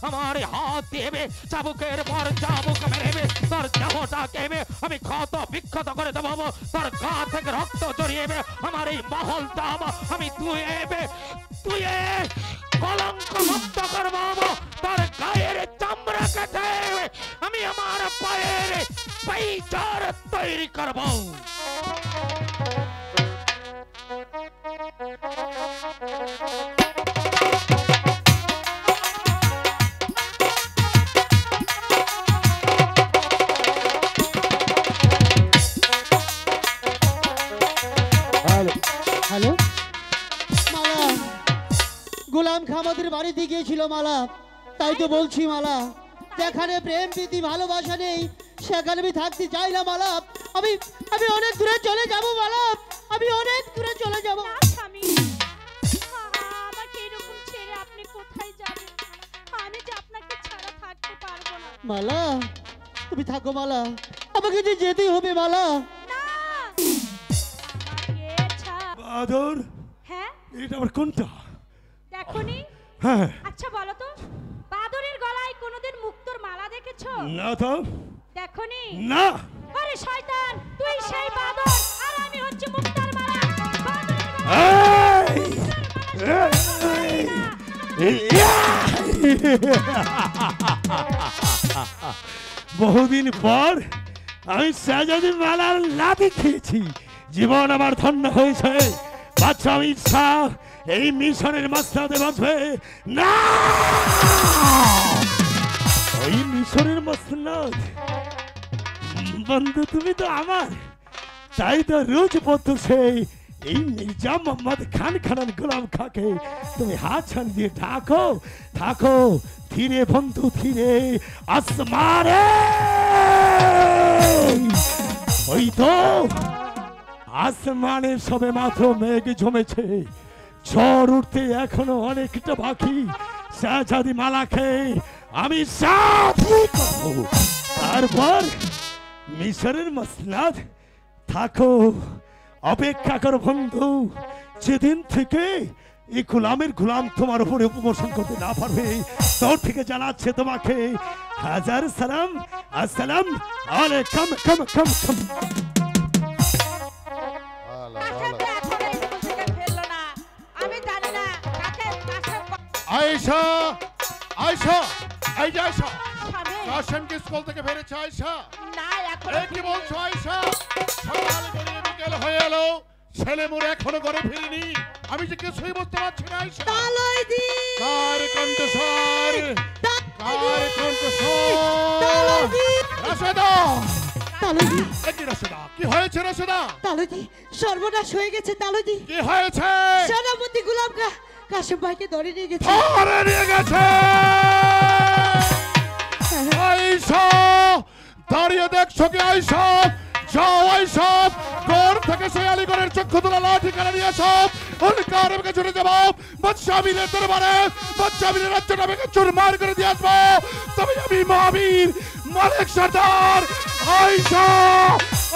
আমার হাত দিয়ে চাবুকের পর চাবুক মেরে তোর দেহটাকে আমি ক্ষত বিক্ষত করে দেবো, তোর গা থেকে রক্ত জড়িয়ে আমার এই মহলটা আমি তুই কলঙ্ক মুক্ত করবো, তোর গায়ের চামড়া কেটে আমি আমার পায়ের পাইচার তৈরি করবো। হ্যালো মালা, গোলাম খা আমাদের বাড়িতে গিয়েছিল মালা, তাই তো বলছি মালা, যেখানে প্রেম প্রীতি ভালোবাসা নেই সেখানে আমি থাকতে চাই না মালা। আমি অনেক দূরে চলে যাব মালা, আমি অনেক দূরে চলে যাব। স্বামী, আমাকে এরকম ছেড়ে আপনি কোথায় যাবেন? আমি যে আপনাকে ছাড়া থাকতে পারবো না। মালা তুমি থাকো মালা, আমাকে যে যেতেই হবে মালা। না, বাদর হ্যাঁ এটা আবার কোনটা? দেখোনি? হ্যাঁ আচ্ছা বলো তো, বাদরের গলায় কোনোদিন মুক্তোর মালা দেখেছো? না তো। দেখোনি? না। আরে শয়তান, তুই সেই বাদর আর আমি হচ্ছে মুক্তার মালা। বাদরের বহুদিন পর আমি শাহজাদি মালার লাঠি খেয়েছি, জীবন আমার ধন্য হয়েছে। বাচ্চা আমি ইচ্ছা এই মিশনের মাঝখানে বাঁচবে না। ওই মিশনের মসনদ বন্ধু তুমি তো আমার, তাই তো রোজ পড়তো সেই এই মির্জা মোহাম্মদ খান খানান গোলাম খাকে তুমি হাত ছান দিয়ে ঢাকো। থাকো ধীরে বন্ধু ধীরে আসমানে। ওই তো আসমানে সবে মাত্র মেঘ জমেছে, ঝড় উঠতে এখনো অনেকটা বাকি। শাহজাদি মালাকে আমি সাথী করব, তারপর মিশরের মসনদ। থাকো অপেক্ষা করো বন্ধু, যেদিন থেকে এই গোলামের গোলাম তোমার উপরে উপমোষণ করতে না পারবে, তোর থেকে জানাচ্ছে তোমাকে হাজার সালাম। আসসালাম আলাইকুম। কম কম কম। আমি জানি না কাকে আয়েশা, আয়েশা, এই যে আয়েশা, কাশেম কি স্কুল থেকে ফিরেছে? আয়েশা না, এখন এই কি বলছো আয়েশা? সকাল গড়িয়ে বিকেল হয়ে এলো, ছেলে মোর এখনো ঘরে ফিরিনি, আমি যে কিছুই বুঝতে পারছি না। আয়েশা তালইদি কার কণ্ঠস্বর, কার কণ্ঠস্বর? রাশেদা, তালইদি কি রাশেদা, কি হয়েছে রাশেদা? তালইদি সর্বনাশ হয়ে গেছে। তালইদি কি হয়েছে? সেনাপতি গোলাম কাশেম ভাইকে ধরে নিয়ে গেছে। ধরে নিয়ে গেছে? আয়েশা দাঁড়িয়ে দেখছো কি? আয়েশা যাও, আয়েশা ঘর থেকে সেই আলীগড়ের চক্ষু তোলা লাঠি কেড়ে নিয়ে এসো। অধিকার আমাকে ছুটে যাবো বাদশা আমিরের দরবারে, বাদশা আমিরের রাজ্যটা আমাকে চুরমার করে দিয়ে আসবো। তবে আমি মহাবীর মালিক সর্দার। আয়েশা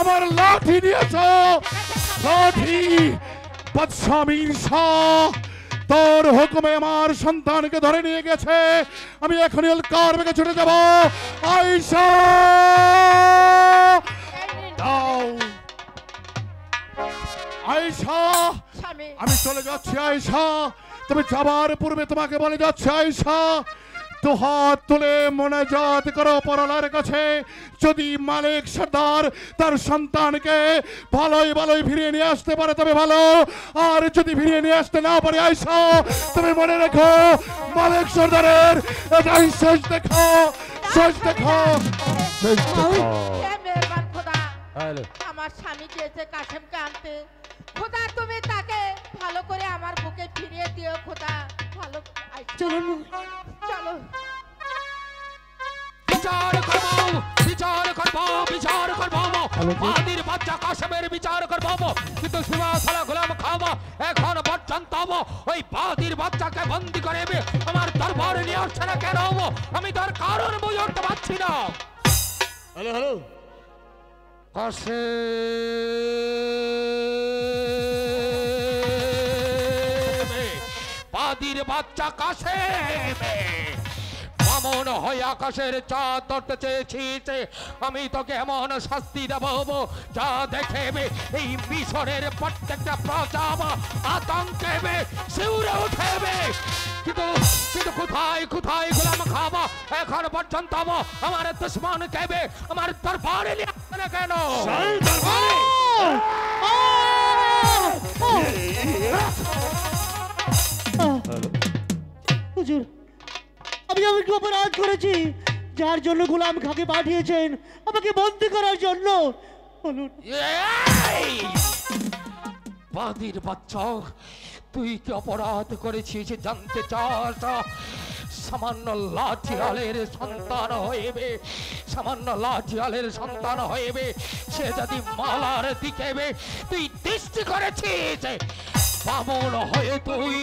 আমার লাঠি নিয়েছো, লাঠি। বাদশা আমির শাহ তোর হুকুমে আমার সন্তানকে ধরে নিয়ে গেছে, আমি এখনই অলকার বেগে ছুটে যাব। আয়েশা দাও। আয়েশা আমি চলে যাচ্ছি। আয়েশা তুমি যাবার পূর্বে তোমাকে বলে যাচ্ছে, আয়েশা দু হাত তুলে মোনাজাত করো পরলার কাছে, যদি মালিক সর্দার তার সন্তানকে ভালোই ভালোই ফিরিয়ে নিয়ে আসতে পারে তবে ভালো, আর যদি ফিরিয়ে নিয়ে আসতে না পারে আয়েশা তুমি মনে রেখো মালিক সর্দারের এটাই শেষ দেখো, শেষ দেখো, শেষ দেখো। মেহেরবান খোদা, আমার স্বামী গিয়েছে কাশেমকে আনতে। খোদা তুমি তাকে ভালো করে আমার বুকে ফিরিয়ে দিও খোদা। ভালো চলুন চলো। বিচার করবো, বিচার করবো, বিচার করবো, বাদির বাচ্চা কাশেমের বিচার করবো, কিন্তু শিবা সালা গোলাম খাবো এখন পর্যন্ত ওই বাদির বাচ্চাকে বন্দি করে আমার দরবারে নিয়ে আসছে না কেন? আমি তার কারণ বুঝে উঠতে পারছি না। হ্যালো হ্যালো বাদির বাচ্চা কাশেম বামন হয়ে আকাশের চাঁদ ধরতে চেয়েছিস, আমি তোকে এমন শাস্তি দেব যা দেখে এই মিশরের প্রত্যেকটা প্রজা আতঙ্কে শিউরে উঠেবে। কিন্তু কিন্তু কোথায় কোথায় গোলাম খাবো এখন পর্যন্ত আমার দুশ্মন কেবে আমার দরবারে নিয়ে আসছে না কেন? হুজুর আমি একটু অপরাধ করেছি, যার জন্য গোলাম খাকে পাঠিয়েছেন আমাকে বন্দি করার জন্য। বলুন। বাদির বাচ্চা তুই কি অপরাধ করেছিস জানতে চাস? সামান্য লাঠিয়ালের সন্তান হইবে, সামান্য লাঠিয়ালের সন্তান হইবে, সে যদি মালার দিকে তুই দৃষ্টি করেছিস, বামন হয়ে তুই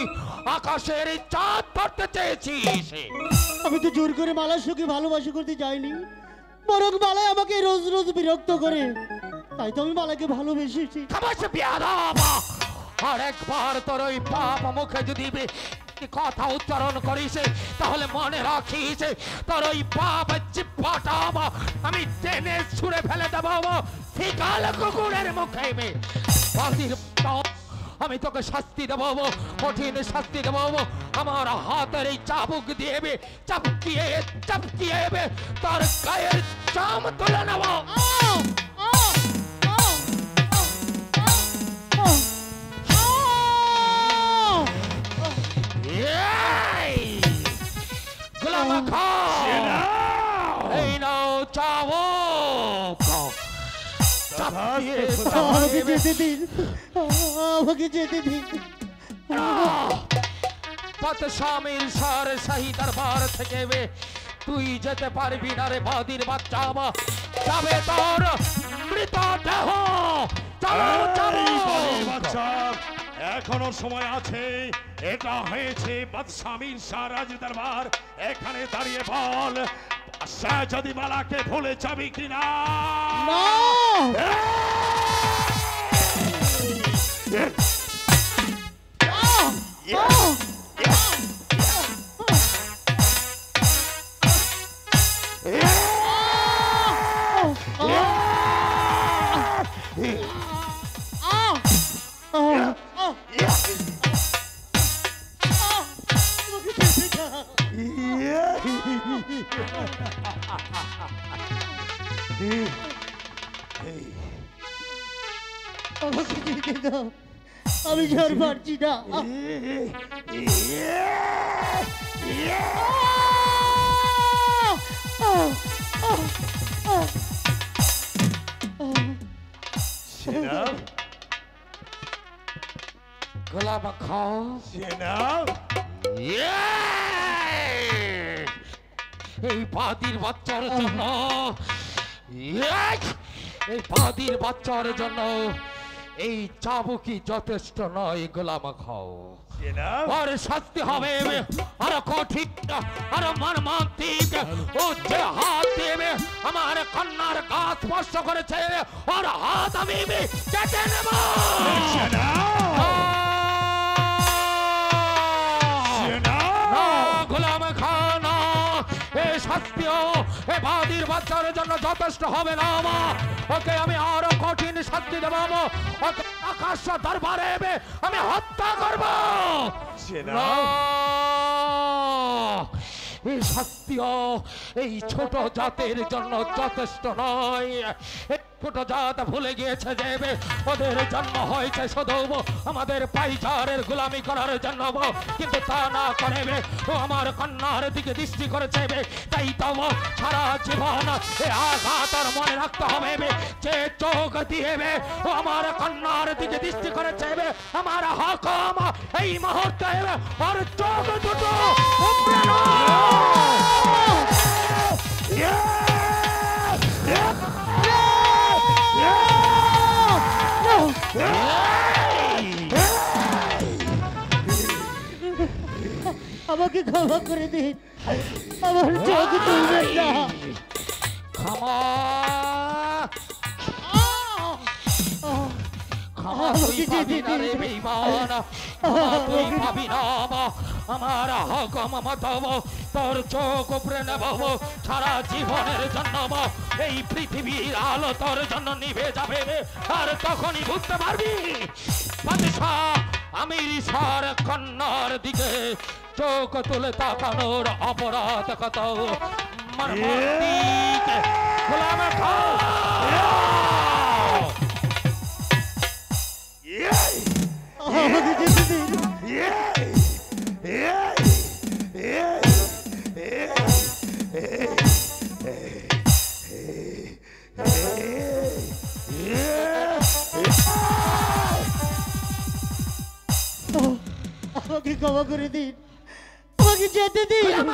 আকাশের চাঁদ ধরতে চেয়েছিস। আমি তো জোর করে মালার সঙ্গে ভালোবাসা করতে যাইনি, বরং মালা আমাকে রোজ রোজ বিরক্ত করে, তাই তো আমি মালাকে ভালোবেসেছি। আর একবার তোর ওই পাপ মুখে যদি কথা উচ্চারণ করিস তাহলে মনে রাখিস তোর ওই পাপ জিহ্বাটা আমি টেনে ছুঁড়ে ফেলে দেবো শিকাল কুকুরের মুখে। আমি তোকে শাস্তি দেবো, কঠিন শাস্তি দেবো। আমার হাতের এই চাবুক দিয়ে চাপকিয়ে চাপকিয়ে তার গায়ের চাম তুলে নেব। এই নাও চাবুক। আমাকে যেতে দিন, আমাকে যেতে দিন। স্বামীর সার শাহী দরবার থেকে তুই যেতে পারবি না রে বাদির বাচ্চা। যাবে তোর মৃতদেহ। এখনো সময় আছে। এটা হয়েছে বাদশামীর শাহ রাজ দরবার। এখানে দাঁড়িয়ে বল শাহজাদিমালাকে ভুলে যাবি কিনা? আমাকে যেতে দাও, আমি ঝড় পারছি না। গোলাম খাও এই বাদির বাচ্চার জন্য, এই বাদির বাচ্চার জন্য এই চাবুকি যথেষ্ট নয়। গোলাম খাও আর শাস্তি হবে আরো কঠিন, আরো মর্মান্তিক। ও যে হাত দেবে আমার কন্যার গা স্পর্শ করেছে আর হাত আমি কেটে নেব। গোলাম খান এই শাস্তিও এ বাদির বাচ্চার জন্য যথেষ্ট হবে না। ওকে আমি আরো কঠিন শাস্তি দেব। ওকে আকাশ দরবারে আমি হত্যা করব। এই শাস্তিও এই ছোট জাতের জন্য যথেষ্ট নয়। ছোট জাত ভুলে গিয়েছে যে ওদের জন্ম হয়েছে শুধু আমাদের পাইচারের গোলামি করার জন্য, কিন্তু তা না করে ও আমার কন্যার দিকে দৃষ্টি করেছে। তাই তো সারা জীবন এ আঘাত আর মনে রাখতে হবে যে চোখ দিয়ে ও আমার কন্যার দিকে দৃষ্টি করেছে। আমার হকম এই মুহূর্তে আর চোখ দুটো উপরে আমাকে ক্ষমা করে দিন, আমার চোখ তুলবেন না। ক্ষমা তুই পাবি না রে বেঈমান, তুই পাবি না। আমার হকম মতব তোর চোখ উপরে নেব। সারা জীবনের জন্য এই পৃথিবীর আলো তোর জন্য নিভে যাবে আর তখনই বুঝতে পারবি বাদশাহ আমির শাহর কন্যার দিকে চোখ তুলে তাকানোর অপরাধ কত মর্মান্তিক। গোলাম খাও আমাকে যেতে দিন। আমাকে ক্ষমা করে দিন, আমাকে যেতে দিন।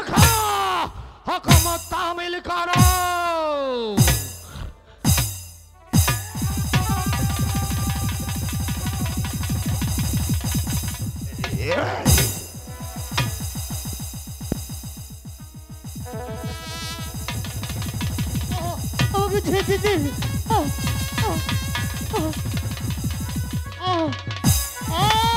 হকম তামিল করো। আমাকে যেতে দিন। Oh!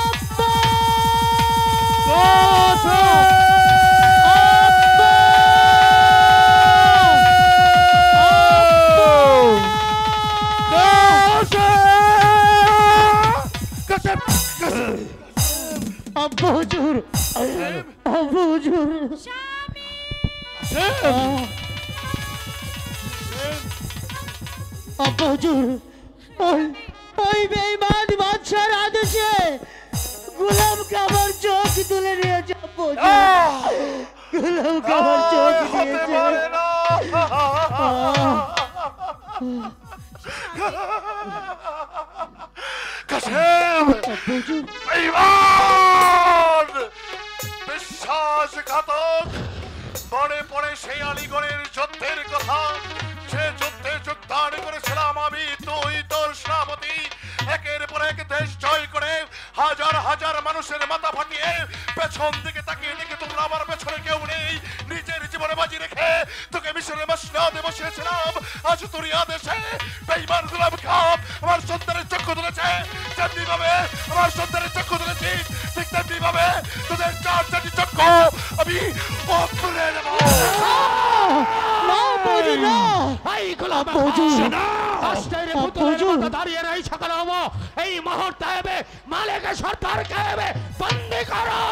আব্বা হুজুর ওই বেঈমান বাদশার আদেশে গোলামকে আমার চোখ তুলে নিয়েছে আব্বা হুজুর। গোলামকে আমার চোখ দিয়েছে। কাসেম বেঈমান বিশ্বাসঘাতক মনে পড়ে সেই আলীগড়ের যুদ্ধের কথা। সে যুদ্ধে যোগদান করেছিলাম আমি, তুই, তোর সেনাপতি, একের পর এক দেশ জয় করে হাজার হাজার মানুষের মাথা ফাটিয়ে পেছন দিকে তাকিয়ে দেখে তোমরা আমার পেছনে কেউ নেই, নিজের জীবনে বাজি রেখে তোকে মিশরে মসনদে বসিয়েছিলাম। আজ তোর আদেশে বেঈমান গোলাম খাম আমার সন্তানের চক্ষু তুলেছে। যেমনি ভাবে আমার সন্তানের চক্ষু তুলেছি, ঠিক তেমনি ভাবে তোদের চার চারটি চক্ষু আমি উপড়ে নেব। এই মুহূর্তে মালিক সরকারকে বন্দী করো।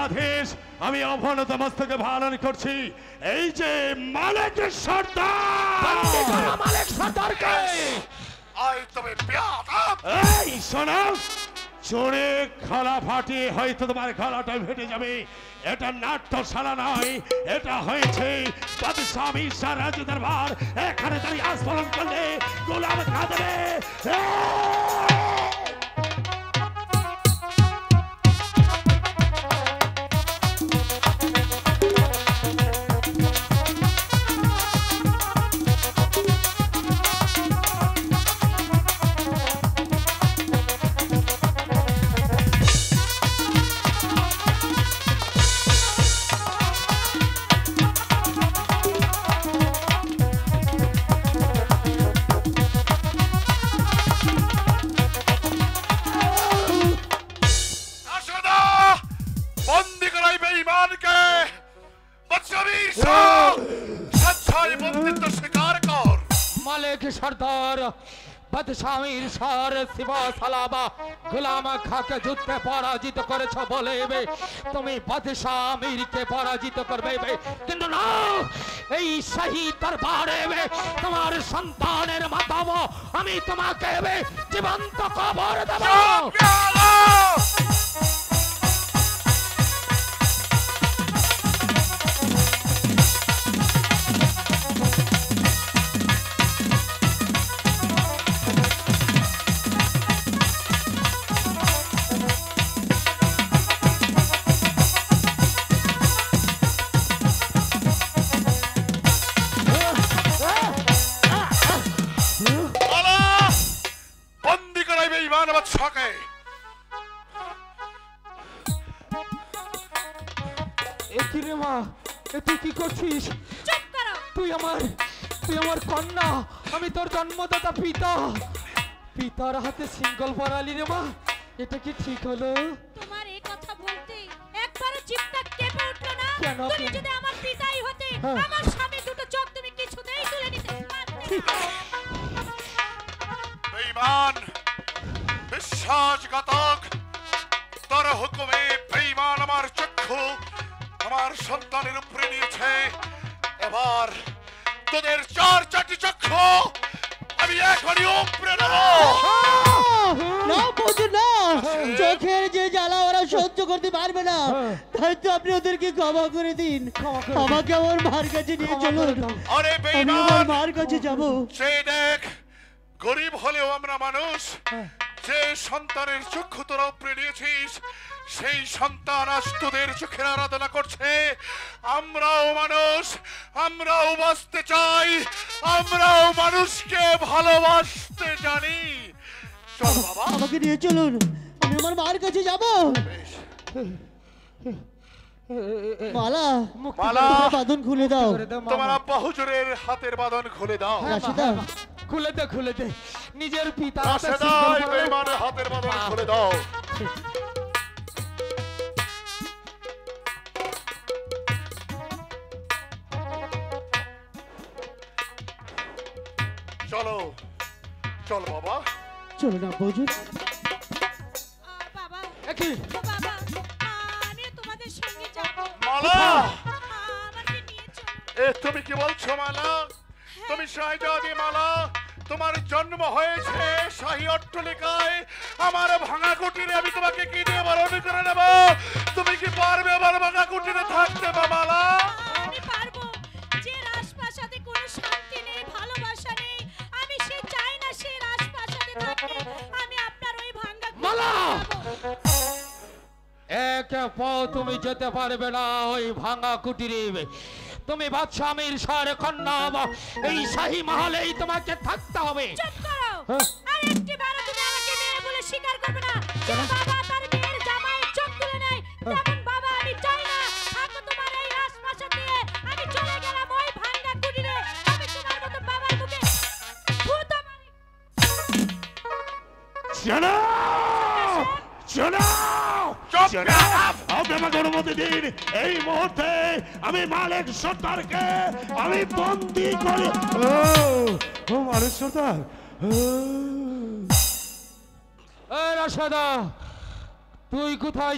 আদেশ আমি অবনত মস্তকে পালন করছি। এই যে মালিক সর্দার, মালিক সর্দারকে আই তবে বেয়াদব। এই শোনো, চোরে গলা ফাটিয়ে হয়তো তোমার গলাটা ফেটে যাবে। এটা নাট্যশালা নয়, এটা হয়েছে বাদশাহ শাহ রাজ দরবার। এখানে দাঁড়িয়ে আস্ফলন করলে গোলাম খা দেবে। মালিক সর্দার বাদশাহীর সার শিবা সালাবা গোলাম খাকে যুদ্ধে পরাজিত করেছ বলে তুমি বাদশাহ আমিরকে পরাজিত করবে, কিন্তু না, এই শহীদ দরবারে তোমার সন্তানের মাতাব আমি তোমাকে জীবন্ত কবর দেব। তুই কি করছিস? তুই আমার কন্যা, আমি তোর জন্মদাতা পিতা। পিতার হাতে সিঙ্গল পরালি রে মা, এটা কি ঠিক হলো? তোমার এই কথা বলতে একবারও জিভটা কেঁপে উঠলো না? কেন? তুমি যদি আমার পিতাই হতে, আমার স্বামী দুটো চোখ তুমি কিছুতেই তুলে নিতে পারতে না। বেঈমান বিশ্বাসঘাতক, তোর হুকুমে বেঈমান আমার চক্ষু আমার সন্তানের উপরে নিয়েছে। এবার তোদের চার চারটি চক্ষু আমি এখনই উপরে নেব। না বুঝুন না, চোখের যে জ্বালা ওরা সহ্য করতে পারবে না, তাই তো আপনি ওদেরকে ক্ষমা করে দিন। আমাকে আমার মার কাছে নিয়ে চলুন। আরে আমি বেঈমান, আমার মার কাছে যাব। সে দেখ, গরিব হলেও আমরা মানুষ। যে সন্তানের চক্ষু তোরা উপরে নিয়েছিস, সেই সন্তান আজ তোদের চোখের আরাধনা করছে। আমরাও মানুষ, আমরাও বাঁচতে চাই, আমরাও মানুষকে ভালোবাসতে জানি। চল বাবা, আমাকে নিয়ে চলুন, আমি আমার মার কাছে যাব। মালা, মালা, বাঁধন খুলে দাও। তোমার আব্বা হুজুরের হাতের বাঁধন খুলে দাও। রাশিদা, খুলে দে, খুলে দে। নিজের পিতা বেঈমানের হাতের বাঁধন খুলে দাও। চলো, চল বাবা, চলো না বুঝুন। বাবা, কি বাবা, আমি তোমাদের সঙ্গে যাব। মালা, তুমি কি বলছো মালা? তুমি শাহজাদি মালা, তোমার জন্ম হয়েছে শাহী অট্টালিকায়, আমার ভাঙা কুটিরে আমি তোমাকে কি দিয়ে বরণ করে নেব? তুমি কি পারবে আমার ভাঙা কুটিরে থাকতে মালা? আমি পারবো। যে রাজপ্রাসাদে কোনো শান্তি নেই, ভালোবাসা নেই, আমি সে চাই না সে রাজপ্রাসাদে থাকতে। আমি আপনার ওই ভাঙ্গা মালা, এক পাও তুমি যেতে পারবে না ওই ভাঙা কুটিরে। তুমি বাদশাহ আমির শাহর কন্যা, এই শাহী মহলেই তোমাকে থাকতে হবে। চুপ করো। আর একটি বারো তুমি আমাকে মেয়ে বলে স্বীকার করবে না। বাবা তার মেয়ের জামাইয়ের চোখ তুলে নেয়, তেমন বাবা আমি চাই না। থাকো তোমার এই রাজপ্রাসাদ নিয়ে। আমি চলে গেলাম ওই ভাঙ্গা কুটিরে। আমি তোমার মতো বাবার মুখে থুতো মারি। আমাকে অনুমতি দিন, এই মুহূর্তে আমি মালিক সর্দারকে আমি বন্দি করি। ও মালিক সর্দার, রাশেদা তুই কোথায়